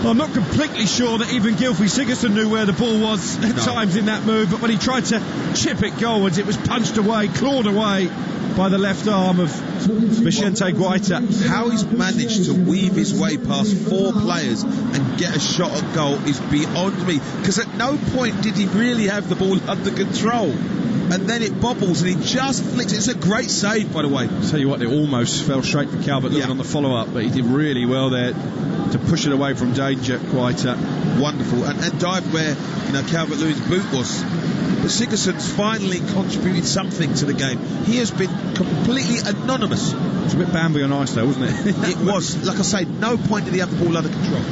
I'm not completely sure that even Gylfi Sigurdsson knew where the ball was at times in that move, but when he tried to chip it goalwards, it was punched away, clawed away by the left arm of Vicente Guaita. How he's managed to weave his way past 4 players and get a shot at goal is beyond me, because at no point did he really have the ball under control, and then it bobbles and he just flicks it. It's a great save, by the way. Tell you what, it almost fell straight for Calvert-Lewin on the follow-up, but he did really well there to push it away from danger. Guaita, wonderful, and dived where Calvert-Lewin's boot was. But Sigurdsson's finally contributed something to the game. He has been completely anonymous. It's a bit Bambi on ice though, wasn't it? It was. Like I say, no point did he have the ball under control.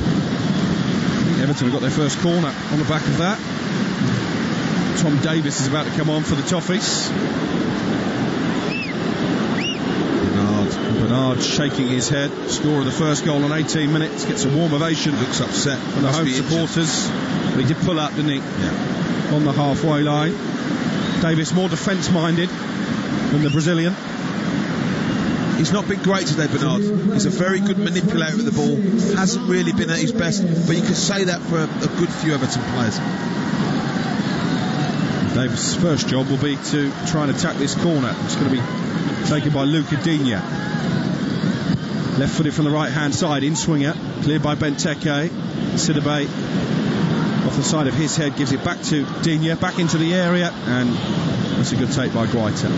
Everton have got their first corner on the back of that. Tom Davis is about to come on for the Toffees. Bernard shaking his head. Score of the first goal on 18 minutes. Gets a warm ovation. Looks upset from the home supporters. But he did pull up, didn't he? Yeah. On the halfway line. Davis more defence-minded than the Brazilian. He's not been great today, Bernard. He's a very good manipulator of the ball. Hasn't really been at his best, but you could say that for a good few Everton players. Davis' first job will be to try and attack this corner. It's going to be taken by Luca Digne. Left footed from the right hand side, in swinger, cleared by Benteke. Sidibe off the side of his head, gives it back to Digne, back into the area, and that's a good take by Guaita.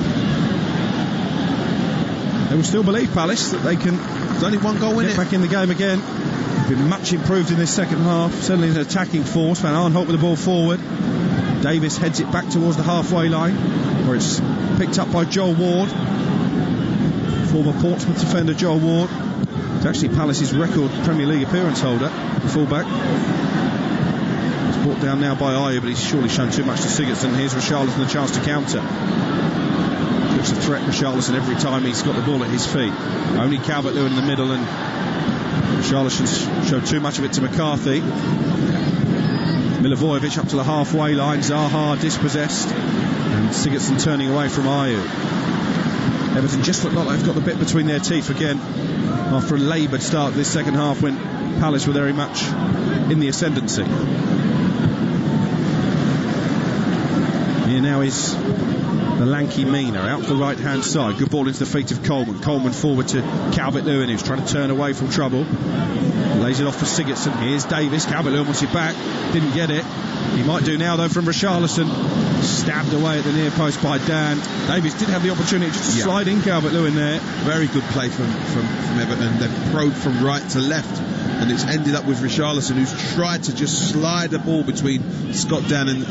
They will still believe, Palace, that they can. There's only one goal in it. Back in the game again. They've been much improved in this second half, certainly an attacking force. Van Aanholt with the ball forward. Davis heads it back towards the halfway line, where it's picked up by Joel Ward. Former Portsmouth defender Joel Ward. It's actually Palace's record Premier League appearance holder, the fullback. It's brought down now by Ayew, but he's surely shown too much to Sigurdsson. Here's Richarlison, the chance to counter. Looks a threat, Richarlison, every time he's got the ball at his feet. Only Calvert-Lewin in the middle, and Richarlison's showed too much of it to McCarthy. Milivojevic up to the halfway line. Zaha dispossessed, and Sigurdsson turning away from Ayew. Everton just look like they've got the bit between their teeth again after a laboured start to this second half when Palace were very much in the ascendancy. Here now is the lanky Mina out to the right hand side. Good ball into the feet of Coleman. Coleman forward to Calvert-Lewin, who's trying to turn away from trouble. Lays it off for Sigurdsson. Here's Davis. Calvert-Lewin wants it back. Didn't get it. He might do now though from Richarlison. Stabbed away at the near post by Dan. Davis did have the opportunity just to slide in Calvert-Lewin there. Very good play from Everton. They've probed from right to left, and it's ended up with Richarlison, who's tried to just slide the ball between Scott Dan and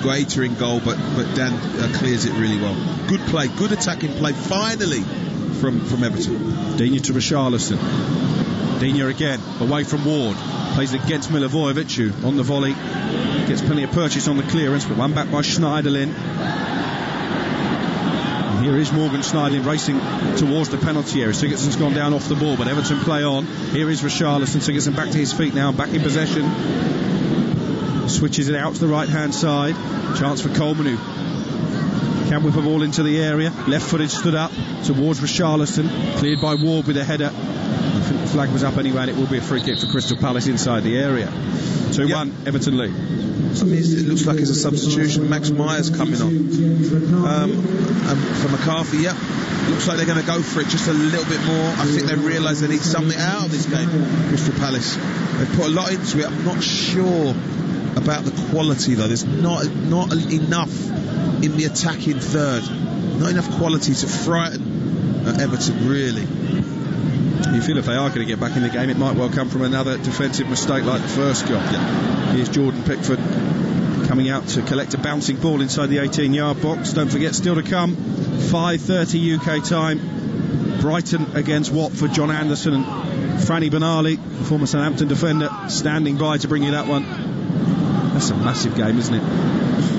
Guaita in goal, but Dan clears it really well. Good play, good attacking play finally from Everton. Digne to Richarlison. Digne again, away from Ward. Plays against Milivojevic, who on the volley gets plenty of purchase on the clearance, but one back by Schneiderlin. And here is Morgan Schneiderlin racing towards the penalty area. Sigurdsson's gone down off the ball, but Everton play on. Here is Richarlison. Sigurdsson back to his feet now, back in possession. Switches it out to the right hand side. Chance for Coleman, who can whip a ball into the area. Left footed, stood up towards Richarlison. Cleared by Ward with a header. I think the flag was up anyway, and it will be a free kick for Crystal Palace inside the area. 2-1, Everton lead. It looks like it's a substitution. Max Myers coming on. For McCarthy, looks like they're going to go for it just a little bit more. I think they realise they need something out of this game, Crystal Palace. They've put a lot into it. I'm not sure about the quality though. There's not enough in the attacking third. Not enough quality to frighten Everton, really. You feel if they are going to get back in the game, it might well come from another defensive mistake like the first goal. Here's Jordan Pickford coming out to collect a bouncing ball inside the 18-yard box. Don't forget, still to come, 5:30 UK time, Brighton against Watford. John Anderson and Franny Benali, the former Southampton defender, standing by to bring you that one. That's a massive game, isn't it?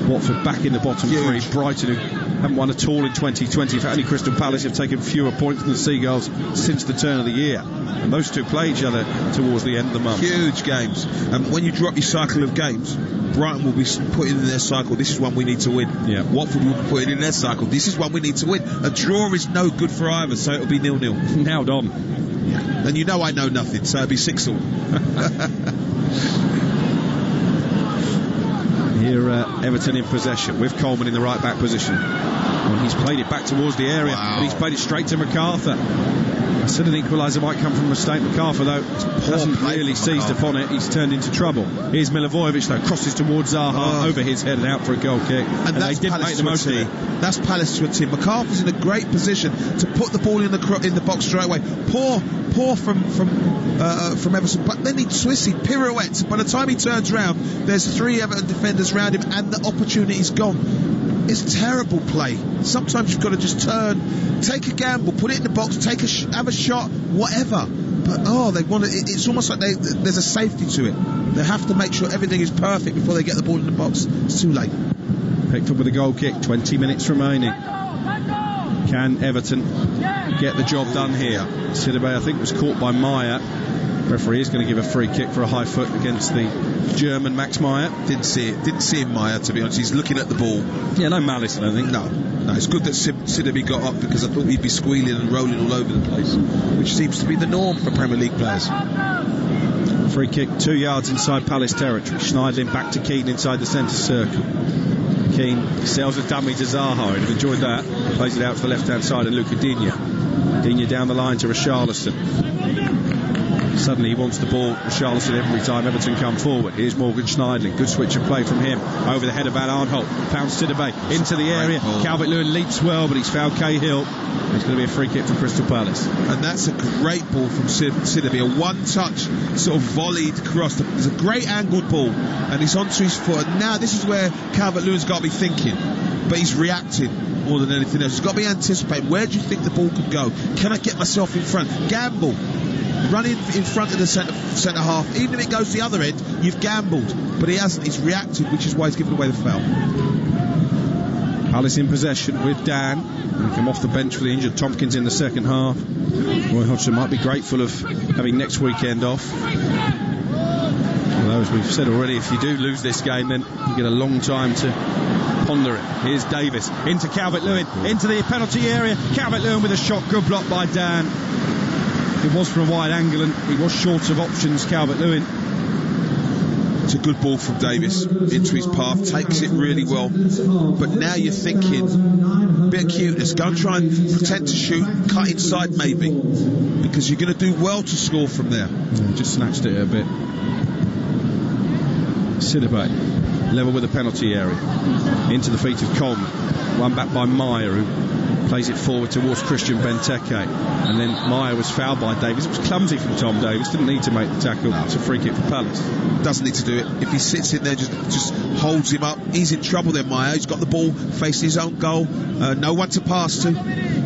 Watford back in the bottom three. Brighton, who haven't won at all in 2020. For only Crystal Palace have taken fewer points than the Seagulls since the turn of the year. And those two play each other towards the end of the month. Huge games. And when you drop your cycle of games, Brighton will be putting in their cycle, this is one we need to win. Watford will be putting in their cycle, this is one we need to win. A draw is no good for either, so it'll be 0-0. Now Dom. And you know I know nothing, so it'll be 6-all. Here Everton in possession with Coleman in the right back position. Well, he's played it back towards the area, and he's played it straight to MacArthur. I said an equaliser might come from a mistake. MacArthur though hasn't really seized upon it. He's turned into trouble. Here's Milivojevic though, crosses towards Zaha over his head and out for a goal kick, and they didn't make the most of it. That's Palace to a team. MacArthur's in a great position to put the ball in the box straight away. Poor from Everton, but then he twists, he pirouettes. By the time he turns round, there's 3 Everton defenders round him, and the opportunity's gone. It's terrible play. Sometimes you've got to just turn, take a gamble, put it in the box, have a shot, whatever. But they want to. It's almost like there's a safety to it. They have to make sure everything is perfect before they get the ball in the box. It's too late. Picked up with a goal kick. 20 minutes remaining. Can Everton get the job done here? Sidibe, I think, was caught by Meyer. Referee is going to give a free kick for a high foot against the German Max Meyer. Didn't see him, Meyer, to be honest. He's looking at the ball. Yeah, no malice, I don't think. No, it's good that Sidibe got up, because I thought he'd be squealing and rolling all over the place, which seems to be the norm for Premier League players. Free kick 2 yards inside Palace territory. Schneiderlin back to Keane inside the centre circle. Keane sells a dummy to Zaha. I'd have enjoyed that. Plays it out to the left hand side, and Luca Digne down the line to Richarlison. Suddenly he wants the ball, Richarlison, every time Everton come forward. Here's Morgan Schneidling, good switch of play from him, over the head of Van Arnholt, found Sidibe into the area, Calvert-Lewin leaps well, but he's fouled Cahill. It's going to be a free kick for Crystal Palace. And that's a great ball from Sidibe, a one-touch sort of volleyed cross. It's a great angled ball, and he's onto his foot. And now this is where Calvert-Lewin's got to be thinking, but he's reacting more than anything else. He's got to be anticipating. Where do you think the ball could go? Can I get myself in front? Gamble. Run in front of the centre half. Even if it goes the other end, you've gambled. But he hasn't. He's reacted, which is why he's given away the foul. Palace in possession with Dan. He come off the bench for the injured Tompkins in the second half. Roy Hodgson might be grateful of having next weekend off. Although, as we've said already, if you do lose this game, then you get a long time to ponder it. Here's Davis into Calvert-Lewin, into the penalty area. Calvert-Lewin with a shot, good block by Dan. It was from a wide angle and he was short of options, Calvert-Lewin. It's a good ball from Davis into his path, takes it really well. But now you're thinking, a bit of cuteness, go and try and pretend to shoot, cut inside maybe, because you're going to do well to score from there. Yeah, just snatched it a bit. Sidibe, level with the penalty area, into the feet of Coleman, one back by Meyer, who plays it forward towards Christian Benteke, and then Meyer was fouled by Davis. It was clumsy from Tom Davis, didn't need to make the tackle. It's a free kick for Palace. Doesn't need to do it. If he sits in there, just holds him up, he's in trouble then, Meyer. He's got the ball facing his own goal, no one to pass to,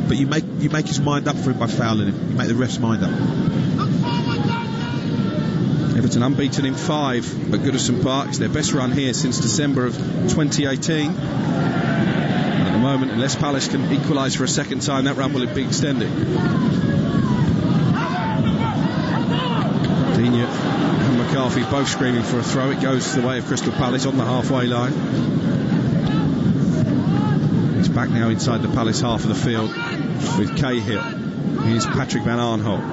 but you make his mind up for him by fouling him. You make the ref's mind up. Everton unbeaten in 5 at Goodison Park. It's their best run here since December of 2018. At the moment, unless Palace can equalise for a second time, that run will be extended. Digne and McCarthy both screaming for a throw. It goes the way of Crystal Palace on the halfway line. It's back now inside the Palace half of the field with Cahill. Here's Patrick Van Arnholt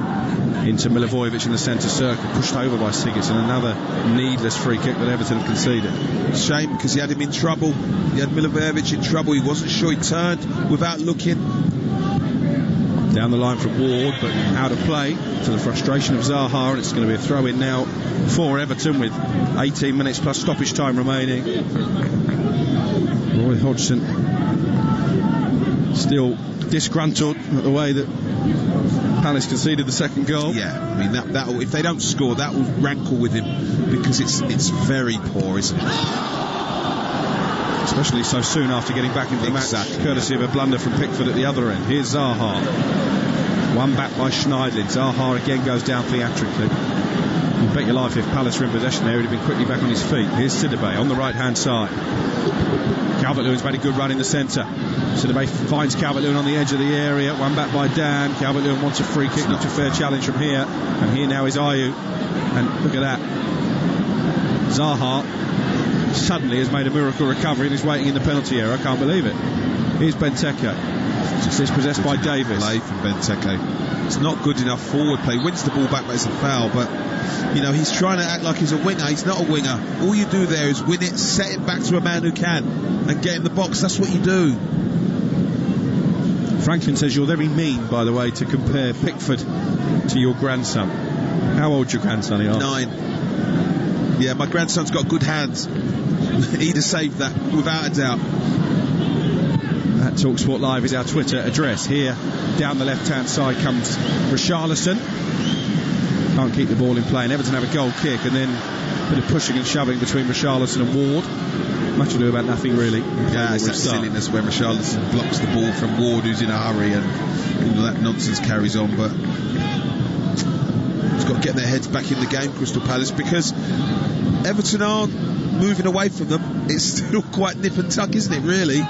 into Milivojevic in the centre circle, pushed over by Sigurdsson. Another needless free kick that Everton have conceded. Shame, because he had him in trouble. He had Milivojevic in trouble. He wasn't sure. He turned without looking. Down the line from Ward, but out of play to the frustration of Zaha, and it's going to be a throw in now for Everton with 18 minutes plus stoppage time remaining. Roy Hodgson still disgruntled at the way that Palace conceded the second goal. Yeah, I mean that if they don't score, that will rankle with him, because it's very poor, isn't it? Especially so soon after getting back into the match, courtesy of a blunder from Pickford at the other end. Here's Zaha, one back by Schneidling. Zaha again goes down theatrically. You bet your life if Palace were in possession there, he'd have been quickly back on his feet. Here's Sidibe on the right hand side. Calvert-Lewin's made a good run in the centre. Sidibe finds Calvert-Lewin on the edge of the area, one back by Dan. Calvert-Lewin wants a free kick, not a fair challenge from here, and here now is Ayew, and look at that, Zaha suddenly has made a miracle recovery and is waiting in the penalty area. I can't believe it. Here's Benteke, it's possessed by Davis. Play from Benteke. It's not good enough forward play. Wins the ball back, but it's a foul. But you know, he's trying to act like he's a winger. He's not a winger. All you do there is win it, set it back to a man who can, and get in the box. That's what you do. Franklin says you're very mean, by the way, to compare Pickford to your grandson. How old's your grandson? He asked. 9. Yeah, my grandson's got good hands. He'd have saved that without a doubt. At TalkSport Live is our Twitter address. Here, down the left-hand side comes Richarlison. Can't keep the ball in play, and Everton have a goal kick, and then a bit of pushing and shoving between Richarlison and Ward. Much ado about nothing, really. Yeah, it's that silliness when Richarlison blocks the ball from Ward, who's in a hurry, and all that nonsense carries on. But it's got to get their heads back in the game, Crystal Palace, because Everton aren't moving away from them. It's still quite nip and tuck, isn't it, really?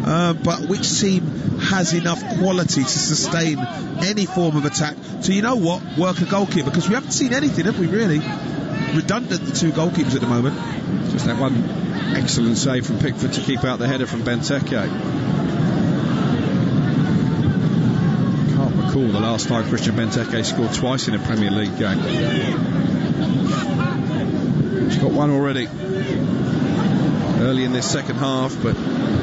But which team has enough quality to sustain any form of attack to, you know what, work a goalkeeper? Because we haven't seen anything, have we, really? Redundant, the two goalkeepers at the moment. Just that one excellent save from Pickford to keep out the header from Benteke. Can't recall the last time Christian Benteke scored twice in a Premier League game. He's got one already early in this second half, but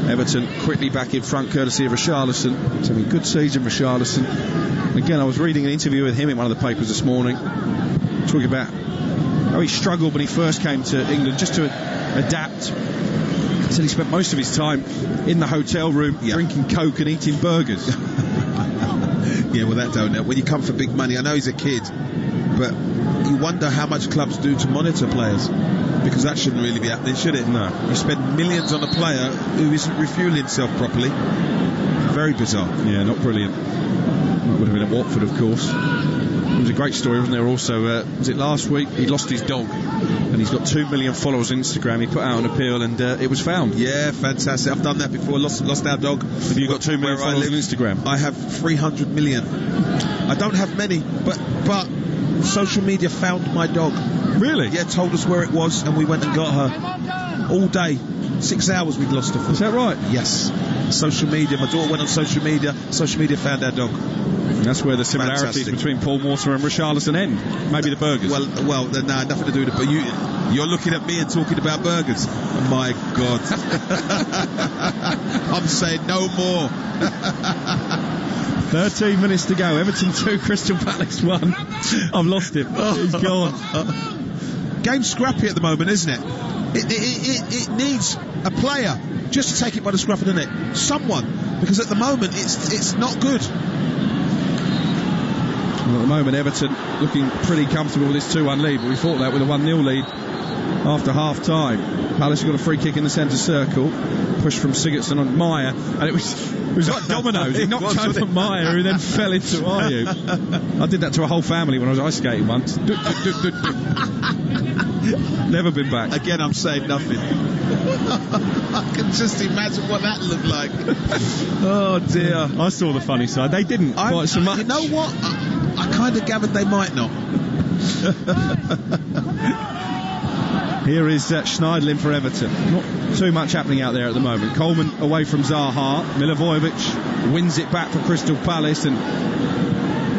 Everton quickly back in front courtesy of Richarlison. It's having a good season, Richarlison. Again, I was reading an interview with him in one of the papers this morning, talking about how he struggled when he first came to England just to adapt. He said he spent most of his time in the hotel room drinking Coke and eating burgers. Yeah, well, that don't know. When you come for big money, I know he's a kid, but you wonder how much clubs do to monitor players, because that shouldn't really be happening, should it? No. You spend millions on a player who isn't refueling himself properly. Very bizarre. Yeah, not brilliant. Would have been at Watford, of course. It was a great story, wasn't there? Also, was it last week? He lost his dog, and he's got 2 million followers on Instagram. He put out an appeal, and it was found. Yeah, fantastic. I've done that before. Lost our dog. Have you got 2 million followers on Instagram? I have 300 million. I don't have many, but social media found my dog. Really? Yeah, told us where it was, and we went and got her. All day, 6 hours we'd lost her for. Is that right? Yes. Social media. My daughter went on social media. Social media found our dog. And that's where the similarities between Paul Mortimer and Richarlison end. Maybe the burgers. Well, no, nothing to do with it. But you're looking at me and talking about burgers. My God. I'm saying no more. 13 minutes to go. Everton 2, Crystal Palace 1. I've lost him. He's gone. Game's scrappy at the moment, isn't it? It needs a player just to take it by the scruff of the neck. Someone. Because at the moment, it's not good. Well, at the moment, Everton looking pretty comfortable with this 2-1 lead, but we fought that with a 1-0 lead after half time. Palace got a free kick in the centre circle, pushed from Sigurdsson on Meyer, and it was like dominoes. He knocked over Meyer, who then fell into Ayew. I did that to a whole family when I was ice skating once. Never been back. Again, I'm saying nothing. I can just imagine what that looked like. Oh dear. I saw the funny side. They didn't quite so much. You know what? I kind of gathered they might not. Here is Schneiderlin for Everton. Not too much happening out there at the moment. Coleman away from Zaha. Milivojevic wins it back for Crystal Palace, and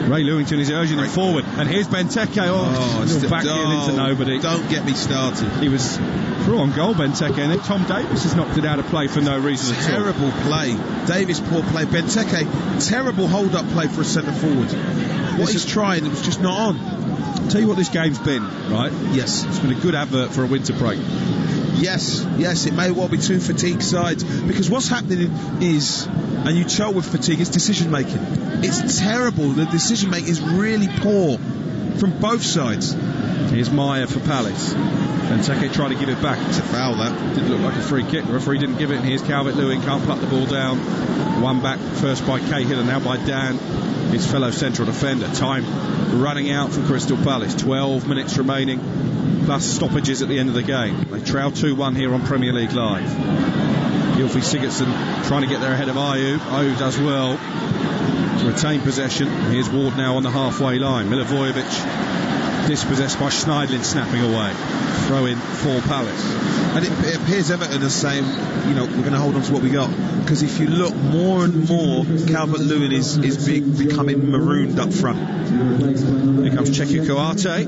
Ray Lewington is urging him forward. And here's Benteke. Backheel into nobody. Don't get me started. He was through on goal, Benteke, and then Tom Davis has knocked it out of play for no reason at all. Terrible play. Davis, poor play. Benteke, terrible hold-up play for a centre-forward. What he's trying, it was just not on. Tell you what this game's been, right? Yes. It's been a good advert for a winter break. Yes, it may well be two fatigued sides, because what's happening is, and you tell with fatigue, it's decision making. It's terrible. The decision making is really poor from both sides. Here's Meyer for Palace. Benteke trying to give it back. It's a foul, that. Didn't look like a free kick. The referee didn't give it, and here's Calvert-Lewin, can't pluck the ball down. One back first by Cahill and now by Dan, his fellow central defender. Time running out for Crystal Palace. 12 minutes remaining, plus stoppages at the end of the game. They trail 2-1 here on Premier League Live. Gylfi Sigurdsson trying to get there ahead of Ayew. Ayew does well to retain possession. Here's Ward now on the halfway line. Milivojevic dispossessed by Schneiderlin, snapping away. Throw in for Palace. And it appears Everton are saying, we're going to hold on to what we got. Because if you look more and more, Calvert-Lewin is becoming marooned up front. Here comes Cheikh Kouyaté.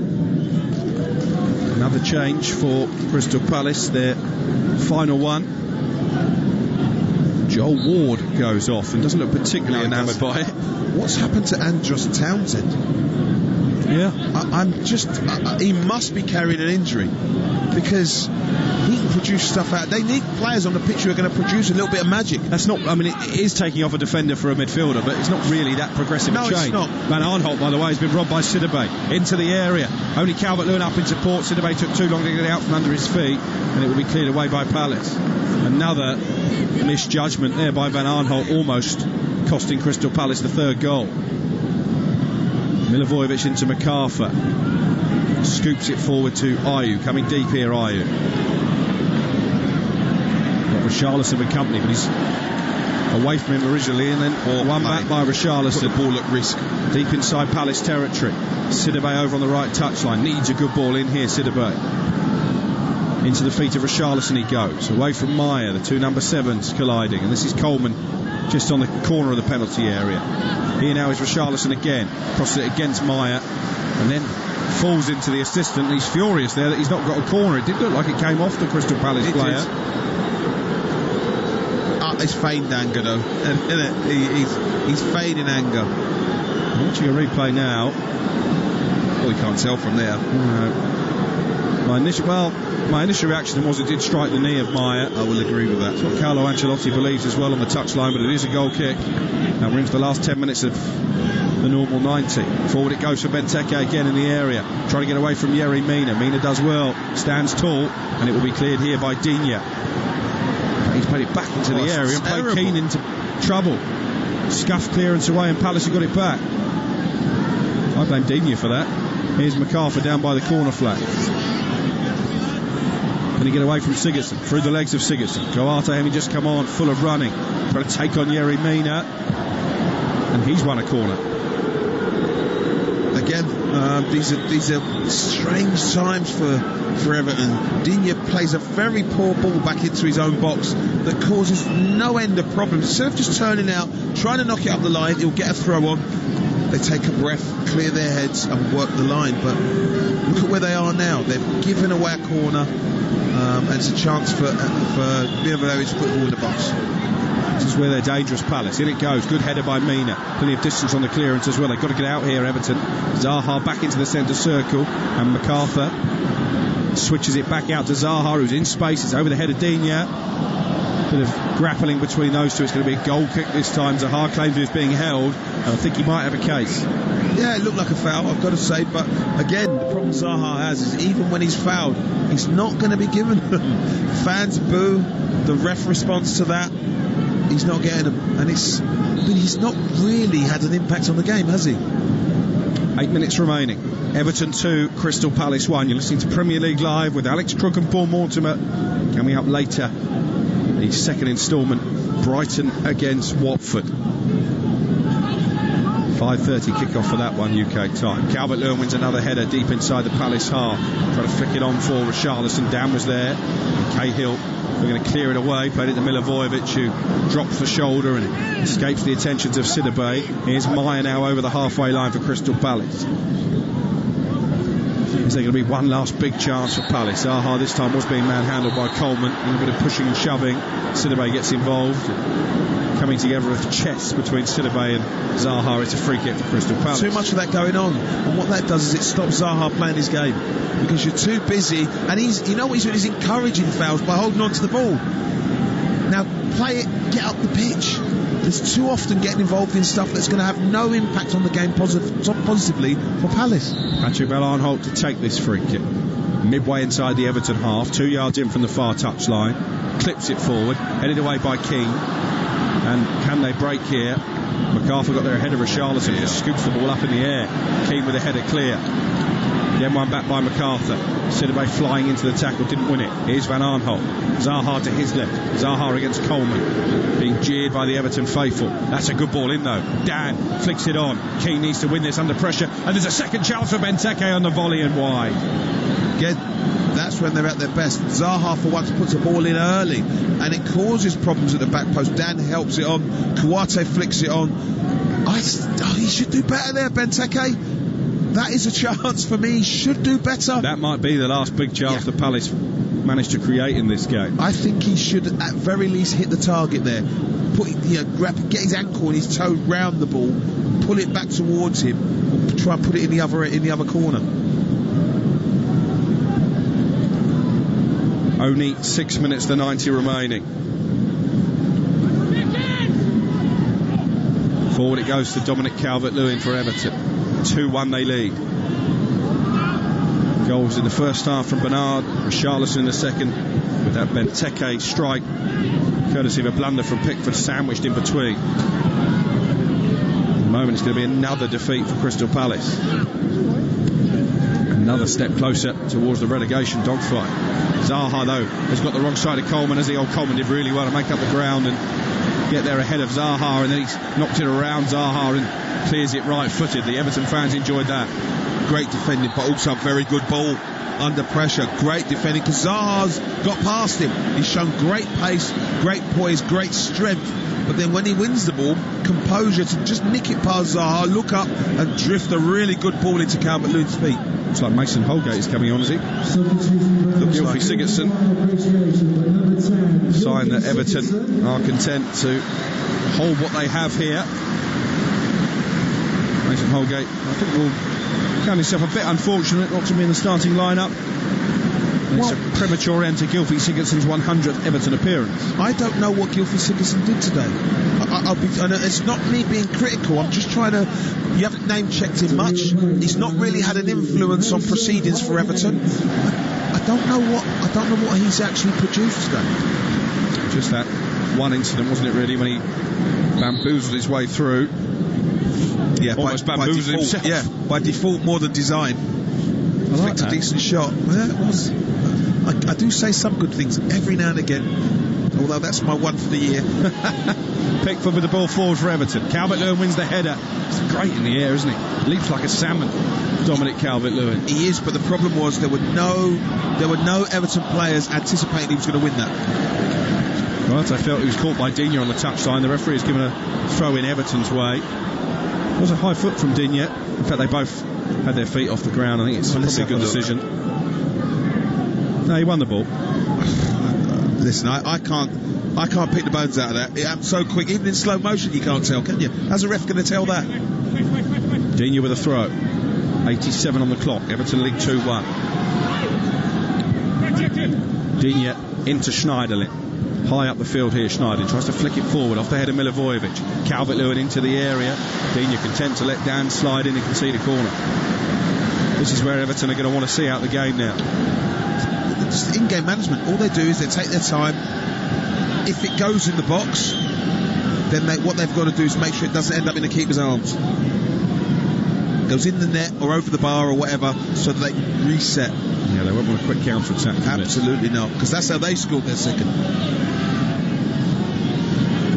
Another change for Crystal Palace, their final one. Joel Ward goes off and doesn't look particularly enamoured by it. What's happened to Andros Townsend? Yeah, he must be carrying an injury, because he can produce stuff out. They need players on the pitch who are going to produce a little bit of magic. That's not, it is taking off a defender for a midfielder, but it's not really that progressive a change. It's not. Van Aanholt, by the way, has been robbed by Sidibe into the area. Only Calvert-Lewin up in support. Sidibe took too long to get it out from under his feet, and it will be cleared away by Palace. Another misjudgment there by Van Aanholt, almost costing Crystal Palace the third goal. Milivojevic into MacArthur, scoops it forward to Ayew, coming deep here. Ayew got Richarlison and company, but he's away from him originally, and then one back by Richarlison. Put the ball at risk deep inside Palace territory. Sidibe over on the right touchline, needs a good ball in here. Sidibe into the feet of Richarlison he goes, away from Meyer, the two number 7s colliding, and this is Coleman just on the corner of the penalty area. Here now is Richarlison again, crosses it against Meyer, and then falls into the assistant. He's furious there that he's not got a corner. It did look like it came off the Crystal Palace player. It's feigned anger, though. He's feigning anger. I'm watching a replay now. Oh, you can't tell from there. My initial reaction was it did strike the knee of Meyer. I will agree with that. That's what Carlo Ancelotti believes as well on the touchline, but it is a goal kick. And we're into the last 10 minutes of the normal 90. Forward it goes for Benteke again in the area, trying to get away from Yerry Mina. Mina does well, stands tall, and it will be cleared here by Digne. He's played it back into the area and played Keane into trouble. Scuffed clearance away, and Palace have got it back. I blame Digne for that. Here's MacArthur down by the corner flag. Can he get away from Sigurdsson? Through the legs of Sigurdsson. Coate having just come on, full of running. Trying to take on Yerry Mina. And he's won a corner. Again, these are strange times for Everton. Digne plays a very poor ball back into his own box that causes no end of problems. Instead of just turning out, trying to knock it up the line, he'll get a throw on. They take a breath, clear their heads and work the line. But look at where they are now. They've given away a corner, and it's a chance for Bielsa to put the ball in the box. This is where they're dangerous, Palace. In it goes. Good header by Mina. Plenty of distance on the clearance as well. They've got to get out here, Everton. Zaha back into the centre circle, and MacArthur switches it back out to Zaha, who's in space. It's over the head of Digne. Bit of grappling between those two. It's going to be a goal kick this time. Zaha claims he was being held, and I think he might have a case. Yeah, it looked like a foul, I've got to say, but again, the problem Zaha has is even when he's fouled, he's not going to be given them. Fans boo, the ref responds to that. He's not getting them, and he's not really had an impact on the game, has he? 8 minutes remaining. Everton 2, Crystal Palace 1. You're listening to Premier League Live with Alex Crook and Paul Mortimer. Coming up later, the second instalment, Brighton against Watford. 5:30 kickoff for that one, UK time. Calvert-Lewin wins another header deep inside the Palace half. Trying to flick it on for Richarlison. Dan was there. Cahill, we're going to clear it away. Played it to Milivojevic, who drops the shoulder and escapes the attentions of Sidibe. Here's Meyer now over the halfway line for Crystal Palace. Is there going to be one last big chance for Palace? Zaha this time was being manhandled by Coleman. A little bit of pushing and shoving. Sidibe gets involved. Coming together with chests between Sidibe and Zaha. It's a free kick for Crystal Palace. Too much of that going on, and what that does is it stops Zaha playing his game, because you're too busy, and you know what he's doing? He's encouraging fouls by holding on to the ball. Now play it, get up the pitch. There's too often getting involved in stuff that's going to have no impact on the game positively for Palace. Patrick Bell-Arnholt to take this free kick. Midway inside the Everton half, 2 yards in from the far touchline. Clips it forward, headed away by King. And can they break here? MacArthur got there ahead of Richarlison, just scoops the ball up in the air. Keane with a header clear. Again one back by MacArthur. Sidibe flying into the tackle, didn't win it. Here's Van Arnholt. Zaha to his left. Zaha against Coleman. Being jeered by the Everton faithful. That's a good ball in though. Dan flicks it on. Keane needs to win this under pressure. And there's a second chance for Benteke on the volley and wide. Again, that's when they're at their best. Zaha for once puts a ball in early, and it causes problems at the back post. Dan helps it on. Coate flicks it on. He should do better there, Benteke. That is a chance for me. He should do better. That might be the last big chance that Palace managed to create in this game. I think he should at very least hit the target there. Get his ankle and his toe round the ball, pull it back towards him, or try and put it in the other corner. Only 6 minutes to 90 remaining. Forward it goes to Dominic Calvert-Lewin for Everton. 2-1 they lead. Goals in the first half from Bernard, Richarlison in the second, with that Benteke strike, courtesy of a blunder from Pickford, sandwiched in between. At the moment it's going to be another defeat for Crystal Palace. Another step closer towards the relegation dogfight. Zaha though has got the wrong side of Coleman, as the old Coleman did really well to make up the ground and get there ahead of Zaha, and then he's knocked it around Zaha and clears it right footed. The Everton fans enjoyed that. great defending, but also a very good ball under pressure. Great defending, because Zaha's got past him. He's shown great pace, great poise, great strength. But then when he wins the ball, composure to just nick it past Zaha, look up and drift a really good ball into Calvert-Lewin's feet. Looks like Mason Holgate is coming on, is he? Gylfi Sigurdsson. Sign that Everton are content to hold what they have here. Mason Holgate, I think, will count himself a bit unfortunate not to be in the starting lineup. It's a premature end to Gylfi Sigurdsson's 100th Everton appearance. I don't know what Gylfi Sigurdsson did today. It's not me being critical. I'm just trying to. You haven't name-checked him much. He's not really had an influence on proceedings for Everton. I don't know what he's actually produced today. Just that one incident, wasn't it? Really, when he bamboozled his way through. Yeah, almost by bamboozled default, himself. yeah, by default more than design. Like a decent shot. Well, it was. I do say some good things every now and again, although that's my one for the year. Pickford with the ball forward for Everton. Calvert-Lewin wins the header. He's great in the air, isn't he? Leaps like a salmon. Dominic Calvert-Lewin. He is, but the problem was there were no Everton players anticipating he was going to win that. Right, I felt he was caught by Digne on the touchline. The referee has given a throw in Everton's way. It was a high foot from Digne. In fact, they both had their feet off the ground. I think it's probably a good decision. No, he won the ball. Listen, I can't pick the bones out of that. It happened so quick, even in slow motion you can't tell, can you? How's a ref going to tell that? Digne with a throw. 87 on the clock. Everton lead 2-1. Digne into Schneiderlin. High up the field here, Schneiderlin tries to flick it forward off the head of Milivojevic. Calvert-Lewin into the area. Digne content to let Dan slide in and concede a corner. This is where Everton are going to want to see out the game now. Just in-game management. All they do is they take their time. If it goes in the box, then what they've got to do is make sure it doesn't end up in the keeper's arms. It goes in the net or over the bar or whatever, so that they reset. Yeah, they won't want a quick counter-attack. Absolutely not, because that's how they scored their second.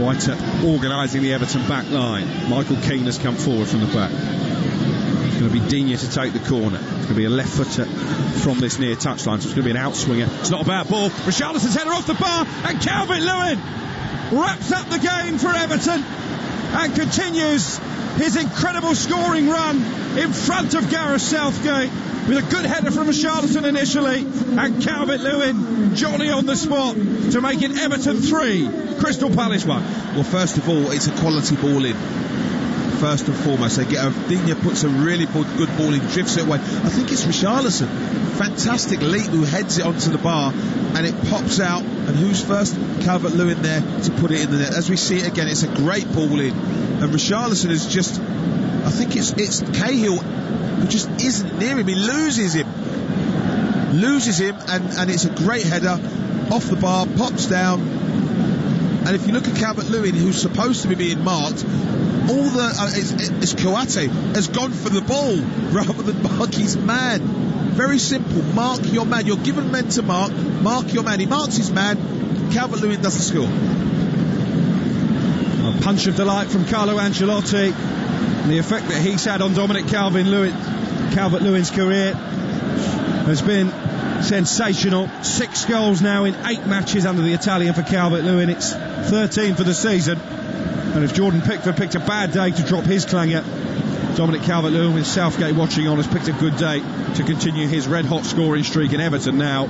White organising the Everton back line. Michael Keane has come forward from the back. It's going to be Digne to take the corner. It's going to be a left footer from this near touchline, so it's going to be an outswinger. It's not a bad ball. Richarlison's header off the bar, and Calvert-Lewin wraps up the game for Everton and continues his incredible scoring run in front of Gareth Southgate with a good header from Richarlison initially, and Calvert-Lewin, Johnny on the spot to make it Everton 3, Crystal Palace 1. Well, first of all, it's a quality ball in. First and foremost, Digne puts a really good ball in, drifts it away. I think it's Richarlison, fantastic leap, who heads it onto the bar, and it pops out. And who's first? Calvert-Lewin there to put it in the net. As we see it again, it's a great ball in, and Richarlison is just. I think it's Cahill who just isn't near him. He loses him, and it's a great header off the bar, pops down. And if you look at Calvert-Lewin, who's supposed to be being marked, it's Kouate has gone for the ball rather than mark his man. Very simple. Mark your man. You're given men to mark. Mark your man. He marks his man. Calvert-Lewin doesn't score. A punch of delight from Carlo Ancelotti. And the effect that he's had on Dominic Calvert-Lewin's career has been sensational. 6 goals now in 8 matches under the Italian for Calvert-Lewin. It's 13 for the season. And if Jordan Pickford picked a bad day to drop his clanger, Dominic Calvert-Lewin, with Southgate watching on, has picked a good day to continue his red-hot scoring streak in Everton now.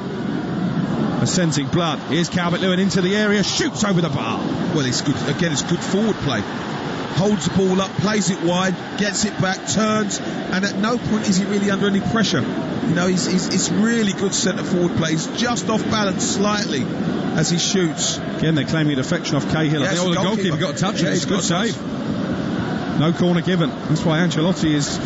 Ascending blood. Here's Calvert-Lewin into the area, shoots over the bar. Well, it's good. Again, it's good forward play. Holds the ball up, plays it wide, gets it back, turns, and at no point is he really under any pressure. You know, it's really good centre forward play. He's just off balance slightly as he shoots. Again, they're claiming a defection off Cahill. Yeah, the goalkeeper got a touch. It's a good save. No corner given. That's why Ancelotti is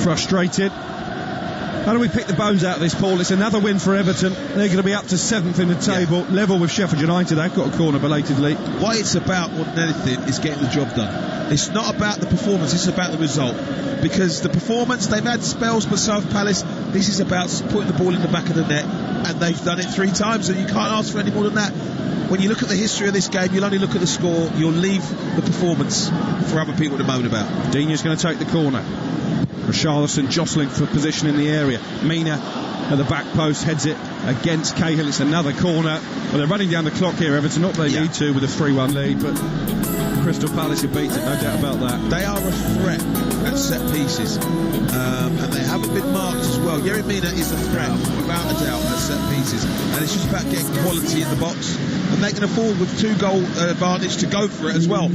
frustrated. How do we pick the bones out of this, Paul? It's another win for Everton. They're going to be up to 7th in the table, level with Sheffield United. They've got a corner belatedly. What it's about more than anything is getting the job done. It's not about the performance, it's about the result. Because the performance, they've had spells for South Palace. This is about putting the ball in the back of the net, and they've done it 3 times, and you can't ask for any more than that. When you look at the history of this game, you'll only look at the score. You'll leave the performance for other people to moan about. Digne's going to take the corner. Richarlison jostling for position in the area. Mina at the back post heads it against Cahill. It's another corner. Well, they're running down the clock here, Everton. Not they need to with a 3-1 lead, but Crystal Palace have beat it, no doubt about that. They are a threat at set pieces, and they haven't been marked as well. Yerry Mina is a threat, without a doubt, at set pieces, and it's just about getting quality in the box, and they can afford with 2-goal advantage to go for it as well.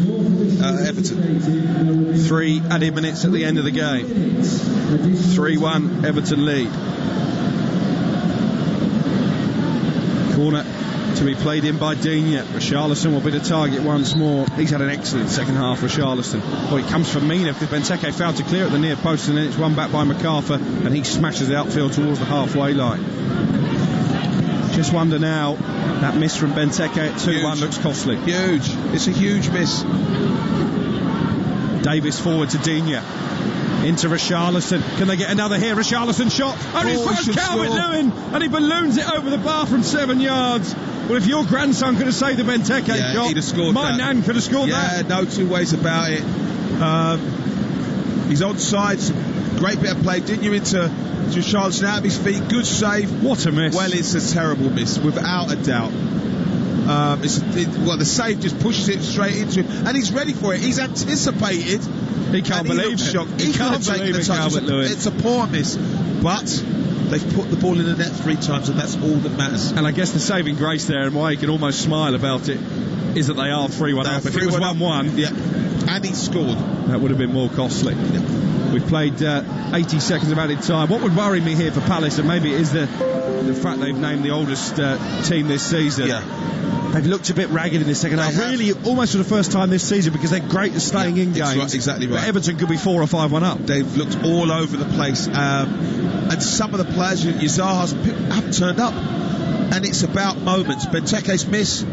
Everton. 3 added minutes at the end of the game. 3-1 Everton lead. Corner to be played in by Digne. Richarlison will be the target once more. He's had an excellent second half, Richarlison. Well, it comes from Mina because Benteke failed to clear at the near post, and then it's won back by MacArthur, and he smashes the outfield towards the halfway line. Just wonder now, that miss from Benteke at 2-1 looks costly. Huge. It's a huge miss. Davis forward to Digne. Into Richarlison. Can they get another here? Richarlison shot. Only first Calvert-Lewin, and he balloons it over the bar from 7 yards. Well, if your grandson could have saved the Benteke shot, he'd have scored my nan could have scored that. Yeah, no two ways about it. He's onside. Great bit of play. Digne into Richarlison out of his feet. Good save. What a miss. Well, it's a terrible miss, without a doubt. The save just pushes it straight into him, and he's ready for it. He's anticipated. He can't believe it. Shocked. He can't believe it, Calvert-Lewin. It's a poor miss, but they've put the ball in the net 3 times, and that's all that matters. And I guess the saving grace there, and why he can almost smile about it, is that they are 3-1 up. If it was 1-1, and he scored, that would have been more costly. We've played 80 seconds of added time. What would worry me here for Palace, and maybe it is the fact they've named the oldest team this season. They've looked a bit ragged in the second half. Really, almost for the first time this season, because they're great at staying in games. Right, exactly right. But Everton could be 4 or 5-1 up. They've looked all over the place, and some of the players, Yazah's, haven't turned up. And it's about moments. Benteke's miss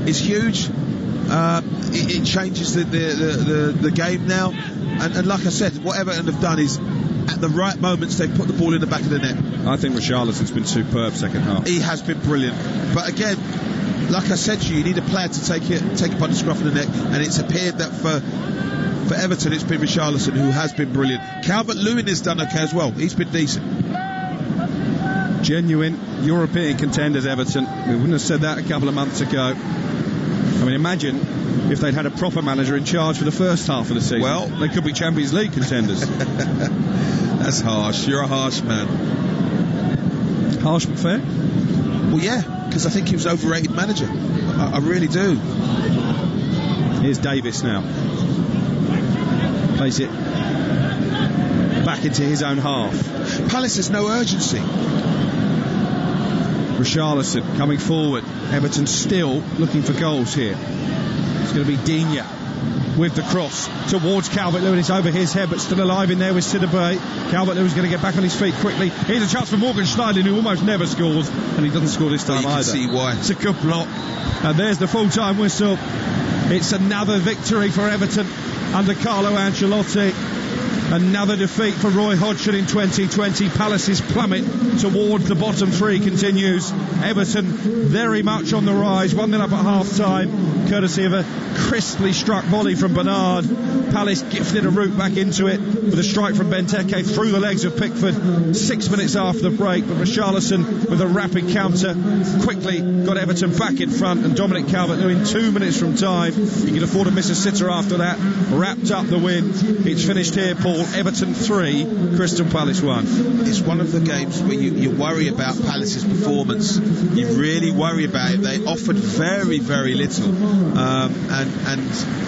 is huge. It changes the game now. And like I said, what Everton have done is, at the right moments, they've put the ball in the back of the net. I think Richarlison's been superb second half. He has been brilliant. But again, like I said to you, you need a player to take it by the scruff of the neck, and it's appeared that for Everton it's been Richarlison who has been brilliant. Calvert-Lewin has done okay as well. He's been decent. Genuine European contenders, Everton. We wouldn't have said that a couple of months ago. I mean, imagine if they'd had a proper manager in charge for the first half of the season. Well, they could be Champions League contenders. That's harsh. You're a harsh man. Harsh but fair? Well, yeah, because I think he was overrated manager. I really do. Here's Davis now. Plays it back into his own half. Palace has no urgency. Richarlison coming forward. Everton still looking for goals here. It's going to be Digne with the cross towards Calvert-Lewin. It's over his head, but still alive in there with Sidibe. Calvert-Lewin's going to get back on his feet quickly. Here's a chance for Morgan Schneiderlin, who almost never scores, and he doesn't score this time either. You can see why. It's a good block. And there's the full-time whistle. It's another victory for Everton under Carlo Ancelotti. Another defeat for Roy Hodgson in 2020. Palace's plummet towards the bottom 3 continues. Everton very much on the rise, 1-0 up at half-time, courtesy of a crisply struck volley from Bernard. Palace gifted a route back into it with a strike from Benteke through the legs of Pickford 6 minutes after the break, but Richarlison with a rapid counter quickly got Everton back in front, and Dominic Calvert-Lewin 2 minutes from time, he could afford to miss a sitter after that, wrapped up the win. It's finished here, Paul. Everton 3, Crystal Palace 1. It's one of the games where you worry about Palace's performance. You really worry about it. They offered very, very little, and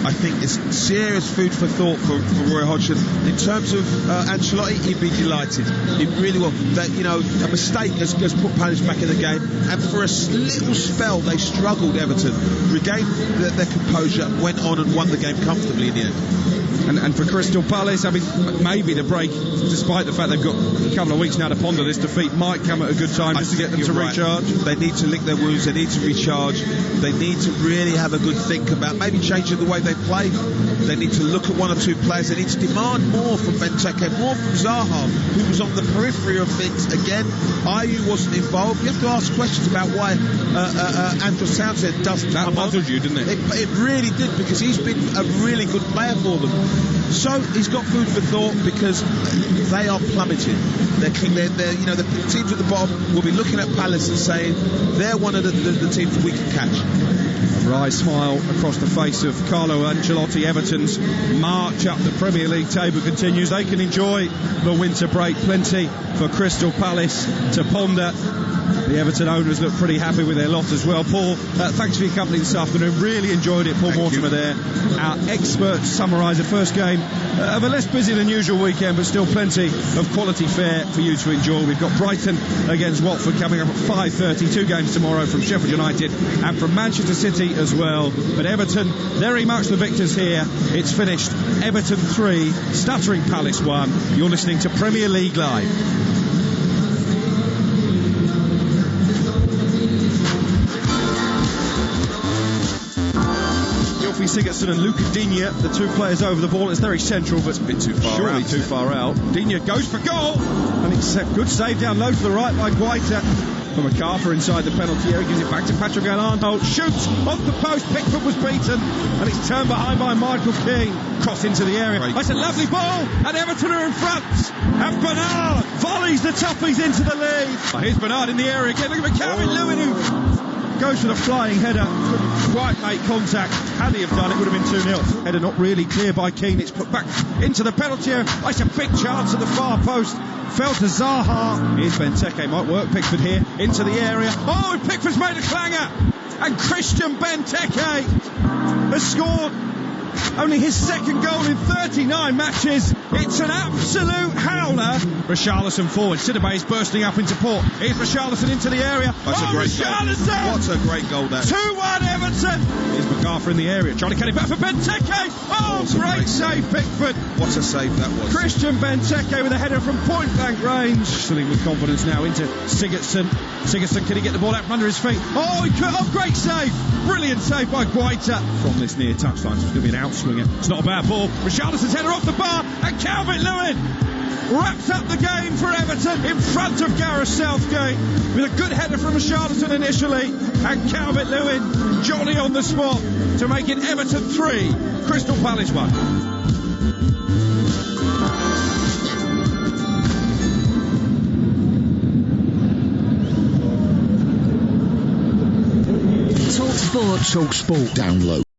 I think it's serious food for thought for Roy Hodgson. In terms of Ancelotti, he'd be delighted. He really will. That, a mistake has put Palace back in the game, and for a little spell they struggled. Everton regained their composure, went on and won the game comfortably in the end. And for Crystal Palace, I mean, maybe the break, despite the fact they've got a couple of weeks now to ponder this defeat, might come at a good time just to get them to recharge. They need to lick their wounds, they need to recharge, they need to really have a good think about maybe changing the way they play. They need to look at 1 or 2 players, they need to demand more from Benteke, more from Zaha, who was on the periphery of things. Again, Ayew wasn't involved. You have to ask questions about why Andrew Townsend doesn't come on. That bothered you, didn't it? It really did, because he's been a really good player for them. So he's got food for thought because they are plummeting. The teams at the bottom will be looking at Palace and saying they're one of the teams we can catch. A wry smile across the face of Carlo Ancelotti. Everton's march up the Premier League table continues. They can enjoy the winter break. Plenty for Crystal Palace to ponder. The Everton owners look pretty happy with their lot as well. Paul, thanks for your company this afternoon. Really enjoyed it. Paul Mortimer there, our expert summariser. First game of a less busy than usual weekend, but still plenty of quality fare for you to enjoy. We've got Brighton against Watford coming up at 5:30. 2 games tomorrow from Sheffield United and from Manchester City as well. But Everton, very much the victors here. It's finished Everton 3, stuttering Palace 1. You're listening to Premier League Live. Sigurdsson and Luca Digne, the two players over the ball. It's very central, but a bit too far surely out. Too far out. Digne goes for goal, and it's a good save down low to the right by Guaita. From MacArthur inside the penalty area, gives it back to Patrick Arnold. Shoots off the post. Pickford was beaten, and it's turned behind by Michael Keane. Cross into the area. Right. That's a lovely ball, and Everton are in front. And Bernard volleys the toughies into the lead. Here's Bernard in the area again. Look at Calvert-Lewin who goes for the flying header, couldn't quite make contact. Had he have done, it would have been 2-0. Header not really clear by Keane. It's put back into the penalty area. That's a big chance at the far post. Fell to Zaha. Here's Benteke, might work Pickford here, into the area. Oh, Pickford's made a clanger. And Christian Benteke has scored only his second goal in 39 matches. It's an absolute howler. Richarlison forward. Sidibe is bursting up into port. Here's Richarlison into the area. That's a great Richarlison! Goal. What a great goal that is. 2-1 Everton. Here's MacArthur in the area. Trying to get it back for Benteke. Oh, great save, Pickford. What a save that was. Christian Benteke with a header from point blank range. Filling with confidence now into Sigurdsson. Sigurdsson, can he get the ball out from under his feet? Oh, he could. Oh, great save. Brilliant save by Guaita. From this near touchline, so it's going to be an outswinger. It's not a bad ball. Richarlison's header off the bar, and Calvert-Lewin wraps up the game for Everton in front of Gareth Southgate with a good header from Richarlison initially, and Calvert-Lewin jolly on the spot to make it Everton 3, Crystal Palace 1. Talk Sport. Download